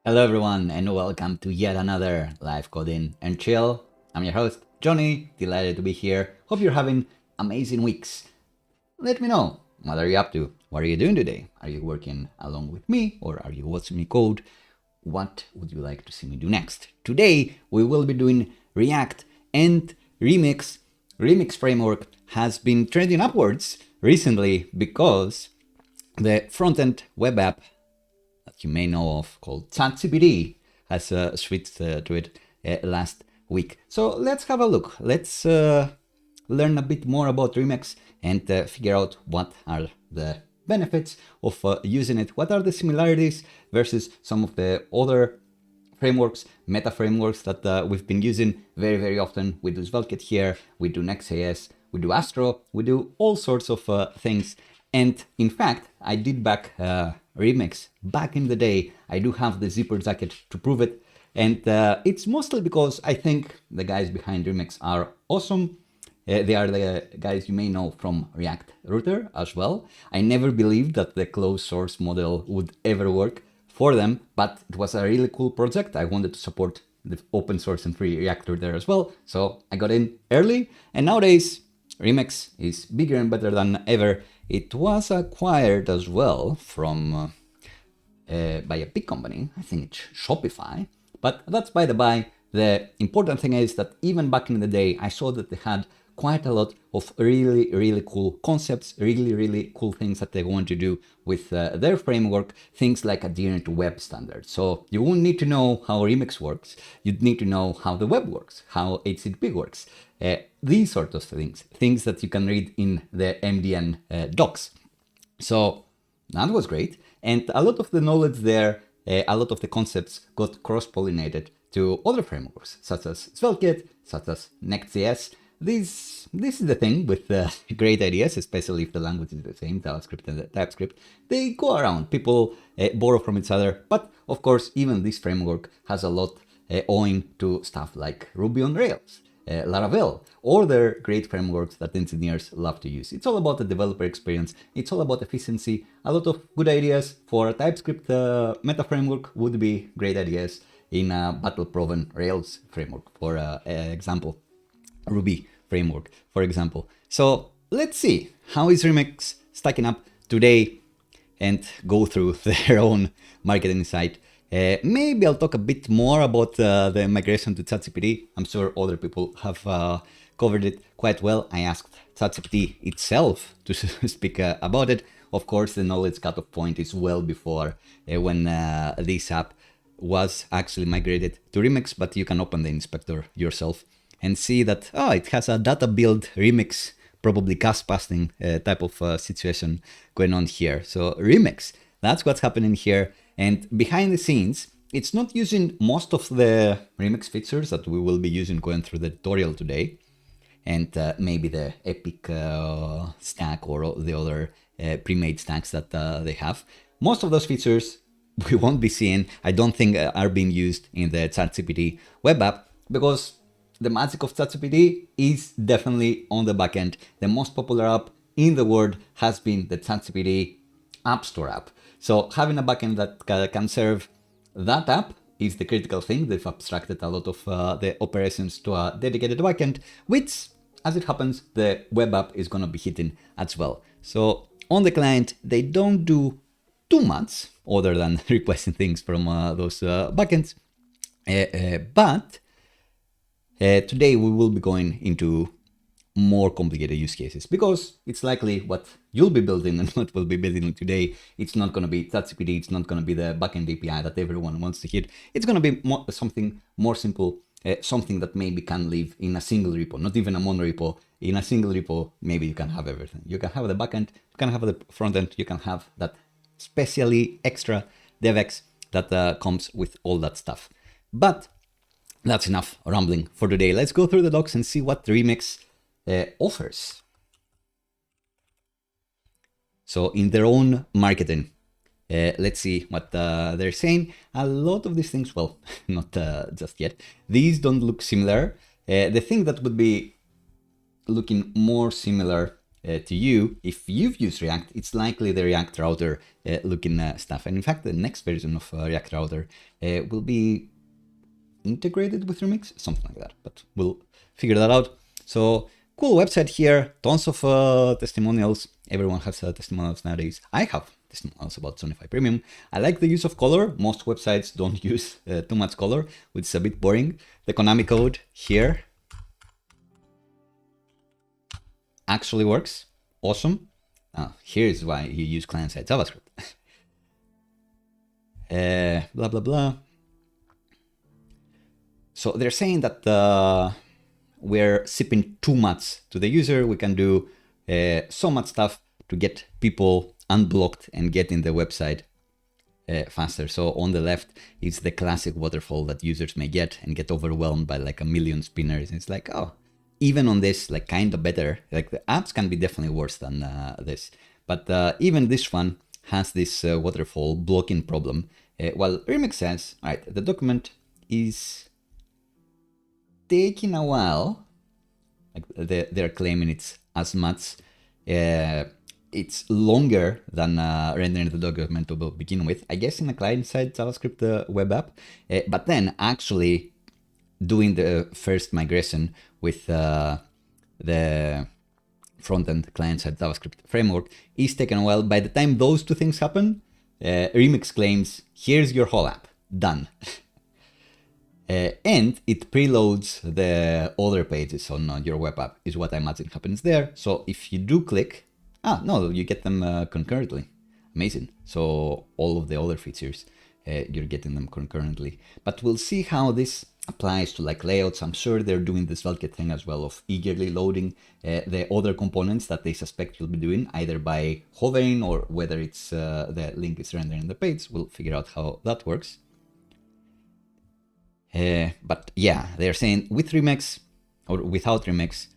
Hello everyone and welcome to yet another live coding and chill. I'm your host Johnny, delighted to be here. Hope you're having amazing weeks. Let me know, what are you up to? What are you doing today? Are you working along with me or are you watching me code? What would you like to see me do next? Today we will be doing React and Remix. Remix framework has been trending upwards recently because the front-end web app that you may know of called ChatGPT has switched to it last week. So let's have a look. Let's learn a bit more about Remix and figure out what are the benefits of using it. What are the similarities versus some of the other frameworks, meta frameworks that we've been using very often. We do SvelteKit here, we do Next.js, we do Astro, we do all sorts of things. And in fact, I did back Remix back in the day. I do have the zipper jacket to prove it. And it's mostly because I think the guys behind Remix are awesome. They are the guys you may know from React Router as well. I never believed that the closed source model would ever work for them, but it was a really cool project. I wanted to support the open source and free React Router as well. So I got in early, and nowadays Remix is bigger and better than ever. It was acquired as well from by a big company. I think it's Shopify, but that's by the by. The important thing is that even back in the day, I saw that they had quite a lot of really cool concepts, really cool things that they want to do with their framework, things like adhering to web standards. So you won't need to know how Remix works, you'd need to know how the web works, how HTTP works, these sort of things that you can read in the MDN docs. So that was great. And a lot of the knowledge there, a lot of the concepts got cross-pollinated to other frameworks, such as SvelteKit, such as Next.js. This is the thing with great ideas, especially if the language is the same, JavaScript and TypeScript. They go around, people borrow from each other. But of course, even this framework has a lot owing to stuff like Ruby on Rails, Laravel, or their great frameworks that engineers love to use. It's all about the developer experience. It's all about efficiency. A lot of good ideas for a TypeScript meta framework would be great ideas in a battle-proven Rails framework, for example. Ruby framework, for example. So let's see how is Remix stacking up today and go through their own marketing site. Maybe I'll talk a bit more about the migration to ChatGPT. I'm sure other people have covered it quite well. I asked ChatGPT itself to speak about it. Of course, the knowledge cutoff point is well before when this app was actually migrated to Remix, but you can open the inspector yourself and see that, oh, it has a data build Remix, probably cast passing type of situation going on here. So Remix, that's what's happening here. And behind the scenes, it's not using most of the Remix features that we will be using going through the tutorial today. And maybe the Epic stack or the other pre-made stacks that they have. Most of those features we won't be seeing, I don't think are being used in the ChatGPT web app, because the magic of ChatGPT is definitely on the backend. The most popular app in the world has been the ChatGPT App Store app. So having a backend that can serve that app is the critical thing. They've abstracted a lot of the operations to a dedicated backend, which, as it happens, the web app is going to be hitting as well. So on the client, they don't do too much other than requesting things from those backends. But today we will be going into more complicated use cases, because it's likely what you'll be building and what we'll be building today, it's not going to be ChatGPT, it's not going to be the backend API that everyone wants to hit. It's going to be something more simple, something that maybe can live in a single repo, not even a monorepo. In a single repo, maybe you can have everything. You can have the backend, you can have the front end, you can have that specially extra DevEx that comes with all that stuff. But that's enough rambling for today. Let's go through the docs and see what Remix offers. So in their own marketing, let's see what they're saying. A lot of these things, well, not just yet. These don't look similar. The thing that would be looking more similar to you. If you've used React, it's likely the React router looking stuff. And in fact, the next version of React router will be integrated with Remix, something like that, but we'll figure that out. So cool website here, tons of testimonials. Everyone has testimonials nowadays. I have testimonials about Sonify Premium. I like the use of color. Most websites don't use too much color, which is a bit boring. The Konami code here actually works. Awesome. Here's why you use client-side JavaScript. Blah, blah, blah. So they're saying that we're sipping too much to the user. We can do so much stuff to get people unblocked and get in the website faster. So on the left is the classic waterfall that users may get and get overwhelmed by like a million spinners. It's like, oh, even on this, like kind of better. Like the apps can be definitely worse than this. But even this one has this waterfall blocking problem. Well, Remix says, all right, the document is taking a while. Like they're claiming it's as much. It's longer than rendering the document to begin with. I guess in a client-side JavaScript web app, but then actually doing the first migration with the front-end client-side JavaScript framework is taking a while. By the time those two things happen, Remix claims, here's your whole app, done. And it preloads the other pages on your web app, is what I imagine happens there. So if you do click, no, you get them concurrently. Amazing. So all of the other features, you're getting them concurrently. But we'll see how this applies to like layouts. I'm sure they're doing the SvelteKit thing as well of eagerly loading the other components that they suspect you'll be doing, either by hovering or whether it's the link is rendering the page. We'll figure out how that works. But yeah, they're saying with Remix or without Remix,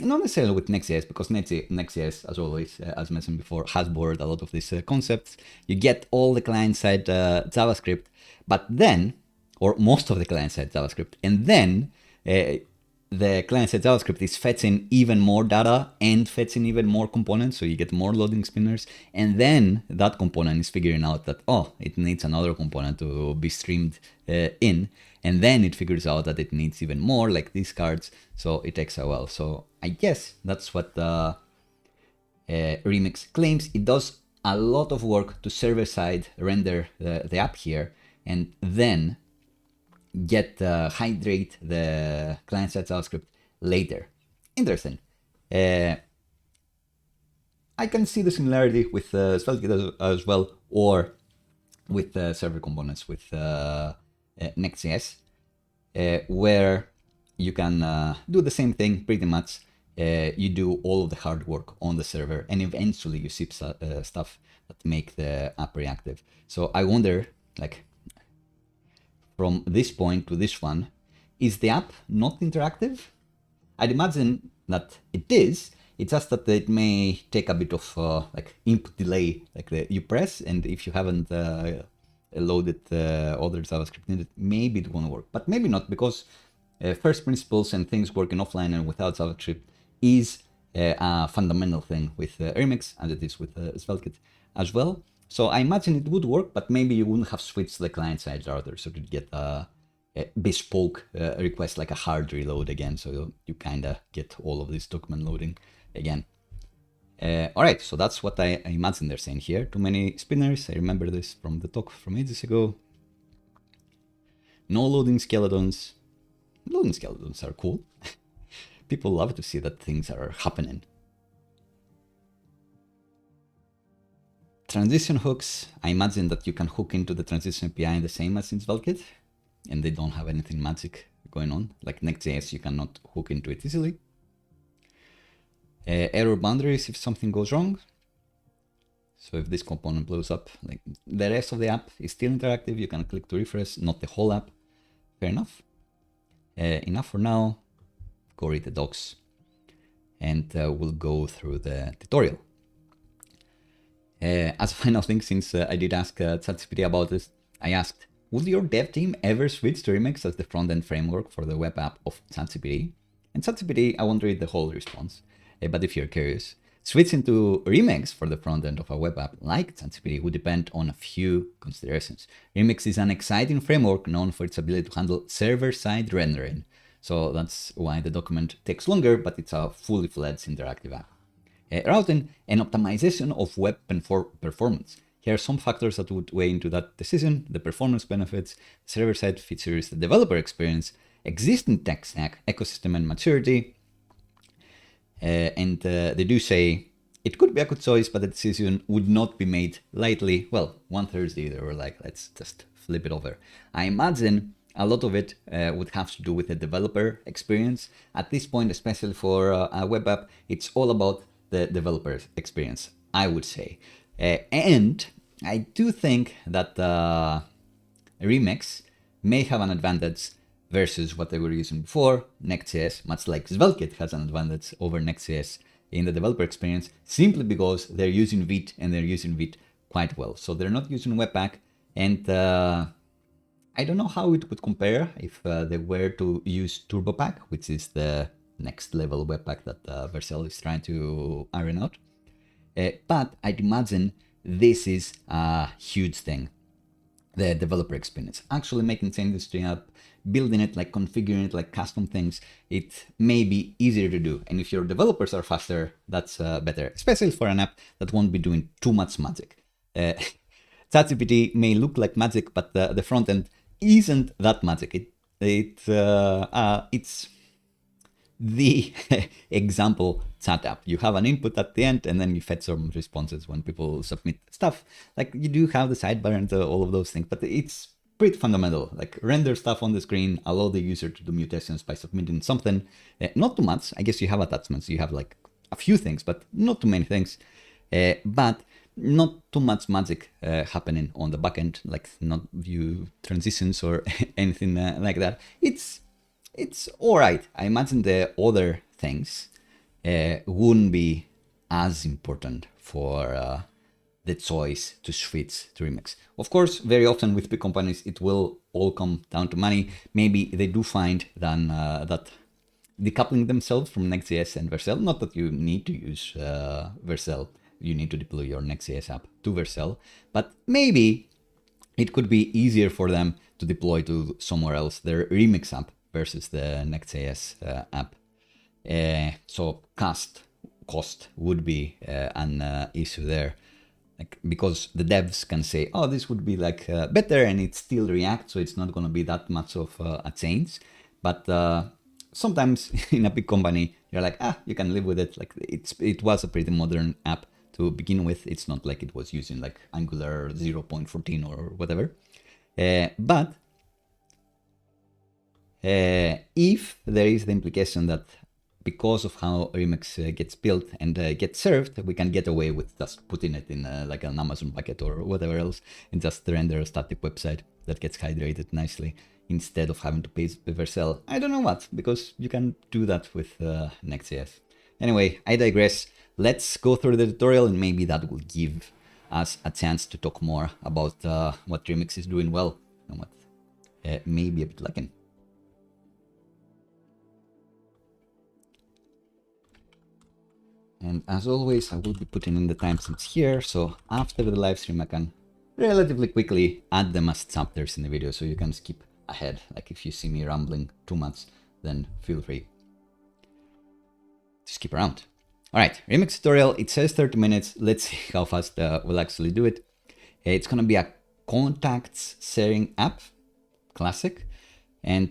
not necessarily with Next.js, because Next.js, as always, as mentioned before, has borrowed a lot of these concepts. You get all the client-side JavaScript, but then, or most of the client-side JavaScript, and then the client-side JavaScript is fetching even more data and fetching even more components, so you get more loading spinners, and then that component is figuring out that, oh, it needs another component to be streamed in, and then it figures out that it needs even more, like these cards, so it takes a while. So I guess that's what Remix claims. It does a lot of work to server-side render the app here, and then hydrate the client-side JavaScript later. Interesting. I can see the similarity with SvelteKit as well, or with server components with Next.js, where you can do the same thing pretty much. You do all of the hard work on the server, and eventually you ship stuff that make the app reactive. So I wonder, like, from this point to this one, is the app not interactive? I'd imagine that it is. It's just that it may take a bit of like input delay, like you press, and if you haven't loaded other JavaScript needed, maybe it won't work, but maybe not, because first principles and things working offline and without JavaScript is a fundamental thing with Remix, as it is with SvelteKit as well. So I imagine it would work, but maybe you wouldn't have switched the client-side router, so to get a bespoke request, like a hard reload again, so you kind of get all of this document loading again. All right, so that's what I imagine they're saying here. Too many spinners. I remember this from the talk from ages ago. No loading skeletons. Loading skeletons are cool. People love to see that things are happening. Transition hooks. I imagine that you can hook into the transition API the same as in SvelteKit, and they don't have anything magic going on. Like Next.js, you cannot hook into it easily. Error boundaries if something goes wrong. So if this component blows up, like the rest of the app is still interactive, you can click to refresh, not the whole app. Fair enough. Enough for now. Go read the docs, and we'll go through the tutorial. As a final thing, since I did ask ChatGPT about this, I asked, would your dev team ever switch to Remix as the front-end framework for the web app of ChatGPT? And ChatGPT, I won't read the whole response, but if you're curious, Switching to Remix for the front end of a web app like ChatGPT would depend on a few considerations. Remix is an exciting framework known for its ability to handle server-side rendering. So that's why the document takes longer, but it's a fully fledged interactive app. Routing and optimization of web performance. Here are some factors that would weigh into that decision: the performance benefits, server-side features, the developer experience, existing tech stack, ecosystem and maturity. And they do say it could be a good choice, but the decision would not be made lightly. Well, one Thursday they were like, let's just flip it over. I imagine a lot of it would have to do with the developer experience. At this point, especially for a web app, it's all about the developer experience, I would say. And I do think that Remix may have an advantage versus what they were using before. Next.js, much like SvelteKit, has an advantage over Next.js in the developer experience, simply because they're using Vite and they're using Vite quite well. So they're not using Webpack, and I don't know how it would compare if they were to use TurboPack, which is the next level Webpack that Vercel is trying to iron out. But I'd imagine this is a huge thing. The developer experience, actually making changes to the app, building it, like configuring it, like custom things, it may be easier to do. And if your developers are faster, that's better, especially for an app that won't be doing too much magic. ChatGPT may look like magic, but the front end isn't that magic. It's the example chat app. You have an input at the end, and then you fetch some responses when people submit stuff. Like, you do have the sidebar and all of those things, but it's pretty fundamental. Like, render stuff on the screen, allow the user to do mutations by submitting something. Not too much. I guess you have attachments. You have like a few things, but not too many things. But not too much magic happening on the backend, like not view transitions or anything like that. It's all right. I imagine the other things wouldn't be as important for the choice to switch to Remix. Of course, very often with big companies, it will all come down to money. Maybe they do find then that decoupling themselves from Next.js and Vercel, not that you need to use Vercel, you need to deploy your Next.js app to Vercel, but maybe it could be easier for them to deploy to somewhere else their Remix app versus the Next.js app. So cost would be an issue there, like, because the devs can say, oh, this would be like better, and it's still React, so it's not going to be that much of a change. But sometimes in a big company, you're like, you can live with it. Like, it was a pretty modern app to begin with. It's not like it was using like Angular 0.14 or whatever. But if there is the implication that because of how Remix gets built and gets served, we can get away with just putting it in like an Amazon bucket or whatever else, and just render a static website that gets hydrated nicely instead of having to pay Vercel. I don't know what, because you can do that with Next.js. Anyway, I digress. Let's go through the tutorial, and maybe that will give us a chance to talk more about what Remix is doing well and what may be a bit lacking. And as always, I will be putting in the timestamps here, so after the live stream I can relatively quickly add them as chapters in the video, so you can skip ahead. Like, if you see me rambling too much, then feel free to skip around. All right, Remix tutorial, it says 30 minutes. Let's see how fast we'll actually do it. It's gonna be a contacts sharing app, classic, and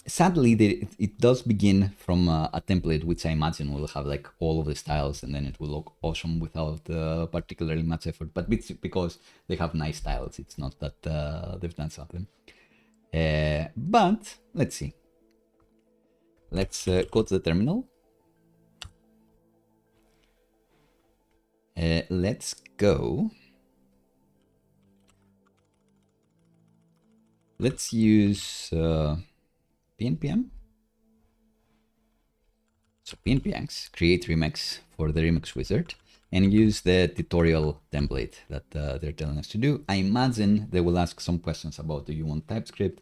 sadly, it does begin from a template, which I imagine will have like all of the styles, and then it will look awesome without particularly much effort. But it's because they have nice styles. It's not that they've done something. But let's see. Let's go to the terminal. Let's go. Let's use PNPM. So PNPX, create Remix for the Remix wizard, and use the tutorial template that they're telling us to do. I imagine they will ask some questions about, do you want TypeScript,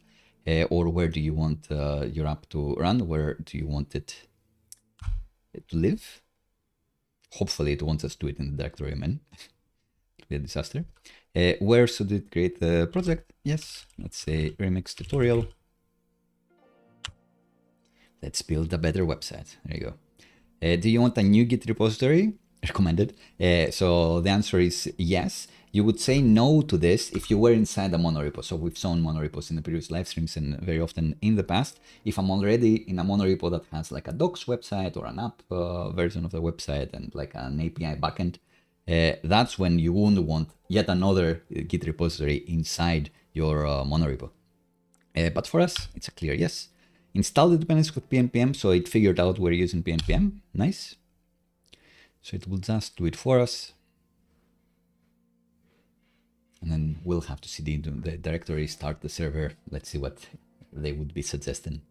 or where do you want your app to run? Where do you want it to live? Hopefully it wants us to do it in the directory main. It'll be a disaster. Where should it create the project? Yes, let's say remix tutorial. Let's build a better website. There you go. Do you want a new Git repository? Recommended. So the answer is yes. You would say no to this if you were inside a monorepo. So we've shown monorepos in the previous live streams and very often in the past. If I'm already in a monorepo that has like a docs website or an app version of the website and like an API backend, that's when you wouldn't want yet another Git repository inside your monorepo. But for us, it's a clear yes. Install the dependencies with PNPM, so it figured out we're using PNPM. Nice. So it will just do it for us. And then we'll have to cd into the directory, start the server. Let's see what they would be suggesting.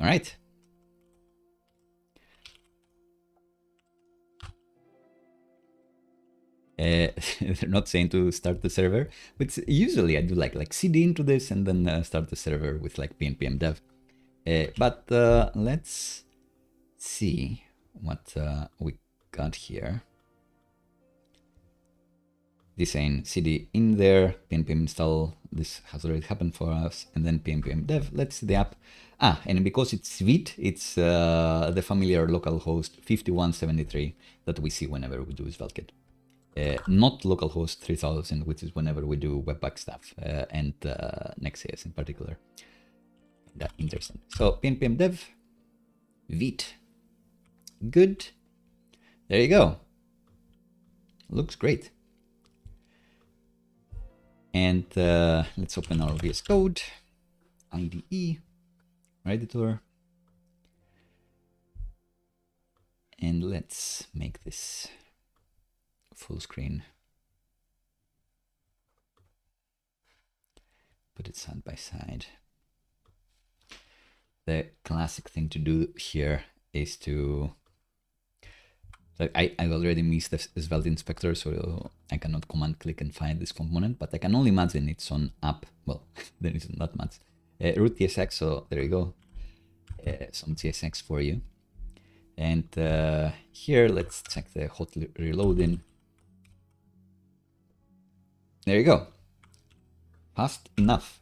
All right. They're not saying to start the server, but usually I do like cd into this and then start the server with like pnpm dev. But let's see what we got here. This saying cd in there, pnpm install. This has already happened for us, and then pnpm dev. Let's see the app. And because it's Svelte, it's the familiar localhost 5173 that we see whenever we do SvelteKit. Not localhost 3000, which is whenever we do Webpack stuff and Next.js in particular. That's interesting. So pnpm dev, Vite. Good. There you go. Looks great. And let's open our VS Code, IDE, editor. And let's make this full screen. Put it side by side. The classic thing to do here is to... I already missed the Svelte inspector, so I cannot command click and find this component, but I can only imagine it's on app. Well, there isn't that much. Root TSX, so there you go. Some TSX for you. And here, let's check the hot reloading. There you go. Fast enough.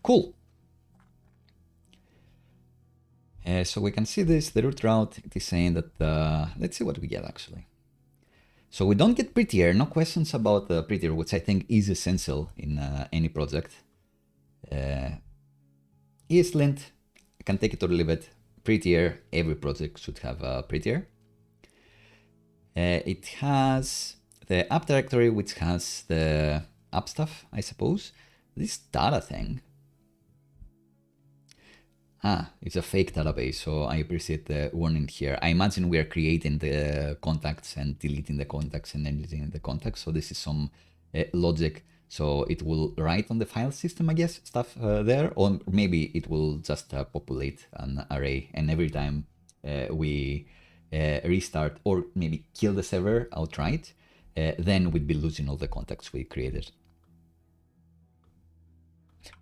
Cool. So we can see this, the root route, it is saying that, let's see what we get actually. So we don't get prettier, no questions about prettier, which I think is essential in any project. ESLint, I can take it or leave it. Prettier, every project should have prettier. It has the app directory, which has the app stuff, I suppose. This data thing. It's a fake database, so I appreciate the warning here. I imagine we are creating the contacts and deleting the contacts and editing the contacts. So this is some logic. So it will write on the file system, I guess, stuff there, or maybe it will just populate an array. And every time we restart or maybe kill the server outright, then we'd be losing all the contacts we created.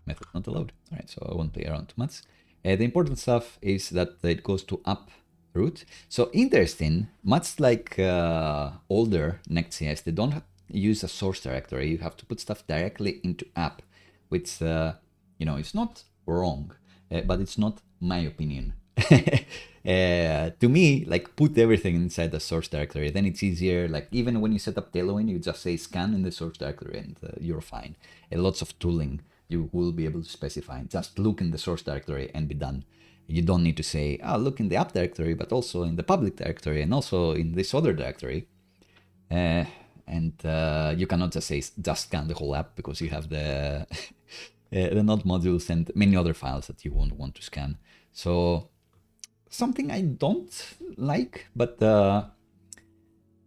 Method not allowed. All right, so I won't play around too much. The important stuff is that it goes to app root. So interesting, much like older Next.js, they don't use a source directory. You have to put stuff directly into app, which, you know, it's not wrong, but it's not my opinion. To me, like, put everything inside the source directory, then it's easier. Like, even when you set up tailoring, you just say scan in the source directory and you're fine. And lots of tooling you will be able to specify. Just look in the source directory and be done. You don't need to say, look in the app directory, but also in the public directory and also in this other directory. And you cannot just say, just scan the whole app, because you have the, the node modules and many other files that you won't want to scan. So something I don't like, but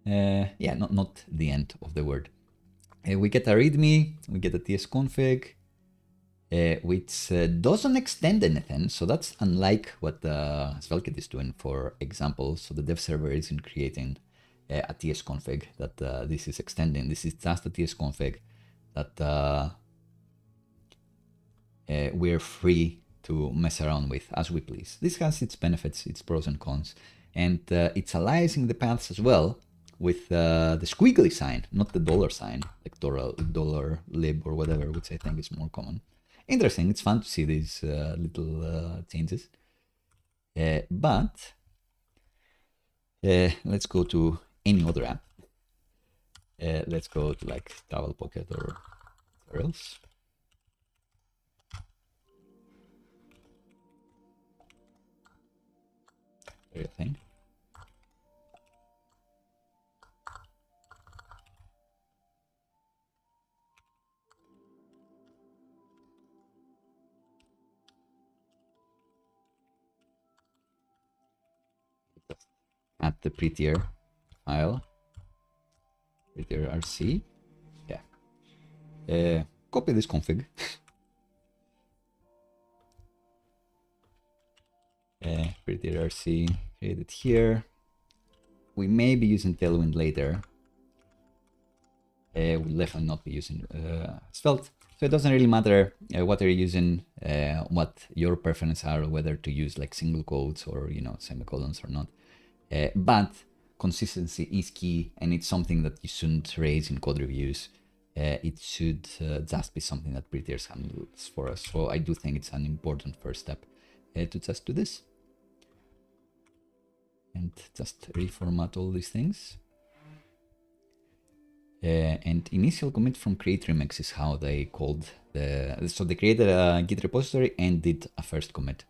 yeah, not the end of the word. We get a README, we get a tsconfig, which doesn't extend anything. So that's unlike what SvelteKit is doing, for example. So the dev server isn't creating a tsconfig that this is extending. This is just a tsconfig that we're free to mess around with as we please. This has its benefits, its pros and cons, and it's aliasing the paths as well with the squiggly sign, not the dollar sign, like dollar lib or whatever, which I think is more common. Interesting, it's fun to see these little changes. But let's go to any other app. Let's go to like Travel Pocket or where else. Everything. Add the prettier file, prettier RC. Yeah. Copy this config. Prettier RC, create it here. We may be using Tailwind later. We'll definitely not be using Svelte. So it doesn't really matter what you're using, what your preferences are, whether to use like single quotes or, you know, semicolons or not. But consistency is key, and it's something that you shouldn't raise in code reviews. It should just be something that Prettier handles for us. So I do think it's an important first step to just do this. And just reformat all these things. And initial commit from create remix is how they called the, so they created a Git repository and did a first commit.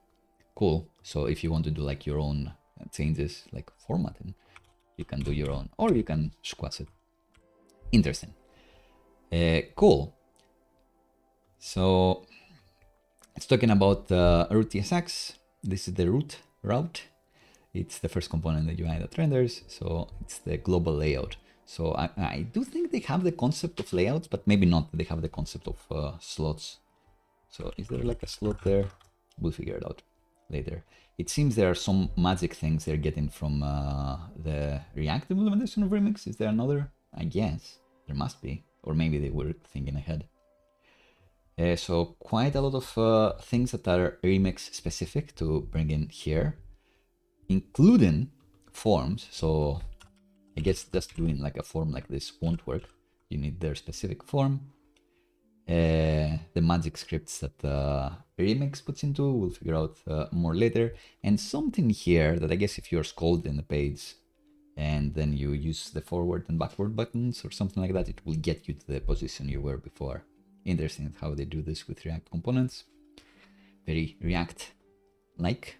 Cool. So if you want to do like your own changes, like formatting, you can do your own, or you can squash it. Interesting. Cool. So it's talking about root TSX. This is the route. It's the first component in the UI that renders. So it's the global layout. So I do think they have the concept of layouts, but maybe not. They have the concept of slots. So is there like a slot there? We'll figure it out later. It seems there are some magic things they're getting from the React implementation of Remix. Is there another? I guess there must be, or maybe they were thinking ahead. So quite a lot of things that are Remix specific to bring in here, including forms. So I guess just doing like a form like this won't work. You need their specific form. The magic scripts that Remix puts into, we'll figure out more later. And something here that I guess if you're scrolled in the page and then you use the forward and backward buttons or something like that, it will get you to the position you were before. Interesting how they do this with React components. Very React-like.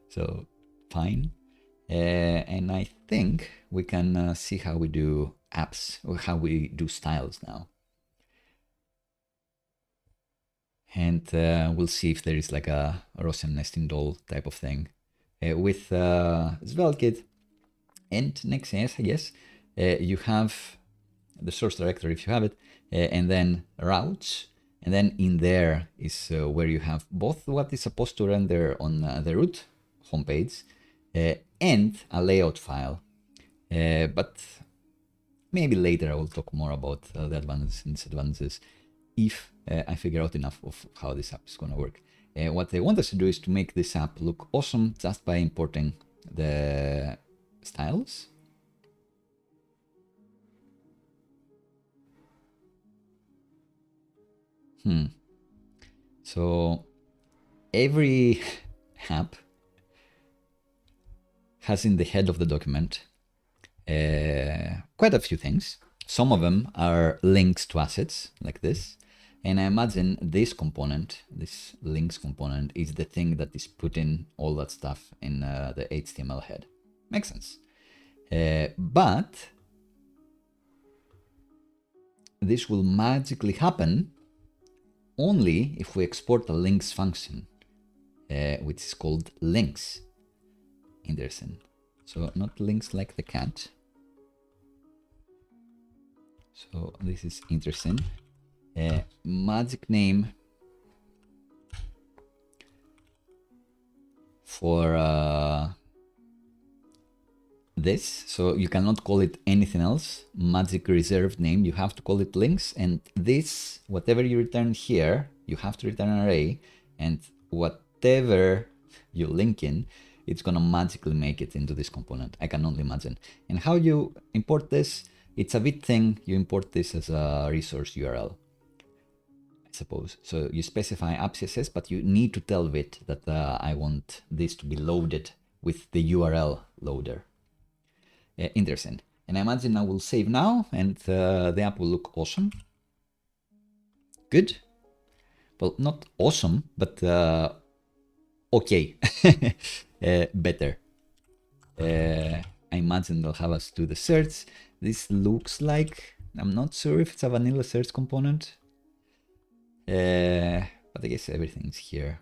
So fine. And I think we can see how we do apps, or how we do styles now. And we'll see if there is like a Rosen nesting doll type of thing. With SvelteKit and Next.js, I guess, you have the source directory if you have it, and then routes. And then in there is where you have both what is supposed to render on the root homepage, and a layout file. But maybe later I will talk more about the advantages and disadvantages if I figure out enough of how this app is going to work. What they want us to do is to make this app look awesome just by importing the styles. So every app has in the head of the document quite a few things. Some of them are links to assets like this. And I imagine this component, this links component, is the thing that is putting all that stuff in the HTML head. Makes sense. But this will magically happen only if we export a links function, which is called links. Interesting. So not links like the cat. So this is interesting. Magic name for this. So you cannot call it anything else. Magic reserved name. You have to call it links. And this, whatever you return here, you have to return an array. And whatever you link in, it's gonna magically make it into this component. I can only imagine. And how you import this, it's a Vite thing. You import this as a resource URL, I suppose. So you specify app.css, but you need to tell Vite that I want this to be loaded with the URL loader. Interesting. And I imagine I will save now, and the app will look awesome. Good. Well, not awesome, but okay. Better. I imagine they'll have us do the search. This looks like, I'm not sure if it's a vanilla search component, but I guess everything's here.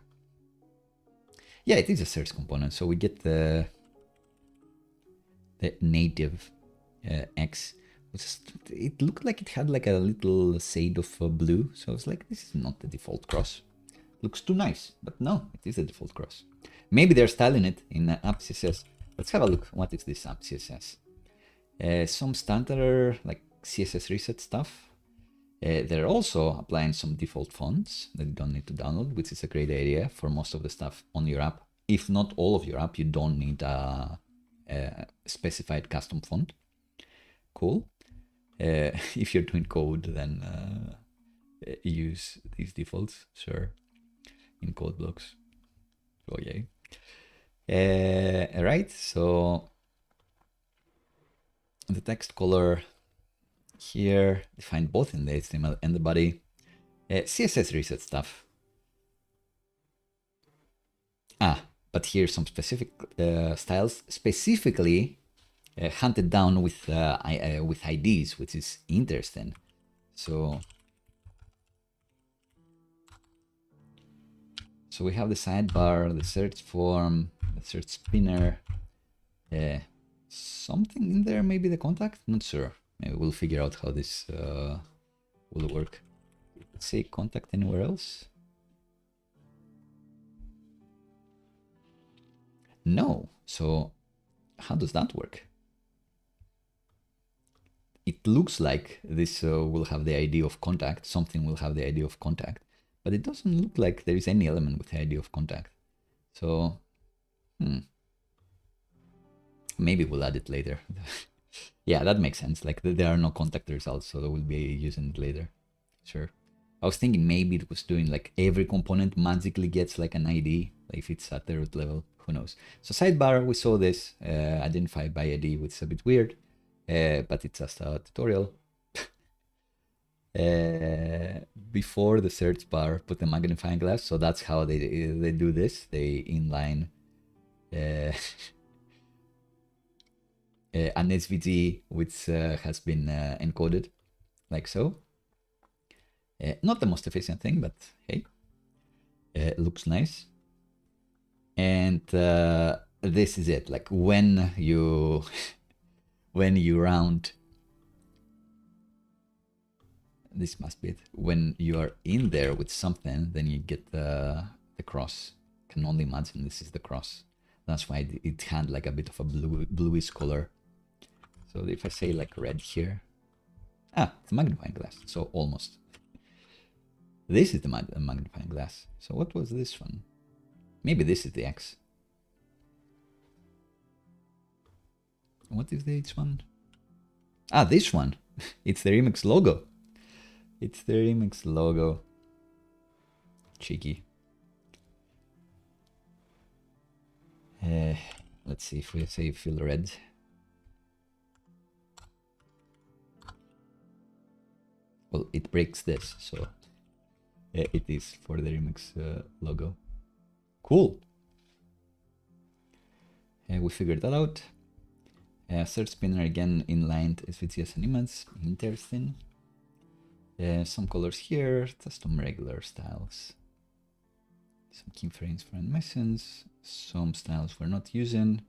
Yeah, it is a search component, so we get the native X. It looked like it had like a little shade of blue, so I was like, this is not the default cross. Looks too nice, but no, it is the default cross. Maybe they're styling it in app.css. Let's have a look. What is this app.css? Some standard like CSS reset stuff. They're also applying some default fonts that you don't need to download, which is a great idea for most of the stuff on your app. If not all of your app, you don't need a specified custom font. Cool. If you're doing code, then use these defaults, sure, in code blocks. Oh yay. All right, so the text color here, defined both in the HTML and the body. CSS reset stuff. But here's some specific styles, specifically hunted down with IDs, which is interesting. So we have the sidebar, the search form, the search spinner, something in there, maybe the contact, not sure. Maybe we'll figure out how this will work. Let's say contact anywhere else. No, so how does that work? It looks like this will have the ID of contact, something will have the ID of contact, but it doesn't look like there is any element with the ID of contact. So, maybe we'll add it later. Yeah, that makes sense. Like there are no contact results, so we'll be using it later. Sure. I was thinking maybe it was doing like every component magically gets like an ID, like if it's at the root level, who knows. So sidebar, we saw this identified by ID, which is a bit weird, but it's just a tutorial. Before the search bar, put the magnifying glass. So that's how they do this. They inline an SVG which has been encoded like so. Not the most efficient thing, but hey, it looks nice. And this is it. Like when you round, this must be it. When you are in there with something, then you get the cross. Can only imagine this is the cross. That's why it had like a bit of a bluish color. So if I say like red here, it's a magnifying glass. So almost. This is the magnifying glass. So what was this one? Maybe this is the X. What is the H one? This one. It's the Remix logo. It's the Remix logo. Cheeky. Let's see if we say fill red. Well, it breaks this, so it is for the Remix logo. Cool. We figured that out. Search spinner again inlined SVGs and image. Interesting. Some colors here, just some regular styles. Some keyframes for animations. Some styles we're not using.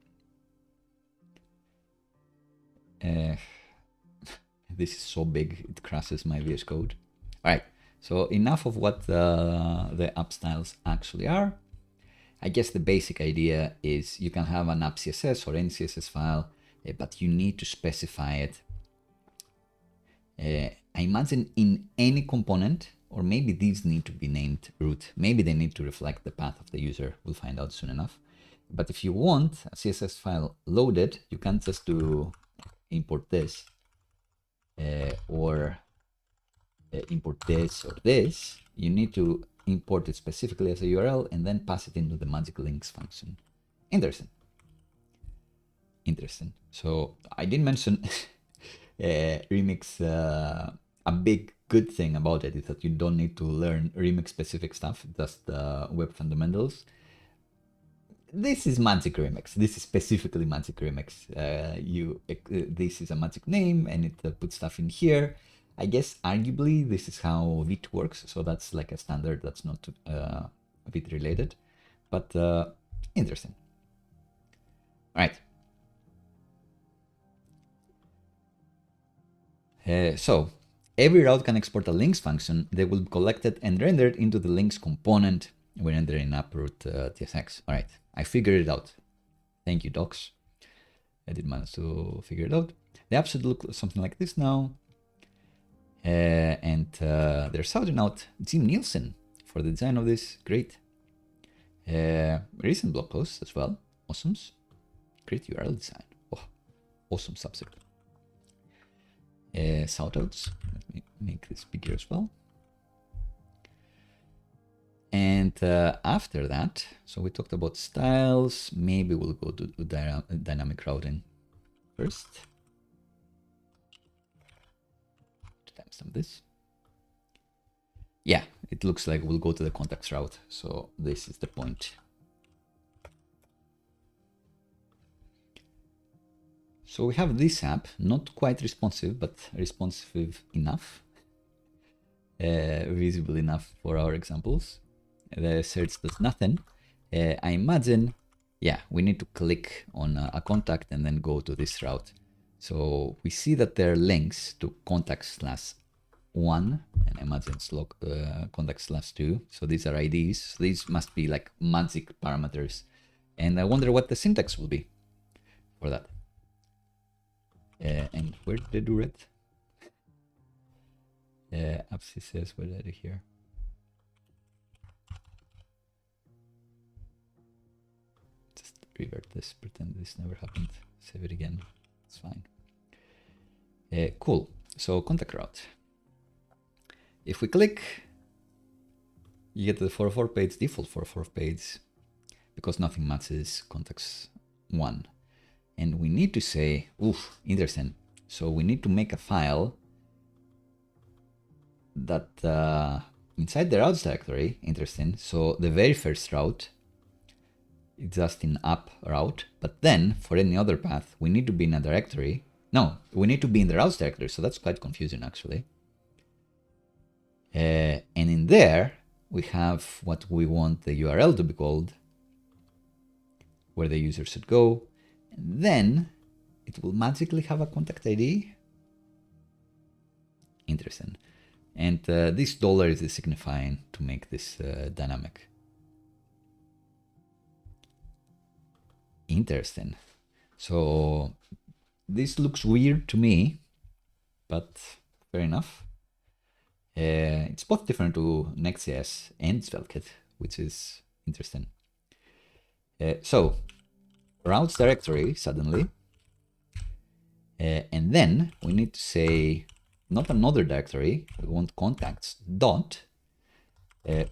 This is so big, it crashes my VS Code. All right, so enough of what the app styles actually are. I guess the basic idea is you can have an app CSS or any CSS file, but you need to specify it. I imagine in any component or maybe these need to be named root. Maybe they need to reflect the path of the user. We'll find out soon enough. But if you want a CSS file loaded, you can't just do import this or import this or this. You need to import it specifically as a URL and then pass it into the magic links function. Interesting. Interesting. So I didn't mention Remix. A big good thing about it is that you don't need to learn Remix specific stuff, just the web fundamentals. This is Magic Remix. This is specifically Magic Remix. This is a magic name and it puts stuff in here. I guess arguably this is how Vite works. So that's like a standard that's not Vite related, but interesting. All right. So every route can export a links function that will be collected and rendered into the links component when rendering uproot TSX. All right, I figured it out. Thank you, docs. I did manage to figure it out. The app should look something like this now. And they're shouting out Jim Nielsen for the design of this. Great. Recent blog post as well. Awesomes. Great URL design. Oh, awesome subject. Shoutouts. Let me make this bigger as well. And after that, so we talked about styles. Maybe we'll go to dynamic routing first. Timestamp this. Yeah, it looks like we'll go to the contacts route. So this is the point. So we have this app, not quite responsive, but responsive enough, visible enough for our examples. The search does nothing. I imagine, yeah, we need to click on a contact and then go to this route. So we see that there are links to contact/1, and I imagine it's contact/2. So these are IDs. So these must be like magic parameters. And I wonder what the syntax will be for that. And where did they do it? Apps says, where did I here? Just revert this, pretend this never happened. Save it again. It's fine. Cool. So contact route. If we click, you get to the 404 page, default 404 page, because nothing matches contacts1. And we need to say, oof, interesting. So we need to make a file that inside the routes directory, interesting. So the very first route is just in app route, but then for any other path, we need to be in a directory. No, we need to be in the routes directory. So that's quite confusing actually. And in there, we have what we want the URL to be called, where the user should go. And then it will magically have a contact ID. Interesting. And this dollar is signifying to make this dynamic. Interesting. So this looks weird to me, but fair enough. It's both different to Next.js and SvelteKit, which is interesting. So routes directory suddenly, and then we need to say not another directory. We want contacts dot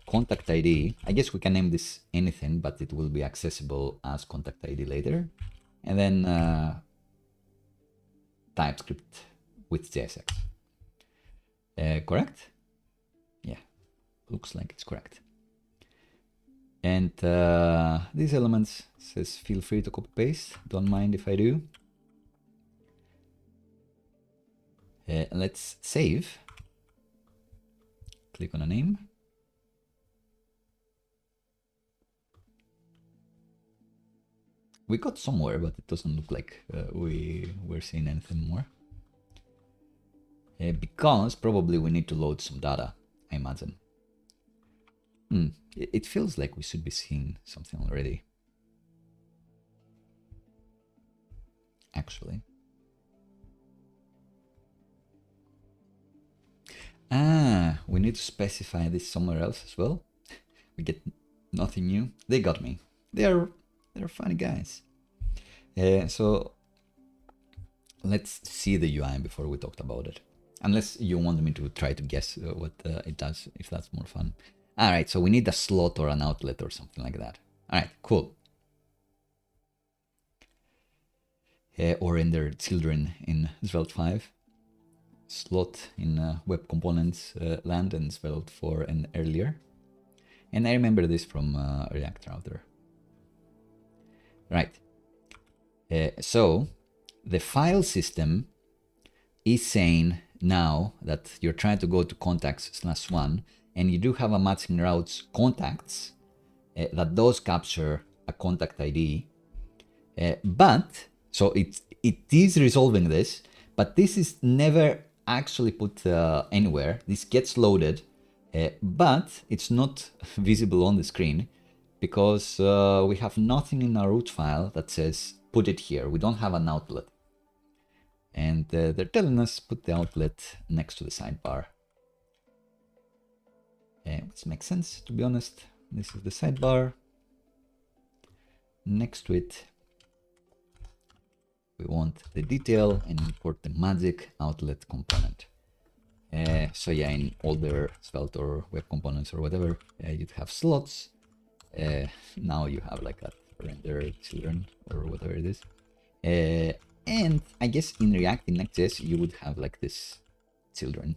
contact ID. I guess we can name this anything, but it will be accessible as contact ID later. And then TypeScript with JSX. Correct? Yeah, looks like it's correct. And these elements says feel free to copy paste. Don't mind if I do. Let's save. Click on a name. We got somewhere, but it doesn't look like we're seeing anything more. Because probably we need to load some data, I imagine. It feels like we should be seeing something already. Actually. We need to specify this somewhere else as well. We get nothing new. They got me. They're funny guys. So let's see the UI before we talked about it. Unless you want me to try to guess what it does, if that's more fun. All right, so we need a slot or an outlet or something like that. All right, cool. Or render children in Svelte 5. Slot in web components land and Svelte 4 and earlier. And I remember this from React Router. Right. So the file system is saying now that you're trying to go to contacts/1 and you do have a matching routes contacts that does capture a contact ID. But so it is resolving this, but this is never actually put anywhere. This gets loaded, but it's not visible on the screen because we have nothing in our root file that says put it here. We don't have an outlet. And they're telling us put the outlet next to the sidebar. Which makes sense, to be honest. This is the sidebar. Next to it, we want the detail and import the magic outlet component. So yeah, in older Svelte or web components or whatever, you'd have slots. Now you have like a render children or whatever it is. And I guess in React, in Next.js, you would have like this children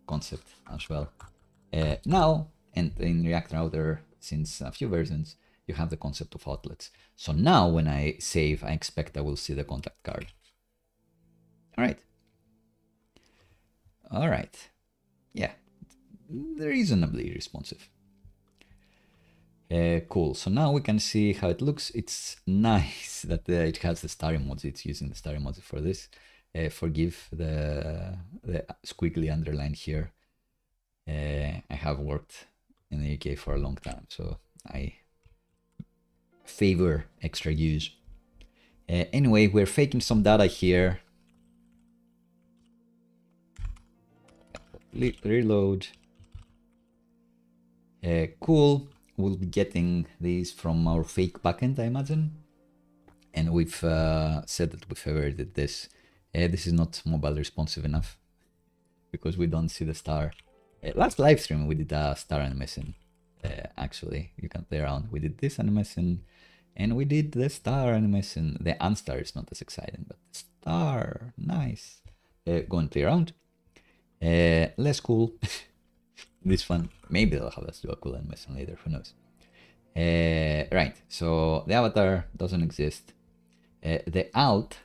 concept as well. Now, and in React Router, since a few versions, you have the concept of outlets. So now when I save, I expect I will see the contact card. All right. All right. Yeah, reasonably responsive. Cool. So now we can see how it looks. It's nice that it has the star emoji. It's using the star emoji for this. Forgive the squiggly underline here. I have worked in the UK for a long time, so I favor extra use. Anyway, we're faking some data here. Reload. Cool. We'll be getting these from our fake backend, I imagine. And we've said that we favorited this. This is not mobile responsive enough because we don't see the star. Last live stream we did a star animation. Actually, you can play around. We did this animation and we did the star animation. The unstar is not as exciting, but the star, nice. Go and play around. Less cool. This one, maybe they'll have us do a cool animation later, who knows. Right, so the avatar doesn't exist. The alt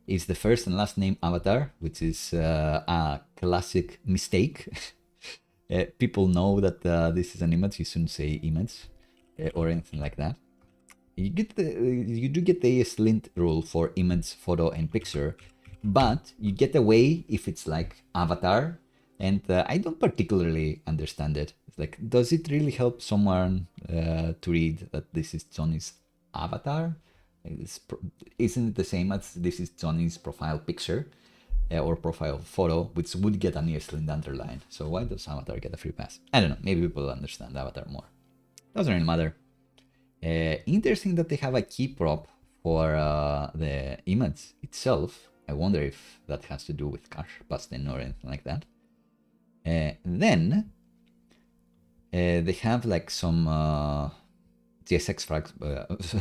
is the first and last name avatar, which is a classic mistake. People know that this is an image. You shouldn't say image or anything like that. You do get the ESLint rule for image, photo, and picture, but you get away if it's like avatar. And I don't particularly understand it. It's like, does it really help someone to read that this is Johnny's avatar? Isn't it the same as this is Johnny's profile picture or profile photo, which would get an ESLint underline? So why does avatar get a free pass? I don't know. Maybe people understand avatar more. Doesn't really matter. Interesting that they have a key prop for the image itself. I wonder if that has to do with cache busting or anything like that. Then they have like some JSX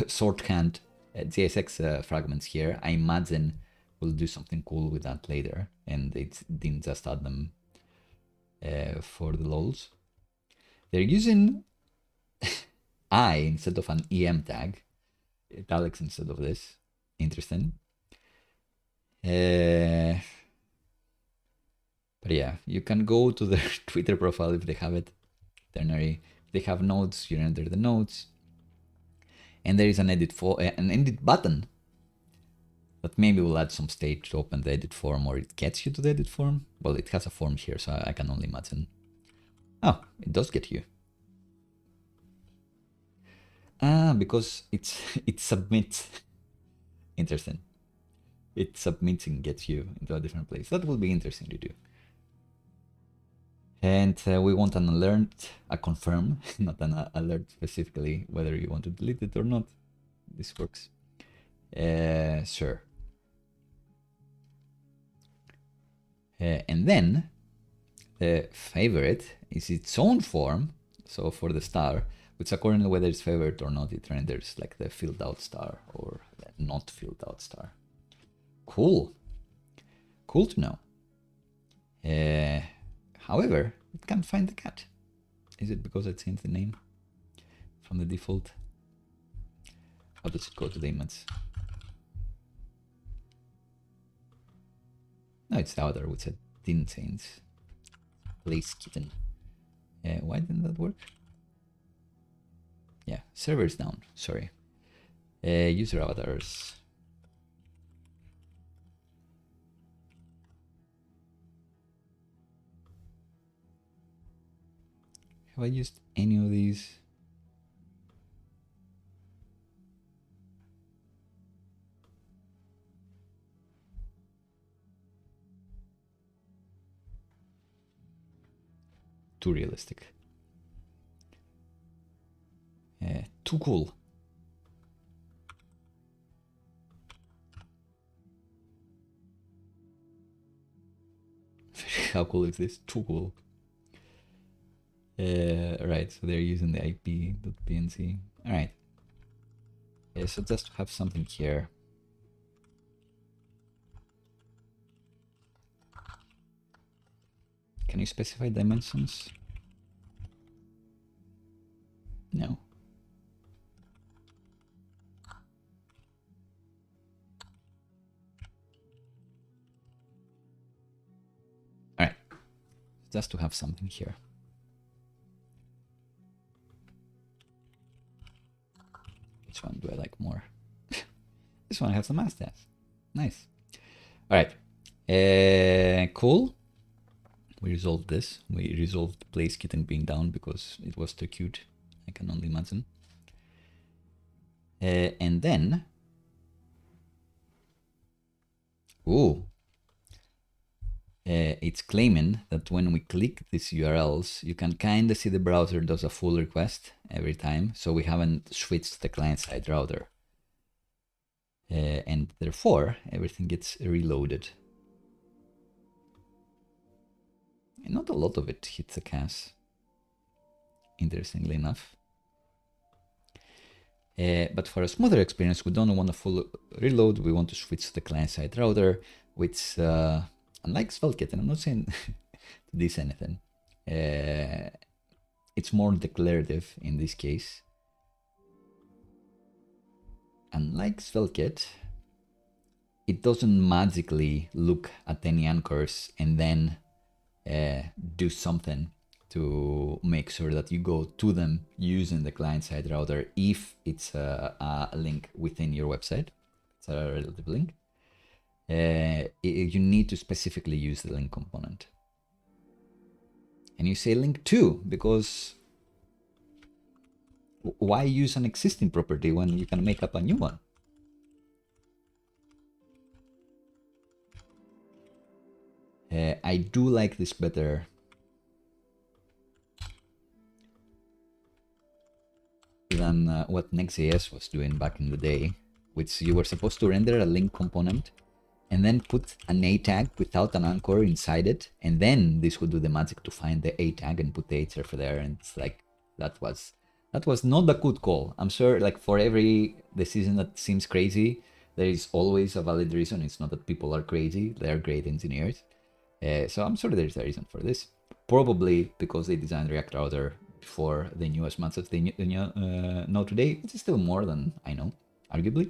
shorthand JSX fragments here. I imagine we'll do something cool with that later, and they didn't just add them for the lols. They're using I instead of an EM tag, italics instead of this. Interesting. But yeah, you can go to their Twitter profile if they have it. Ternary. If they have notes, you enter the notes. And there is an edit button that maybe will add some state to open the edit form, or it gets you to the edit form. Well, it has a form here, so I can only imagine. Oh, it does get you. Because it submits. Interesting. It submits and gets you into a different place. That will be interesting to do. And we want an alert, a confirm, not an alert specifically, whether you want to delete it or not. This works. Sure. And then the favorite is its own form. So for the star, which according to whether it's favorite or not, it renders like the filled out star or the not filled out star. Cool. Cool to know. However, it can't find the cat. Is it because I changed the name from the default? How does it go to the image? No, it's the other, which I didn't change. Place kitten. Why didn't that work? Yeah, server's down. Sorry. User avatars. Have I used any of these? Too realistic. Too cool. How cool is this? Too cool. Right, so they're using the ip.pnc. All right. So just to have something here. Can you specify dimensions? No. All right, just to have something here. Which one do I like more? This one has some stats. Nice. All right. Cool. We resolved this. We resolved place kitten being down because it was too cute. I can only imagine. And then, it's claiming that when we click these URLs, you can kind of see the browser does a full request every time. So we haven't switched the client-side router. And therefore, everything gets reloaded. And not a lot of it hits the cache, interestingly enough. But for a smoother experience, we don't want a full reload. We want to switch to the client-side router, which, unlike SvelteKit, and I'm not saying this anything, it's more declarative in this case. Unlike SvelteKit, it doesn't magically look at any anchors and then do something to make sure that you go to them using the client-side router if it's a link within your website. It's a relative link. You need to specifically use the link component. And you say link to, because why use an existing property when you can make up a new one? I do like this better than what Next.js was doing back in the day, which you were supposed to render a link component and then put an A tag without an anchor inside it, and then this would do the magic to find the A tag and put the href there. And it's like, that was not a good call. I'm sure, like, for every decision that seems crazy, there is always a valid reason. It's not that people are crazy, they're great engineers. So I'm sure there's a reason for this. Probably because they designed React Router before they knew as much as they know today, which is still more than I know, arguably.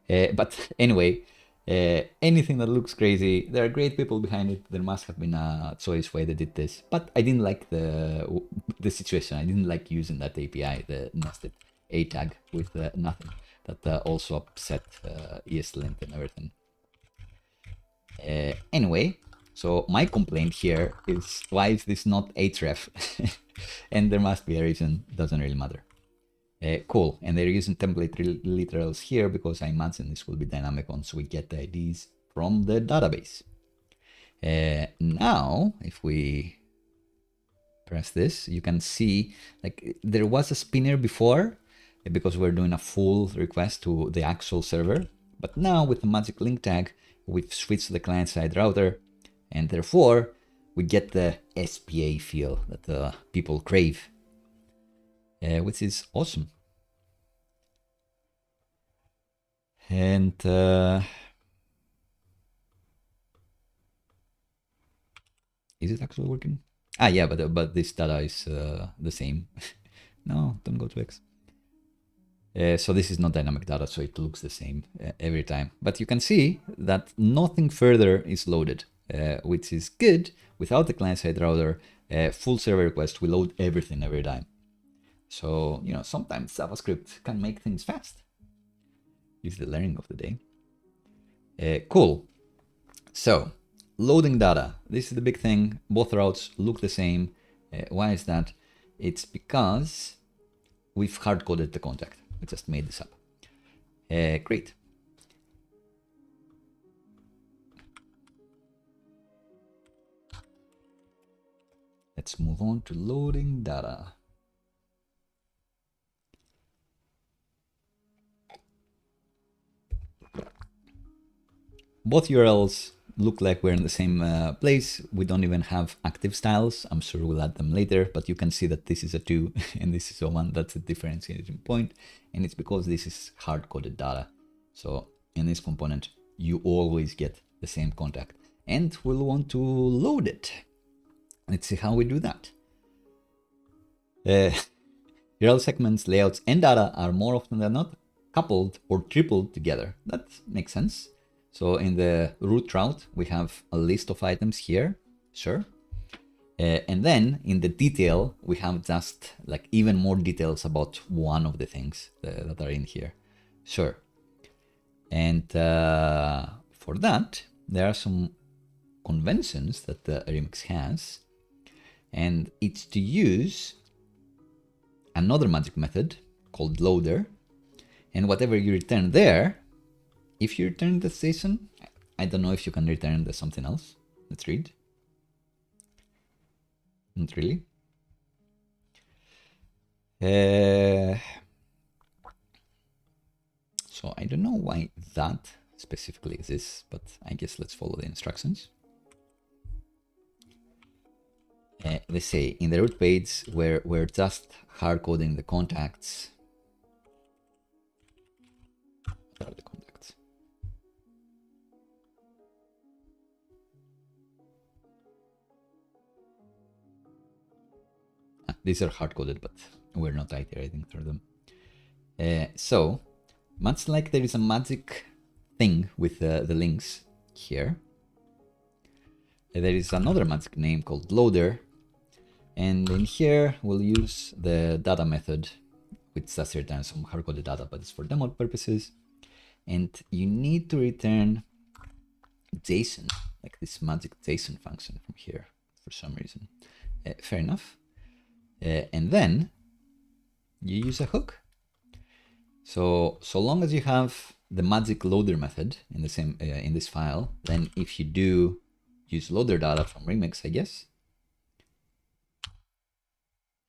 But anyway, anything that looks crazy, there are great people behind it. There must have been a choice why they did this. But I didn't like the situation. I didn't like using that API, the nested A tag with nothing. That also upset ESLint and everything. Anyway, so my complaint here is, why is this not href? And there must be a reason, doesn't really matter. Cool, and they're using template literals here because I imagine this will be dynamic once we get the IDs from the database. Now, if we press this, you can see like there was a spinner before because we're doing a full request to the actual server. But now with the magic link tag, we've switched to the client-side router, and therefore we get the SPA feel that people crave, which is awesome. And is it actually working? Ah, yeah, but this data is the same. No, don't go to X. So this is not dynamic data, so it looks the same every time. But you can see that nothing further is loaded, which is good. Without the client-side router, full server request will load everything every time. So, you know, sometimes JavaScript can make things fast. Is the learning of the day. Cool. So, loading data. This is the big thing. Both routes look the same. Why is that? It's because we've hard-coded the contact. I just made this up. Great. Let's move on to loading data. Both URLs look like we're in the same place. We don't even have active styles. I'm sure we'll add them later, but you can see that this is a 2 and this is a 1. That's a differentiating point. And it's because this is hard-coded data. So in this component, you always get the same contact. And we'll want to load it. Let's see how we do that. URL segments, layouts, and data are more often than not coupled or tripled together. That makes sense. So in the root route, we have a list of items here, sure. And then in the detail, we have just like even more details about one of the things that are in here, sure. And for that, there are some conventions that the Remix has, and it's to use another magic method called loader, and whatever you return there, if you return the JSON, I don't know if you can return the something else. Let's read. Not really. So I don't know why that specifically exists, but I guess let's follow the instructions. Let's say in the root page where we're just hard coding the contacts. What are the contacts? These are hard-coded, but we're not iterating through them. So, much like there is a magic thing with the links here, there is another magic name called loader. And in here, we'll use the data method, which does return some hard-coded data, but it's for demo purposes. And you need to return JSON, like this magic JSON function from here for some reason. Fair enough. And then you use a hook. So long as you have the magic loader method in the same in this file, then if you do use loader data from Remix, I guess,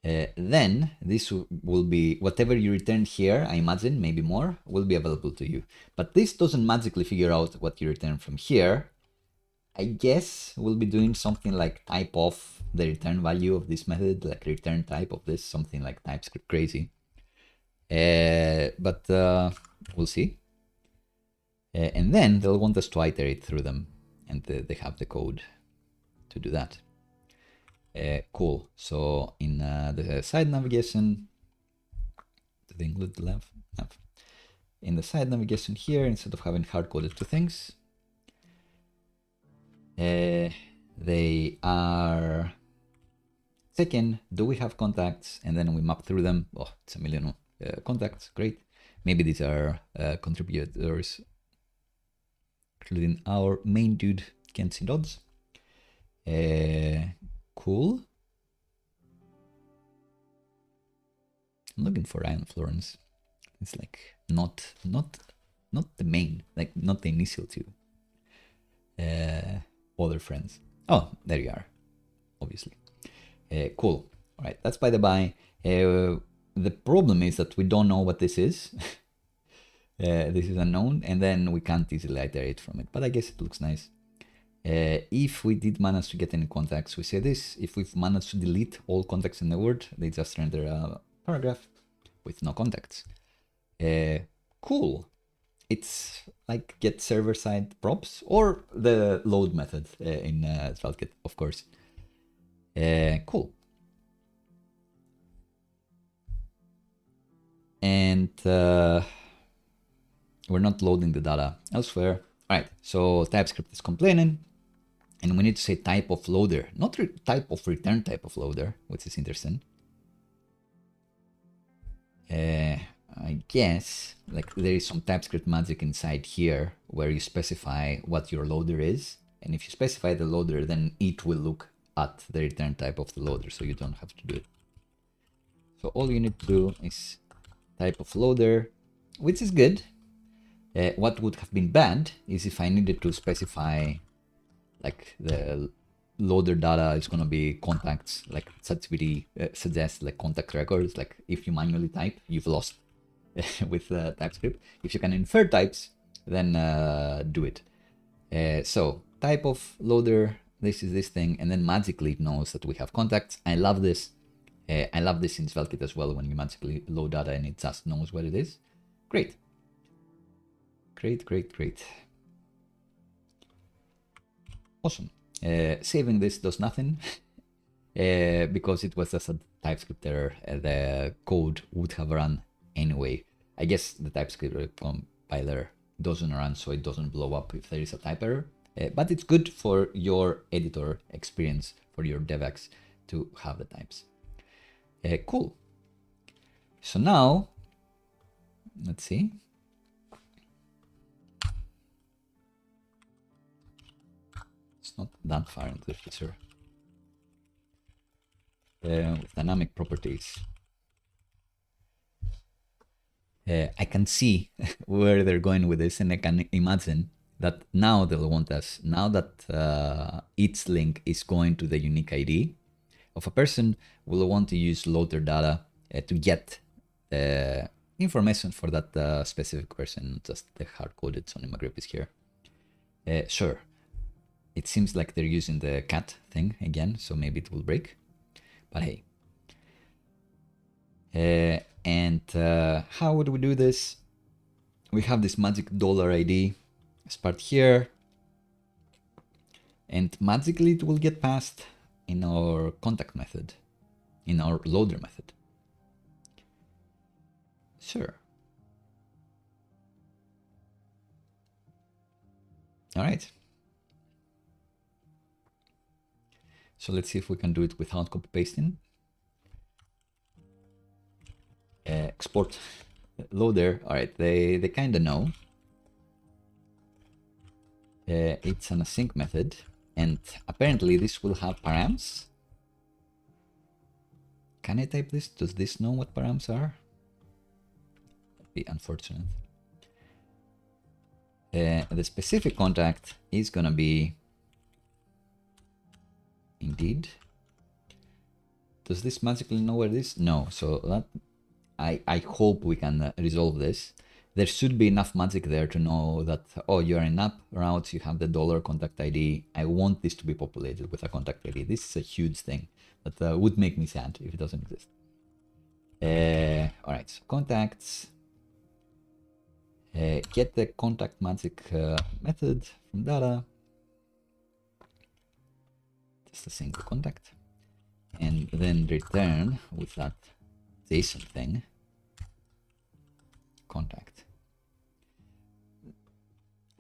then this will be whatever you return here, I imagine, maybe more, will be available to you. But this doesn't magically figure out what you return from here. I guess we'll be doing something like type of the return value of this method, like return type of this, something like TypeScript crazy. But we'll see. And then they'll want us to iterate through them, and they have the code to do that. Cool. So in the side navigation, did they include the nav? In the side navigation here, instead of having hard-coded two things, they are checking, do we have contacts? And then we map through them. Oh, it's a million contacts. Great. Maybe these are contributors, including our main dude, Kenzie Dodds. Cool. I'm looking for Ryan Florence. It's like not the main, like not the initial two. Other friends. Oh, there you are, obviously. Cool. All right, that's by the by. The problem is that we don't know what this is. This is unknown, and then we can't easily iterate from it, but I guess it looks nice. If we did manage to get any contacts, we say this. If we've managed to delete all contacts in the word, they just render a paragraph with no contacts. Cool. It's like get server-side props, or the load method in SvelteKit, of course. Cool. And we're not loading the data elsewhere. All right, so TypeScript is complaining, and we need to say type of loader, not type of return type of loader, which is interesting. I guess like there is some TypeScript magic inside here where you specify what your loader is, and if you specify the loader, then it will look at the return type of the loader, so you don't have to do it. So all you need to do is type of loader, which is good. What would have been bad is if I needed to specify like the loader data is going to be contacts, like ChatGPT suggests like contact records. Like if you manually type, you've lost with TypeScript. If you can infer types, then do it. So type of loader, this is this thing, and then magically it knows that we have contacts. I love this. I love this in SvelteKit as well, when you magically load data and it just knows what it is. Great. Great, great, great. Awesome. Saving this does nothing because it was just a TypeScript error. The code would have run anyway. I guess the TypeScript compiler doesn't run, so it doesn't blow up if there is a type error. But it's good for your editor experience, for your DevEx, to have the types. Cool. So now, let's see. It's not that far into the future. With dynamic properties. I can see where they're going with this, and I can imagine that now they'll want us, now that each link is going to the unique ID of a person, will want to use loader data to get the information for that specific person, not just the hard-coded Sony McGrip is here. Sure. It seems like they're using the cat thing again, so maybe it will break. But hey. And how would we do this? We have this magic $ID as part here. And magically it will get passed in our contact method, in our loader method. Sure. All right. So let's see if we can do it without copy pasting. Export loader. All right, they kind of know. It's an async method, and apparently this will have params. Can I type this? Does this know what params are? That'd be unfortunate. The specific contact is gonna be indeed. Does this magically know where it is? No. So that I hope we can resolve this. There should be enough magic there to know that, oh, you're in app routes, you have the $contact ID. I want this to be populated with a contact ID. This is a huge thing that would make me sad if it doesn't exist. All right, so contacts. Get the contact magic method from data. Just a single contact. And then return with that JSON thing contact.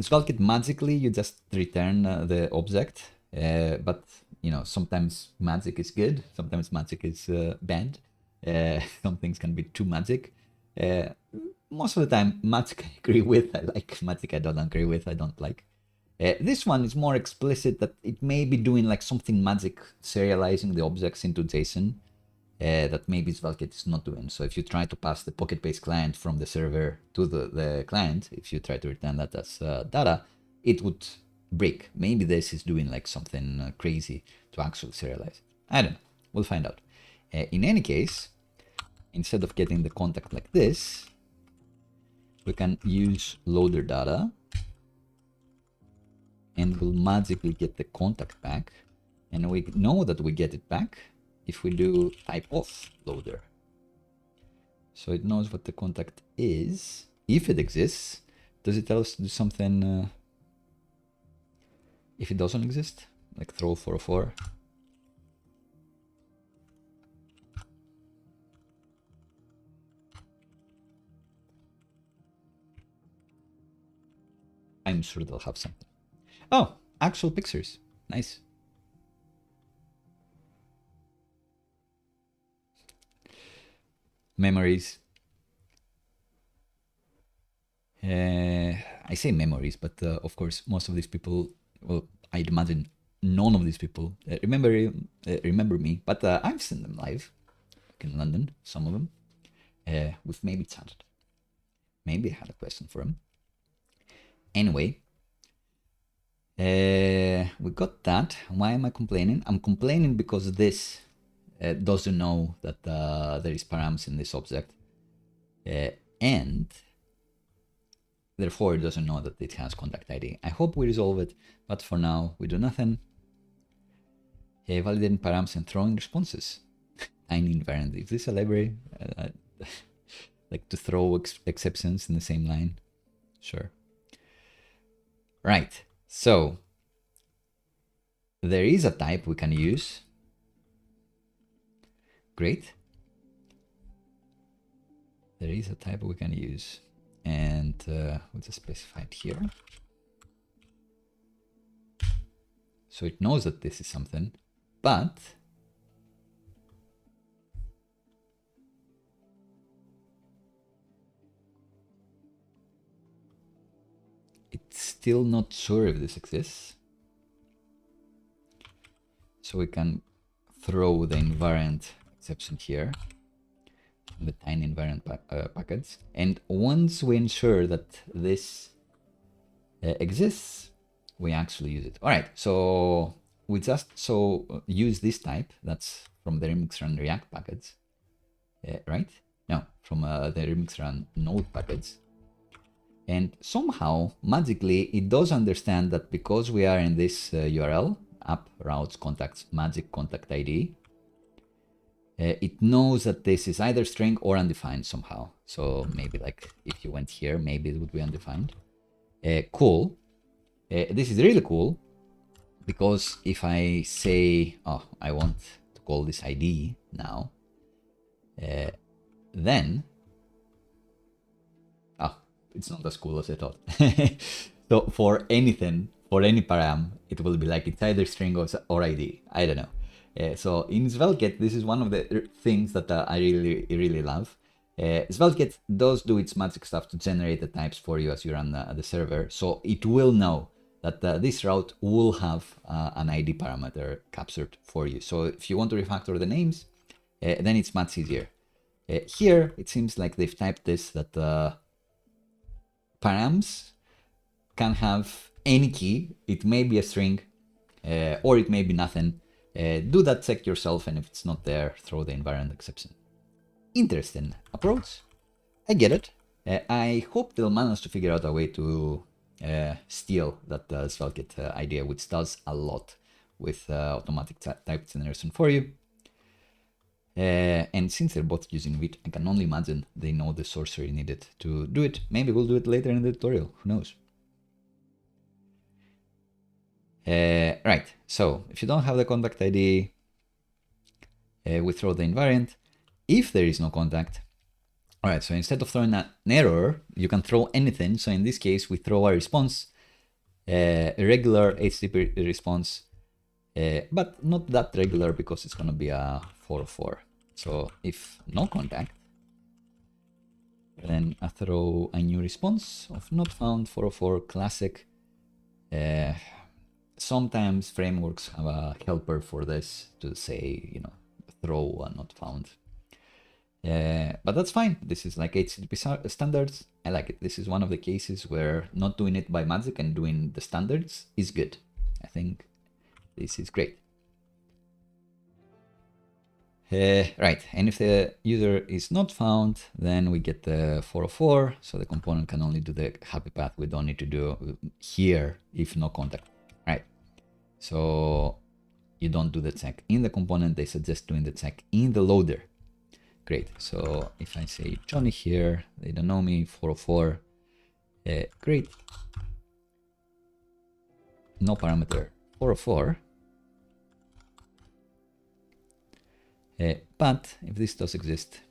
SvelteKit magically you just return the object, but you know, sometimes magic is good, sometimes magic is bad. Some things can be too magic. Most of the time magic I agree with, I like. Magic I don't agree with, I don't like. This one is more explicit that it may be doing like something magic, serializing the objects into JSON. That maybe SvelteKit is not doing. So if you try to pass the Pocket-based client from the server to the client, if you try to return that as data, it would break. Maybe this is doing like something crazy to actually serialize. I don't know. We'll find out. In any case, instead of getting the contact like this, we can use loader data and we'll magically get the contact back. And we know that we get it back if we do type of loader. So it knows what the contact is. If it exists, does it tell us to do something if it doesn't exist? Like throw 404. I'm sure they'll have something. Oh, actual pictures. Nice. Memories. I say memories, but of course, most of these people, well, I'd imagine none of these people remember me, but I've seen them live in London, some of them. We've maybe chatted. Maybe I had a question for him. Anyway, we got that. Why am I complaining? I'm complaining because this doesn't know that there is params in this object, and therefore it doesn't know that it has contact ID. I hope we resolve it, but for now we do nothing. Validating params and throwing responses. Tiny invariant. Is this a library? Like to throw exceptions in the same line? Sure. Right, so there is a type we can use. Great. There is a type we can use, and we'll just specify it here. So it knows that this is something, but it's still not sure if this exists. So we can throw the invariant exception here, the tiny invariant packets. And once we ensure that this exists, we actually use it. All right, so we just use this type that's from the remix run React packets, right? No, from the remix run node packets. And somehow, magically, it does understand that because we are in this URL, app routes contacts magic contact ID, it knows that this is either string or undefined somehow. So maybe like if you went here, maybe it would be undefined. Cool. This is really cool because if I say, oh, I want to call this ID now, then, it's not as cool as I thought. So for anything, for any param, it will be like it's either string or ID. I don't know. So in SvelteKit, this is one of the things that I really love. SvelteKit does do its magic stuff to generate the types for you as you run the server. So it will know that this route will have an ID parameter captured for you. So if you want to refactor the names, then it's much easier. Here, it seems like they've typed this that params can have any key. It may be a string or it may be nothing. Do that check yourself, and if it's not there, throw the invariant exception. Interesting approach. I get it. I hope they'll manage to figure out a way to steal that SvelteKit idea, which does a lot with automatic type generation for you. And since they're both using Vite, I can only imagine they know the sorcery needed to do it. Maybe we'll do it later in the tutorial. Who knows? Right. So if you don't have the contact ID, we throw the invariant. If there is no contact, all right. So instead of throwing an error, you can throw anything. So in this case, we throw a response, a regular HTTP response, but not that regular because it's going to be a 404. So if no contact, then I throw a new response of not found 404 classic. Sometimes frameworks have a helper for this to say, you know, throw a not found. But that's fine. This is like HTTP standards. I like it. This is one of the cases where not doing it by magic and doing the standards is good. I think this is great. Right, and if the user is not found, then we get the 404, so the component can only do the happy path. We don't need to do here if no contact, right? So you don't do the check in the component, they suggest doing the check in the loader. Great, so if I say Johnny here, they don't know me, 404, great. No parameter, 404. But if this does exist,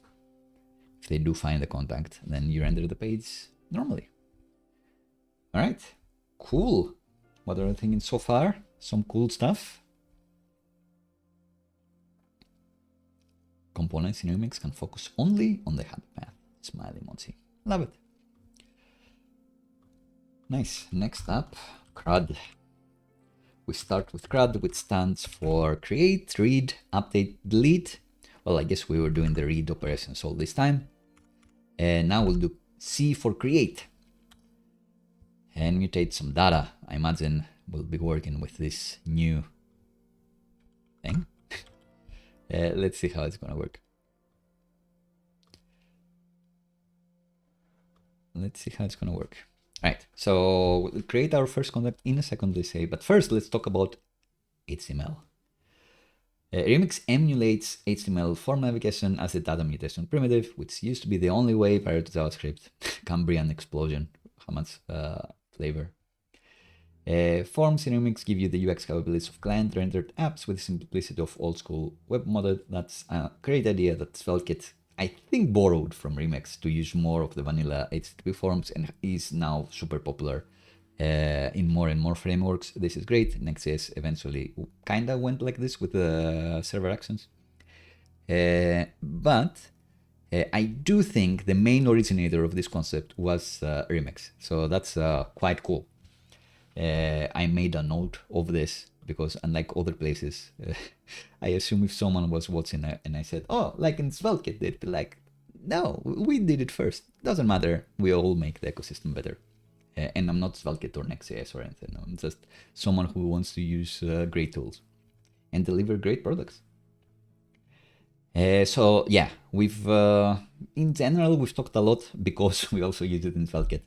if they do find the contact, then you render the page normally. All right, cool. What are you thinking so far? Some cool stuff. Components in Remix can focus only on the happy path. Smiley emoji. Love it. Nice. Next up, CRUD. We start with CRUD, which stands for create, read, update, delete. Well, I guess we were doing the read operations all this time. And now we'll do C for create. And mutate some data. I imagine we'll be working with this new thing. Let's see how it's gonna work. Let's see how it's gonna work. All right, so we'll create our first contact in a second, they say, but first let's talk about HTML. Remix emulates HTML form navigation as a data mutation primitive, which used to be the only way prior to JavaScript. Cambrian explosion, how much flavor. Forms in Remix give you the UX capabilities of client-rendered apps with the simplicity of old-school web model. That's a great idea that SvelteKit, I think, borrowed from Remix to use more of the vanilla HTTP forms and is now super popular in more and more frameworks. This is great. Next.js eventually kind of went like this with the server actions. But I do think the main originator of this concept was Remix. So that's quite cool. I made a note of this because unlike other places, I assume if someone was watching and I said, oh, like in SvelteKit, they'd be like, no, we did it first. Doesn't matter. We all make the ecosystem better. And I'm not SvelteKit or Next.js or anything. I'm just someone who wants to use great tools and deliver great products. So yeah, we've in general we've talked a lot because we also use it in SvelteKit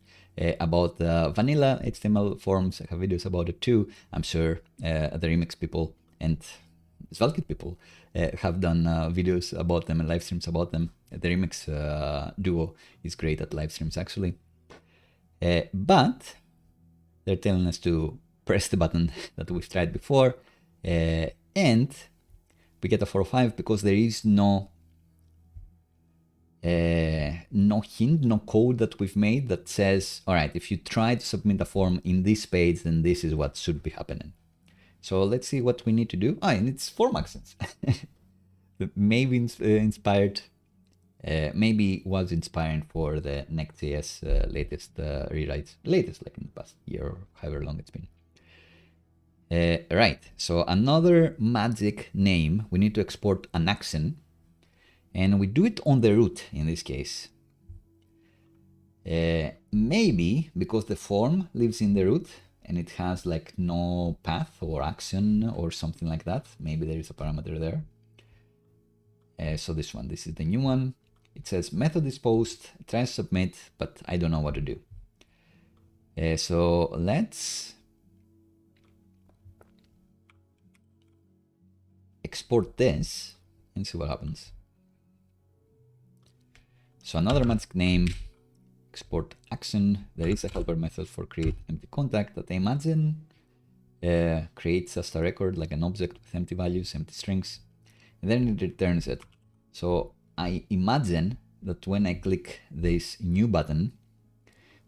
about vanilla HTML forms. I have videos about it too. I'm sure the Remix people and SvelteKit people have done videos about them and live streams about them. The Remix duo is great at live streams actually. But they're telling us to press the button that we've tried before, and we get a 405 because there is no hint, no code that we've made that says, all right, if you try to submit a form in this page, then this is what should be happening. So let's see what we need to do. And it's form actions. Maybe inspired. Maybe was inspiring for the Next.js latest rewrites, latest like in the past year or however long it's been. Right, so another magic name, we need to export an action, and we do it on the root in this case. Maybe because the form lives in the root and it has like no path or action or something like that. Maybe there is a parameter there. So this is the new one. It says method is post, try to submit, but I don't know what to do. So let's export this and see what happens. So another magic name, export action. There is a helper method for create empty contact that I imagine creates just a record like an object with empty values, empty strings, and then it returns it. So I imagine that when I click this new button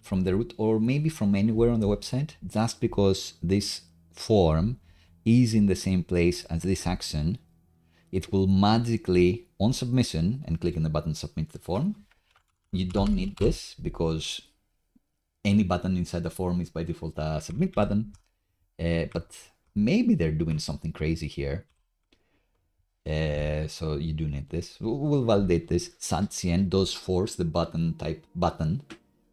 from the root or maybe from anywhere on the website, just because this form is in the same place as this action, it will magically, on submission and clicking the button submit the form. You don't need this because any button inside the form is by default a submit button. But maybe they're doing something crazy here. So you do need this. We'll validate this. shadcn does force the button type button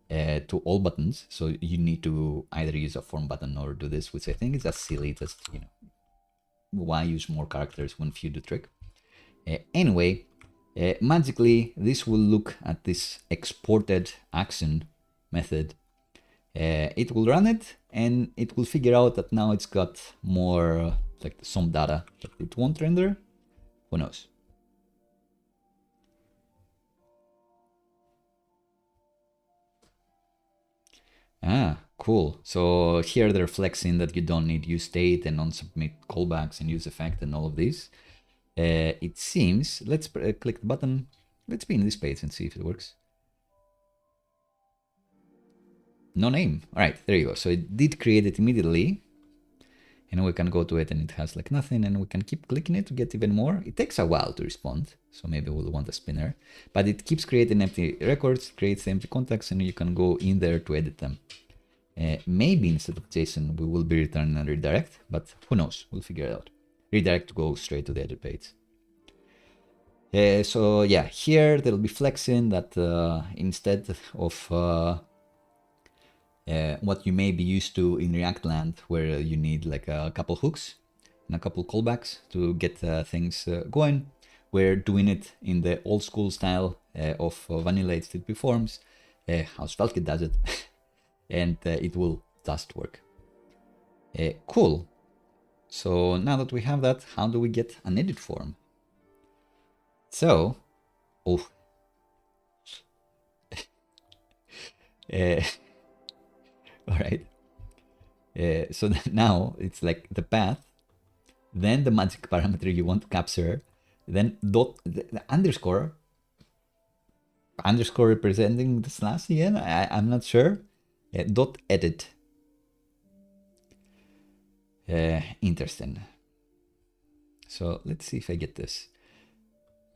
to all buttons. So you need to either use a form button or do this, which I think is just silly. Just, you know, why use more characters when few do trick? Anyway, magically, this will look at this exported action method. It will run it, and it will figure out that now it's got more, like some data that it won't render. Who knows? Ah, cool. So here they're flexing that you don't need use state and non-submit callbacks and use effect and all of this. It seems, let's click the button. Let's be in this page and see if it works. No name. All right, there you go. So it did create it immediately. And we can go to it and it has like nothing, and we can keep clicking it to get even more. It takes a while to respond, so maybe we'll want a spinner. But it keeps creating empty records, creates empty contacts, and you can go in there to edit them. Maybe instead of JSON, we will be returning a redirect, but who knows? We'll figure it out. Redirect goes straight to the edit page. So yeah, here there'll be flexing that instead of what you may be used to in React land, where you need like a couple hooks and a couple callbacks to get things going. We're doing it in the old school style of vanilla HTTP forms, how SvelteKit does it, and it will just work. Cool. So now that we have that, how do we get an edit form? So, oh. All right. So now it's like the path, then the magic parameter you want to capture, then the underscore representing the slash again. I'm not sure. Dot edit. Interesting. So let's see if I get this.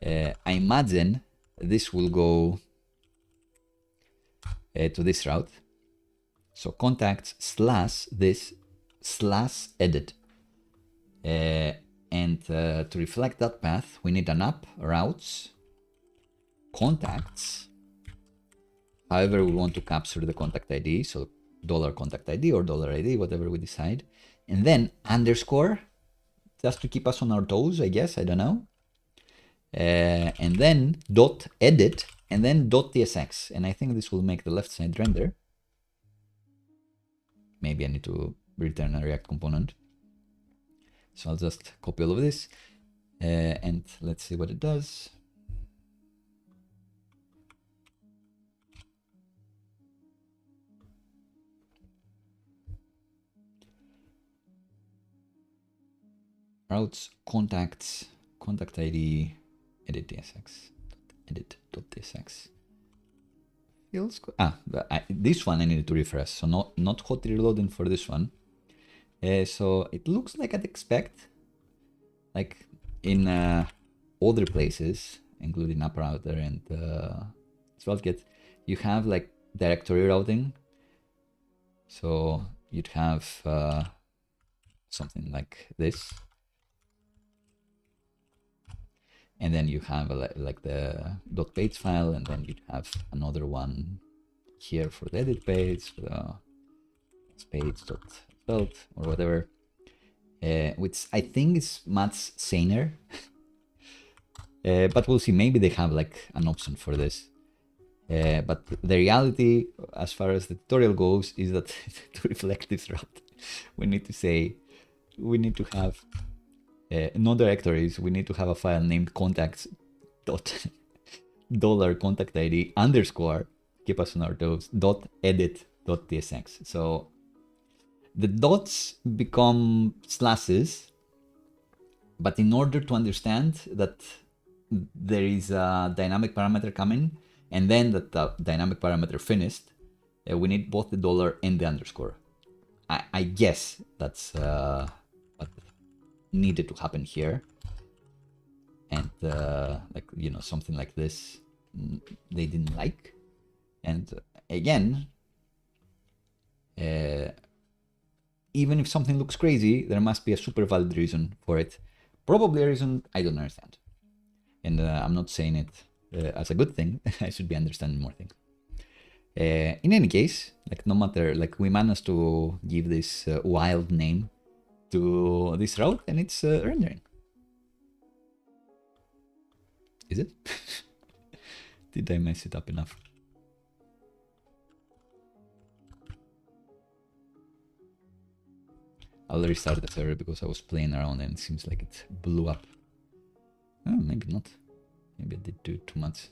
I imagine this will go to this route. So contacts slash this slash edit. And to reflect that path, we need an app routes contacts. However, we want to capture the contact ID. So $contact ID or $ID, whatever we decide. And then underscore, just to keep us on our toes, I guess. I don't know. And then dot edit and then dot tsx. And I think this will make the left side render. Maybe I need to return a React component. So I'll just copy all of this and let's see what it does. Routes, contacts, contact ID, edit tsx, edit.tsx. Feels good. This one I needed to refresh, so not hot reloading for this one. So it looks like I'd expect, like in other places, including app router and SvelteKit, you have like directory routing. So you'd have something like this. And then you have like the .page file, and then you'd have another one here for the edit page, page.svelte or whatever, which I think is much saner. But we'll see. Maybe they have like an option for this. But the reality, as far as the tutorial goes, is that to reflect this route, we need to say, we need to have no directories. We need to have a file named contacts dot $contact ID underscore, keep us on our toes, dot edit dot tsx. So the dots become slashes, but in order to understand that there is a dynamic parameter coming and then that the dynamic parameter finished, we need both the dollar and the underscore. I guess that's what needed to happen here. And like, you know, something like this they didn't like. And again, even if something looks crazy, there must be a super valid reason for it. Probably a reason I don't understand. And I'm not saying it as a good thing. I should be understanding more things. In any case, like no matter, like we managed to give this wild name to this route, and it's rendering. Is it? Did I mess it up enough? I'll restart the server because I was playing around and it seems like it blew up. Oh, maybe not. Maybe I did do too much.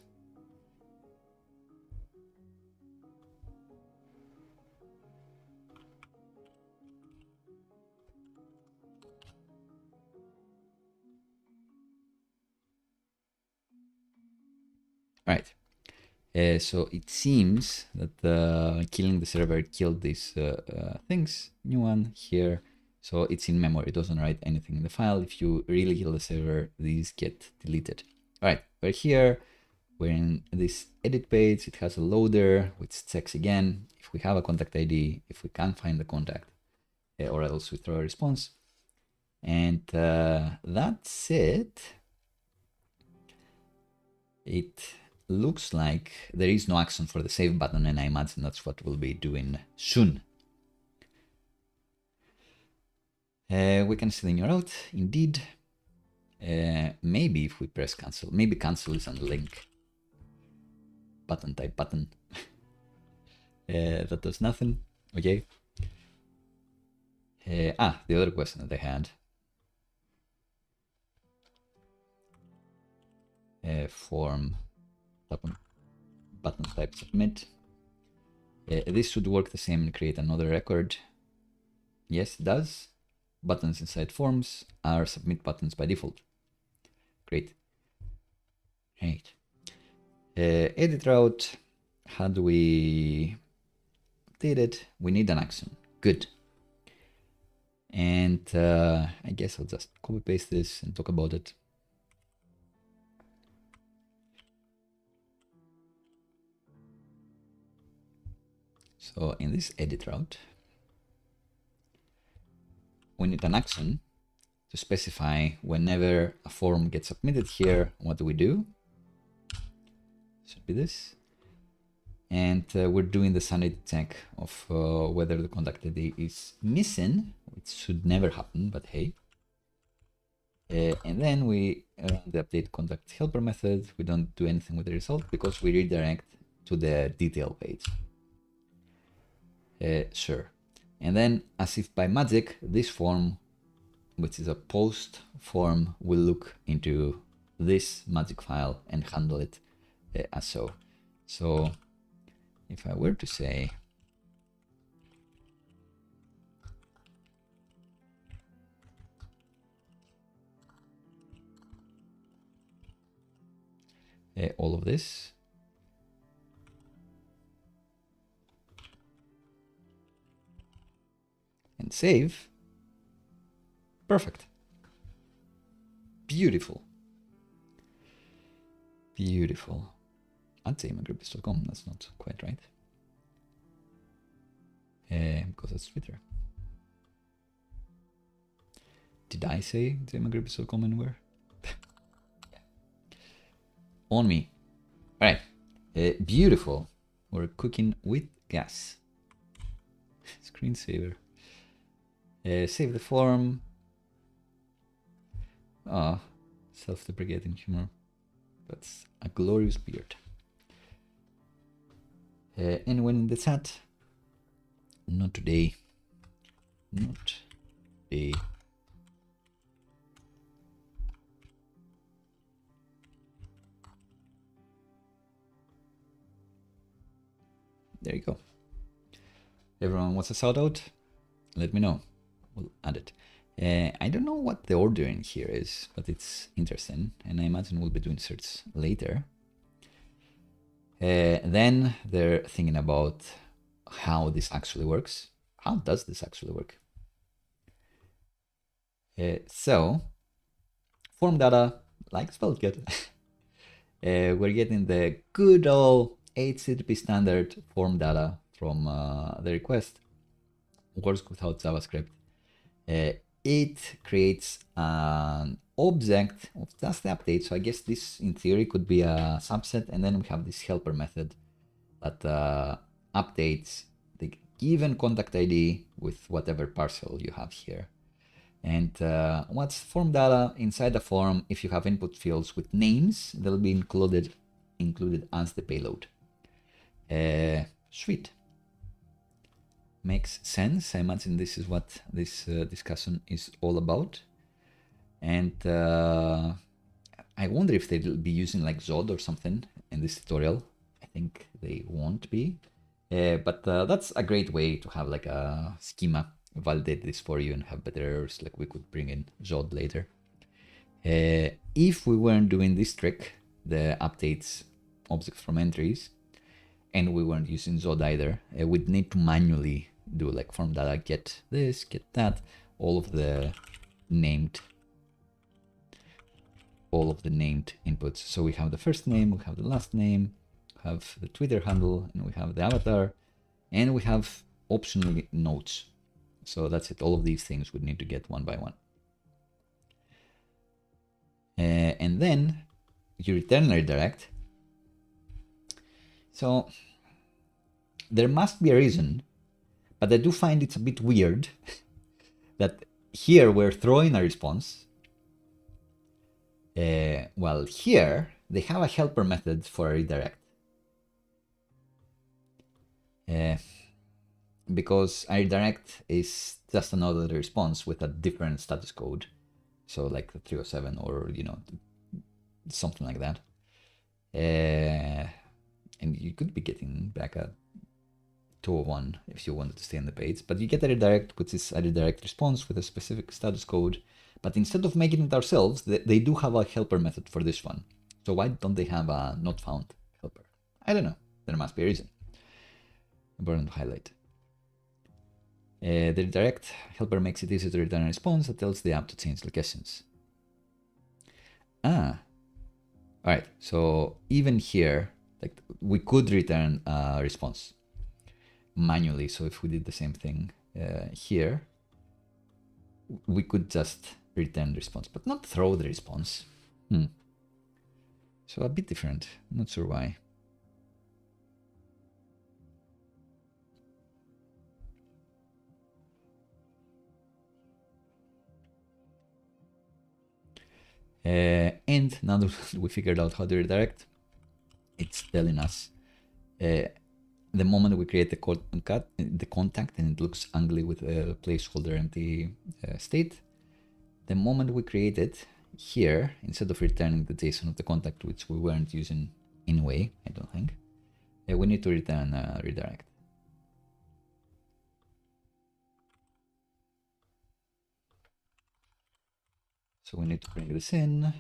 Right. So it seems that killing the server killed these things. New one here. So it's in memory. It doesn't write anything in the file. If you really kill the server, these get deleted. All right, we're here. We're in this edit page. It has a loader which checks again if we have a contact ID, if we can't find the contact, or else we throw a response. And that's it. It looks like there is no action for the save button, and I imagine that's what we'll be doing soon. We can see the new route, indeed. Maybe if we press cancel, maybe cancel is on the link. Button type button. That does nothing. Okay. The other question that I had. Form button type submit. This should work the same and create another record. Yes, it does. Buttons inside forms are submit buttons by default. Great. Right. Edit route. How do we update it? We need an action. Good. And I guess I'll just copy paste this and talk about it. So in this edit route, we need an action to specify whenever a form gets submitted here, what do we do? Should be this. And we're doing the sanity check of whether the contact ID is missing, which should never happen, but hey. And then we run the update contact helper method. We don't do anything with the result because we redirect to the detail page. Sure. And then, as if by magic, this form, which is a post form, will look into this magic file and handle it as so. So if I were to say all of this, and save, perfect. Beautiful. Beautiful. I'd say migrate.com, that's not quite right. Because that's Twitter. Did I say migrate.com anywhere? On me. All right. Beautiful. We're cooking with gas. Screensaver. Save the form. Self-deprecating humor. That's a glorious beard. Anyone in the chat? Not today. Not today. There you go. Everyone wants a shout out? Let me know. We'll add it. I don't know what the order in here is, but it's interesting, and I imagine we'll be doing search later. Then they're thinking about how this actually works. How does this actually work? So, form data, like SvelteKit, we're getting the good old HTTP standard form data from the request. Works without JavaScript. It creates an object of just the update. So I guess this in theory could be a subset, and then we have this helper method that updates the given contact ID with whatever parcel you have here. And what's form data? Inside the form, if you have input fields with names, they'll be included as the payload. Sweet. Makes sense. I imagine this is what this discussion is all about. And I wonder if they'll be using like Zod or something in this tutorial. I think they won't be. But that's a great way to have like a schema validate this for you and have better errors. Like we could bring in Zod later. If we weren't doing this trick, the updates objects from entries, and we weren't using Zod either, we'd need to manually do like form data, get this, get that, all of the named inputs. So we have the first name, we have the last name, we have the Twitter handle, and we have the avatar, and we have optionally notes. So that's it. All of these things would need to get one by one. And then you return a redirect. So there must be a reason, but I do find it's a bit weird that here we're throwing a response. While here they have a helper method for a redirect. Because a redirect is just another response with a different status code. So like the 307 or, you know, something like that. And you could be getting back a 201 if you wanted to stay on the page, but you get a redirect, which is a redirect response with a specific status code. But instead of making it ourselves, they do have a helper method for this one. So why don't they have a not found helper? I don't know. There must be a reason. Important to highlight. The redirect helper makes it easy to return a response that tells the app to change locations. All right. So even here, like we could return a response manually. So if we did the same thing here, we could just return the response, but not throw the response. So a bit different. Not sure why. And now that we figured out how to redirect, it's telling us the moment we create the contact and it looks ugly with a placeholder empty state, the moment we create it here, instead of returning the JSON of the contact, which we weren't using anyway, I don't think, we need to return a redirect. So we need to bring this in.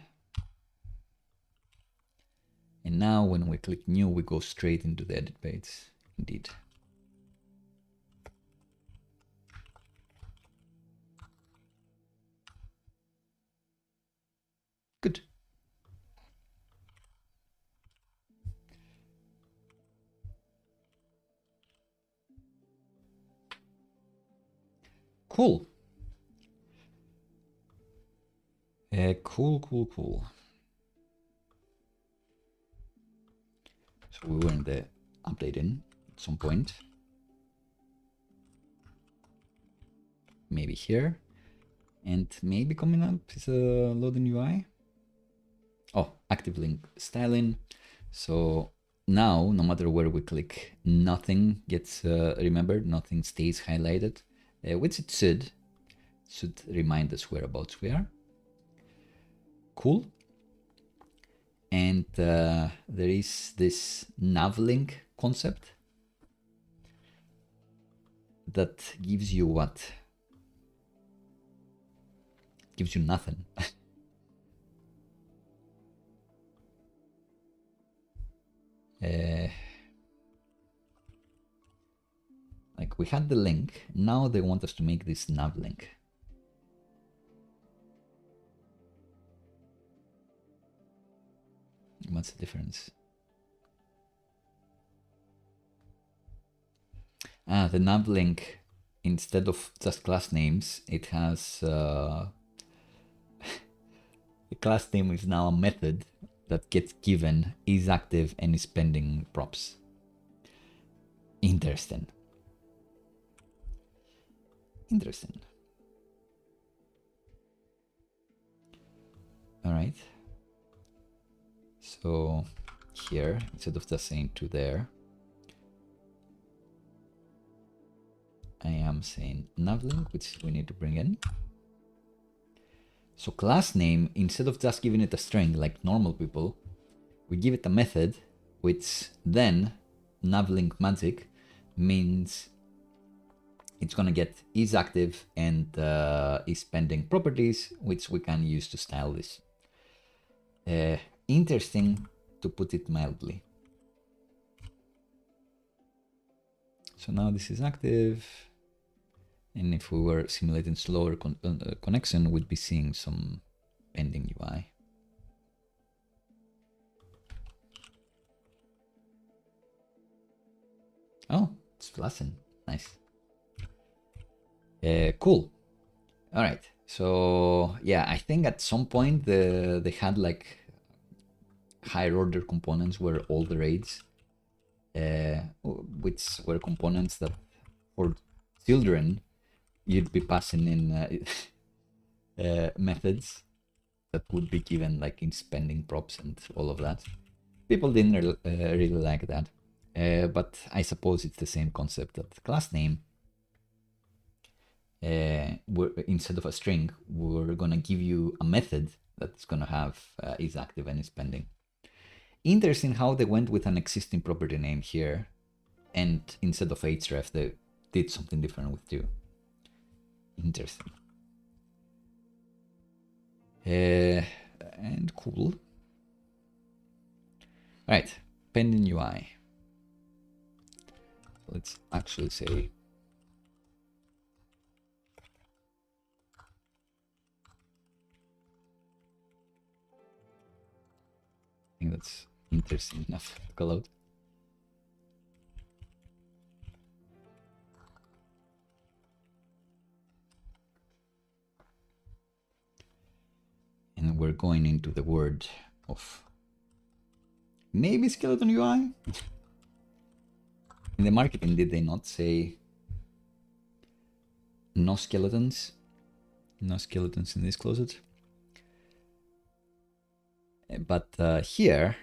And now when we click new, we go straight into the edit page. Indeed. Good. Cool. Cool. So we were in the updating at some point. Maybe here. And maybe coming up is a loading UI. Oh, active link styling. So now, no matter where we click, nothing gets remembered, nothing stays highlighted, which it should remind us whereabouts we are. Cool. And there is this NavLink concept that gives you what? Gives you nothing. Like we had the link, now they want us to make this NavLink. What's the difference? The NavLink, instead of just class names, it has the class name is now a method that gets given, is active, and is pending props. Interesting. All right. So here, instead of just saying to there, I am saying NavLink, which we need to bring in. So class name, instead of just giving it a string like normal people, we give it a method, which then NavLink magic means it's gonna get isActive and isPending properties, which we can use to style this. Interesting, to put it mildly. So now this is active, and if we were simulating slower connection, we'd be seeing some pending UI. Oh, it's flashing. Nice. Cool. All right. So yeah, I think at some point they had like higher order components where all the raids, which were components that for children you'd be passing in methods that would be given like in spending props and all of that. People didn't really like that, but I suppose it's the same concept that class name. Instead of a string, we're gonna give you a method that's gonna have isActive and isPending. Interesting how they went with an existing property name here, and instead of href, they did something different with 2. Interesting. And cool. All right, pending UI. Let's actually say I think that's interesting enough to call out. And we're going into the word of maybe skeleton UI. In the marketing, did they not say no skeletons? No skeletons in this closet. But here,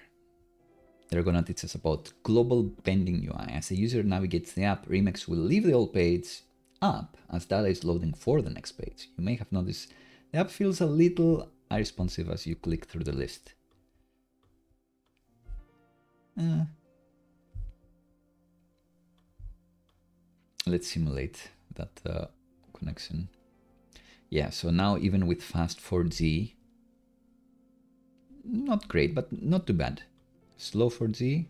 they're gonna teach us about global pending UI. As the user navigates the app, Remix will leave the old page up as data is loading for the next page. You may have noticed the app feels a little unresponsive as you click through the list. Let's simulate that connection. Yeah, so now even with fast 4G, not great, but not too bad. Slow 4G,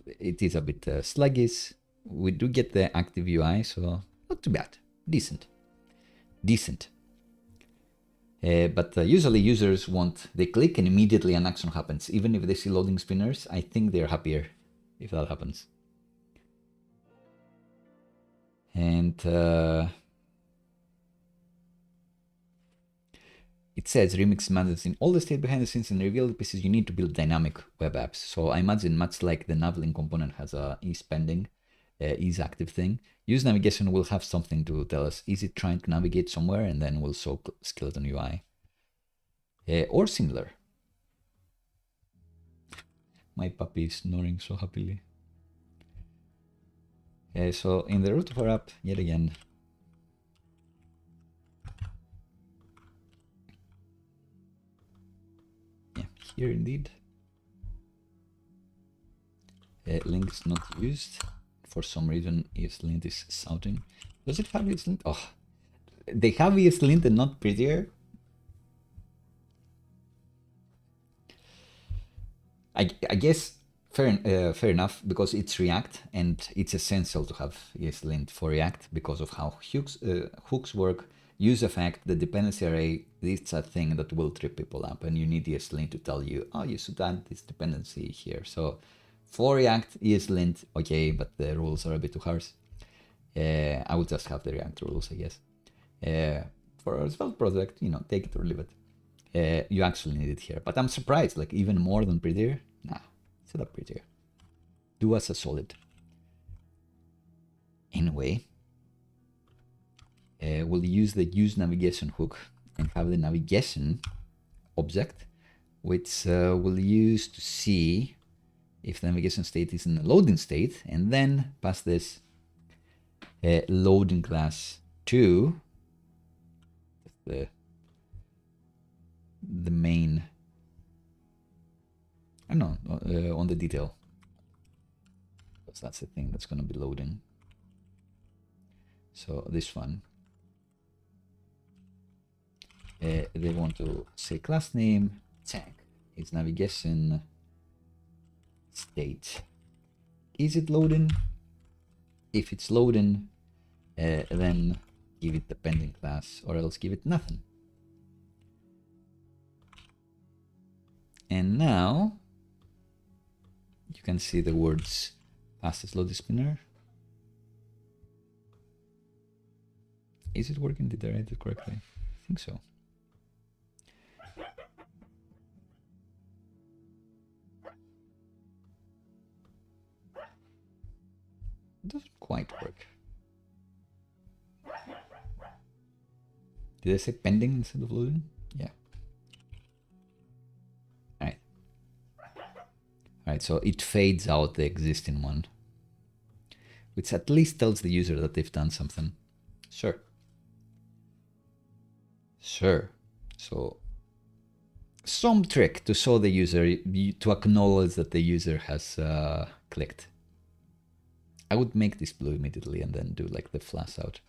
it is a bit sluggish. We do get the active UI, so not too bad. Decent. But usually users they click and immediately an action happens. Even if they see loading spinners, I think they're happier if that happens. And it says Remix manages in all the state behind the scenes and reveal the pieces you need to build dynamic web apps. So I imagine much like the NavLink component has a isPending, isActive thing, use navigation will have something to tell us, is it trying to navigate somewhere, and then we'll show skeleton UI. Or similar. My puppy is snoring so happily. So in the root of our app, yet again, yeah, here indeed, link is not used. For some reason, ESLint is shouting. Does it have ESLint? Oh, they have ESLint and not prettier. I guess fair enough, because it's React and it's essential to have ESLint for React because of how hooks work. Use effect, the dependency array, it's a thing that will trip people up, and you need ESLint to tell you, oh, you should add this dependency here. So for React, ESLint, okay, but the rules are a bit too harsh. I would just have the React rules, I guess. For a Svelte project, take it or leave it. You actually need it here, but I'm surprised, like even more than prettier. Nah, set up prettier. Do us a solid. Anyway, we'll use the use navigation hook and have the navigation object, which we'll use to see if the navigation state is in a loading state, and then pass this loading class to the main, I don't know, on the detail, because that's the thing that's going to be loading. So this one, they want to say class name, check its navigation state. Is it loading? If it's loading, then give it the pending class, or else give it nothing. And now you can see the words fastest loading spinner. Is it working? Did I write it correctly? I think so. It doesn't quite work. Did I say pending instead of loading? Yeah. Alright. Alright, so it fades out the existing one, which at least tells the user that they've done something. Sure. Sure. So some trick to show the user, to acknowledge that the user has clicked. I would make this blue immediately and then do like the flash out.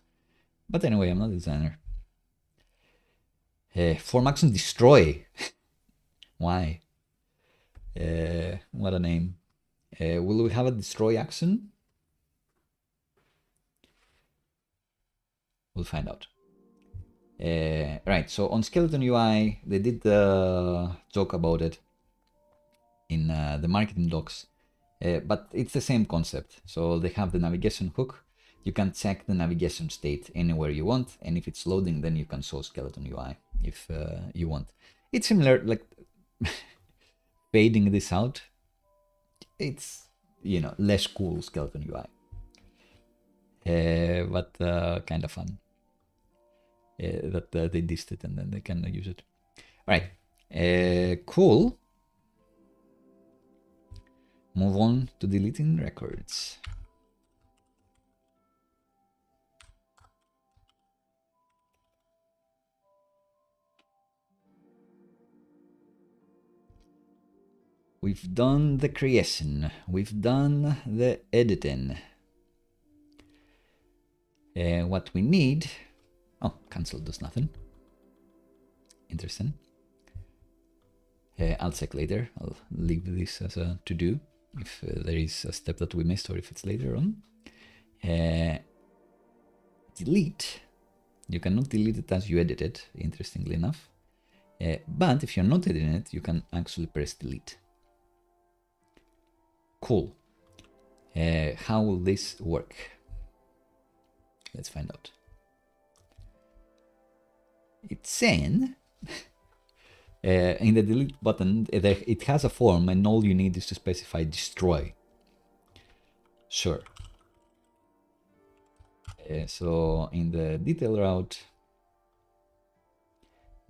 But anyway, I'm not a designer. Form action destroy. Why? What a name. Will we have a destroy action? We'll find out. Right, so on Skeleton UI, they did joke about it in the marketing docs, but it's the same concept. So they have the navigation hook. You can check the navigation state anywhere you want, and if it's loading, then you can show Skeleton UI if you want. It's similar, like fading this out. It's, you know, less cool Skeleton UI, but kind of fun. That they dissed it and then they can use it. All right, cool. Move on to deleting records. We've done the creation. We've done the editing. What we need... Oh, cancel does nothing. Interesting. I'll check later. I'll leave this as a to-do if there is a step that we missed or if it's later on. Delete. You cannot delete it as you edit it, interestingly enough. But if you're not editing it, you can actually press delete. Cool. How will this work? Let's find out. It's saying in the delete button, it has a form and all you need is to specify destroy. Sure. So in the detail route,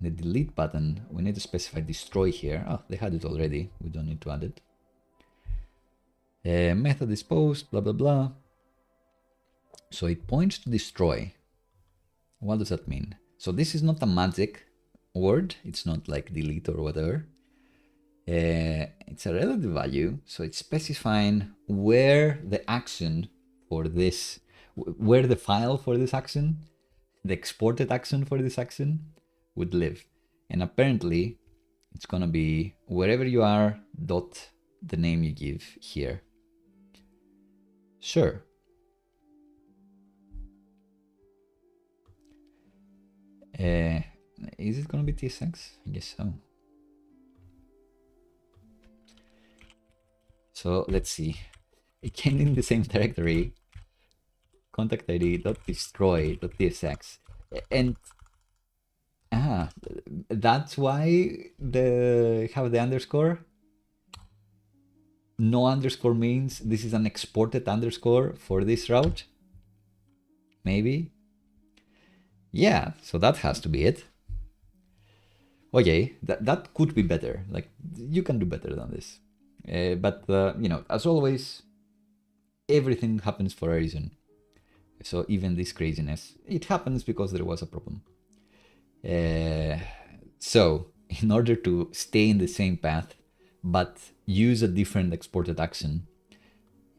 the delete button, we need to specify destroy here. Oh, they had it already. We don't need to add it. Method is post, blah, blah, blah. So it points to destroy. What does that mean? So this is not a magic word. It's not like delete or whatever. It's a relative value. So it's specifying where the action for this, where the file for this action, the exported action for this action would live. And apparently it's going to be wherever you are dot the name you give here. Sure. Is it going to be TSX? I guess so. So let's see. It came in the same directory, contact id.destroy.tsx, and that's why they have the underscore. No underscore means this is an exported underscore for this route. Maybe. Yeah, so that has to be it. Okay, that could be better. Like, you can do better than this. But you know, as always, everything happens for a reason. So even this craziness, it happens because there was a problem. So in order to stay in the same path, but use a different exported action,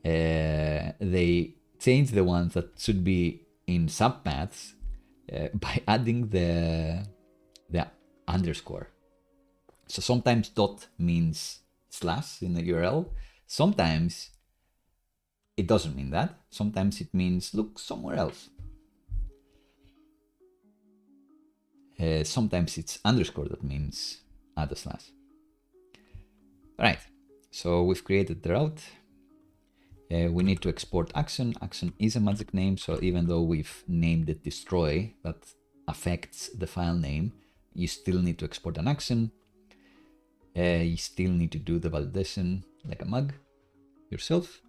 they change the ones that should be in subpaths by adding the underscore. So sometimes dot means slash in the URL. Sometimes it doesn't mean that. Sometimes it means look somewhere else. Sometimes it's underscore that means add a slash. All right, so we've created the route. We need to export action. Action is a magic name, so even though we've named it destroy, that affects the file name, you still need to export an action. You still need to do the validation like a mug yourself,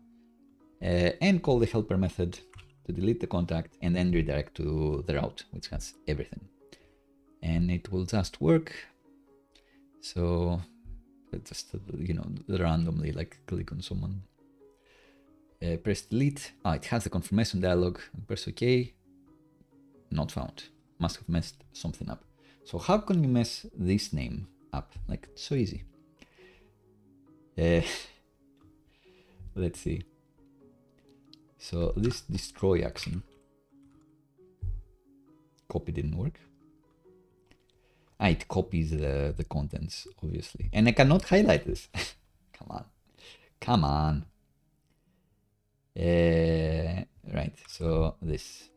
and call the helper method to delete the contact and then redirect to the route, which has everything. And it will just work. So just, you know, randomly like click on someone, press delete. Oh, it has the confirmation dialog. Press OK. Not found. Must have messed something up. So how can you mess this name up? Like, it's so easy. Let's see. So this destroy action, copy didn't work. It copies the contents, obviously. And I cannot highlight this. Come on. Come on. Right, so this.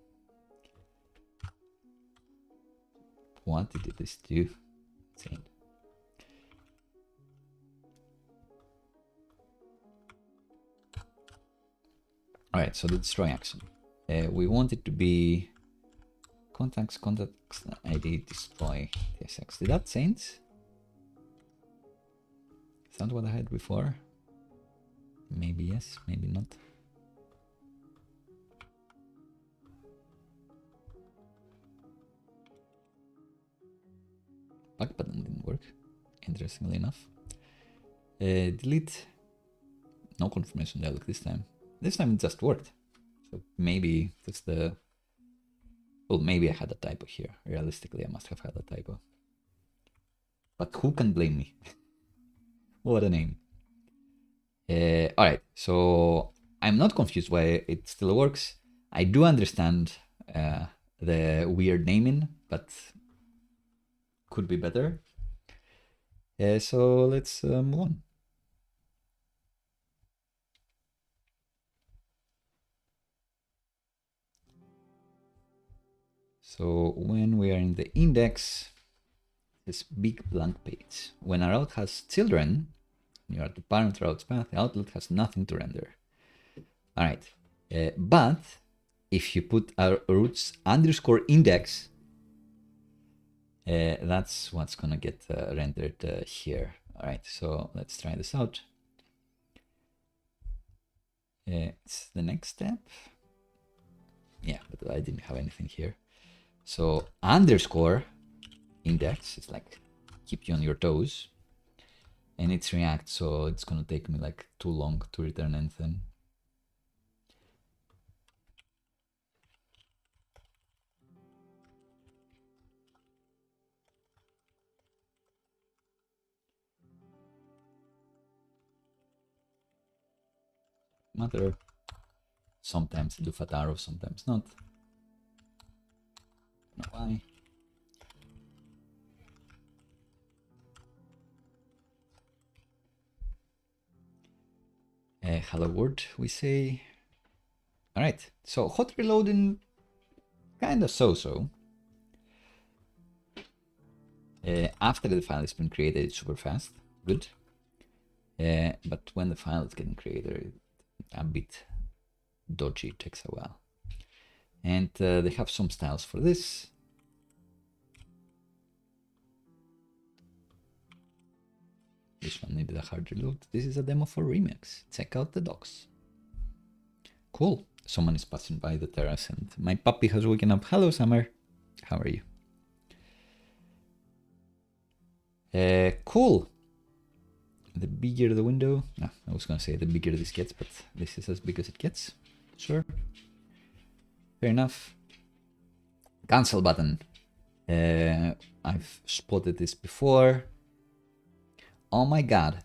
What did this do? Insane. All right, so the destroy action. We want it to be contacts ID destroy tsx. Did that change? Is that what I had before? Maybe yes, maybe not. Back button didn't work, interestingly enough. Delete. No confirmation dialog this time. This time it just worked. So maybe that's the... Well, maybe I had a typo here. Realistically, I must have had a typo. But who can blame me? What a name. All right, so I'm not confused why it still works. I do understand the weird naming, but could be better. So let's move on. So when we are in the index, this big blank page. When a route has children, you are at the parent route's path, the outlet has nothing to render. All right, but if you put a roots underscore index, that's what's gonna get rendered here. All right, so let's try this out. It's the next step. Yeah, but I didn't have anything here. So underscore index is like keep you on your toes, and it's React, so it's gonna take me like too long to return anything. Matter. Sometimes do fat arrow, sometimes not. Don't know why. Hello world, we say. All right, so hot reloading, kind of so-so. After the file has been created, it's super fast, good. But when the file is getting created, a bit dodgy, takes a while. And they have some styles for this. This one needed a hard reload. This is a demo for Remix. Check out the docs. Cool. Someone is passing by the terrace and my puppy has woken up. Hello, Summer. How are you? Cool. The bigger the window, no, I was gonna say the bigger this gets, but this is as big as it gets. Sure. Fair enough. Cancel button. I've spotted this before. Oh my god.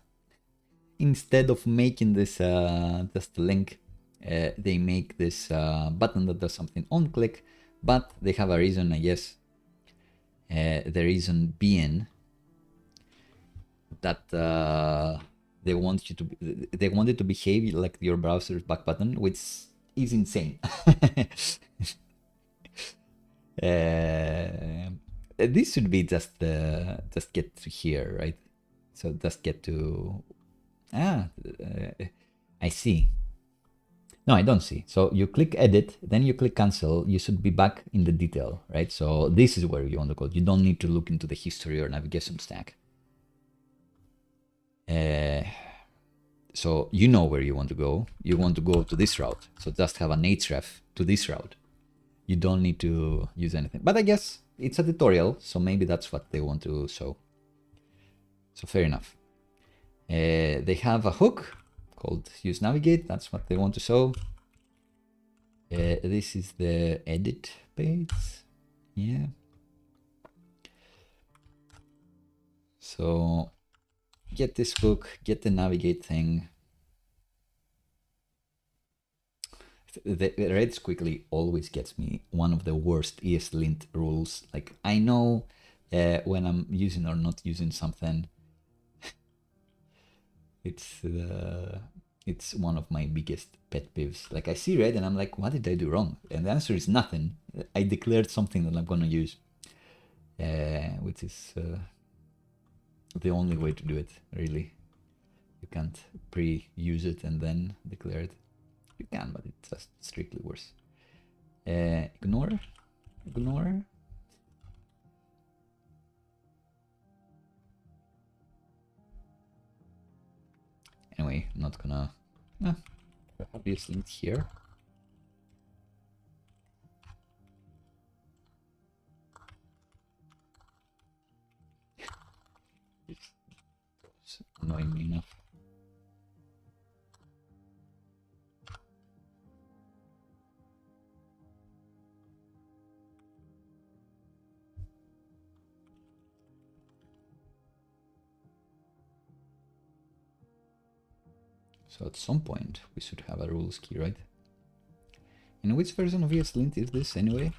Instead of making this just a link, they make this button that does something on click, but they have a reason, I guess. The reason being that they want it to behave like your browser's back button, which is insane. This should be just get to here, right? So just get to I see. No, I don't see. So you click edit, then you click cancel. You should be back in the detail, right? So this is where you want the code. You don't need to look into the history or navigation stack. So you know where you want to go. You want to go to this route. So just have an href to this route. You don't need to use anything. But I guess it's a tutorial, so maybe that's what they want to show. So fair enough. They have a hook called use navigate. That's what they want to show. This is the edit page. Yeah. So get this hook, get the navigate thing. The red squiggly always gets me. One of the worst ESLint rules. Like I know when I'm using or not using something. It's one of my biggest pet peeves. Like I see red and I'm like, what did I do wrong? And the answer is nothing. I declared something that I'm gonna use, which is the only way to do it, really. You can't pre-use it and then declare it. You can, but it's just strictly worse. Ignore. Anyway, I'm not gonna have this link here. It's annoying me enough. So at some point we should have a rules key, right? And which version of ESLint is this anyway?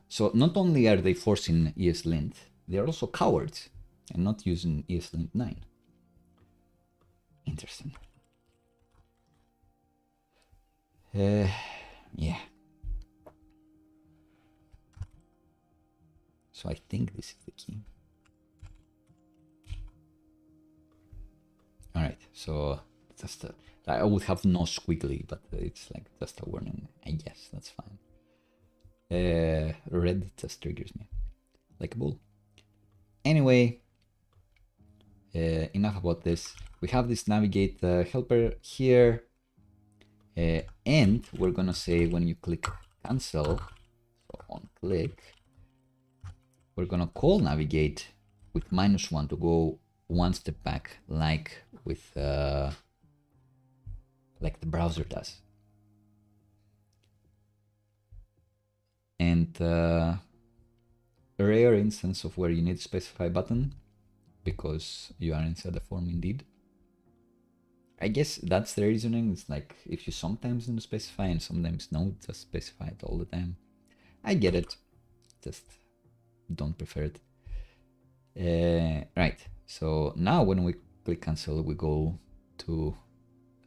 So not only are they forcing ESLint, they are also cowards and not using ESLint 9. Interesting. Yeah. So I think this is the key. All right, so just I would have no squiggly, but it's like just a warning. I guess that's fine. Red just triggers me like a bull. Anyway, enough about this. We have this navigate helper here, and we're gonna say when you click cancel, so on click, we're gonna call navigate with -1 to go one step back, like with like the browser does. And a rare instance of where you need to specify button because you are inside the form indeed. I guess that's the reasoning. It's like if you sometimes need to specify and sometimes no, just specify it all the time. I get it, just don't prefer it. Right, so now when we click cancel, we go to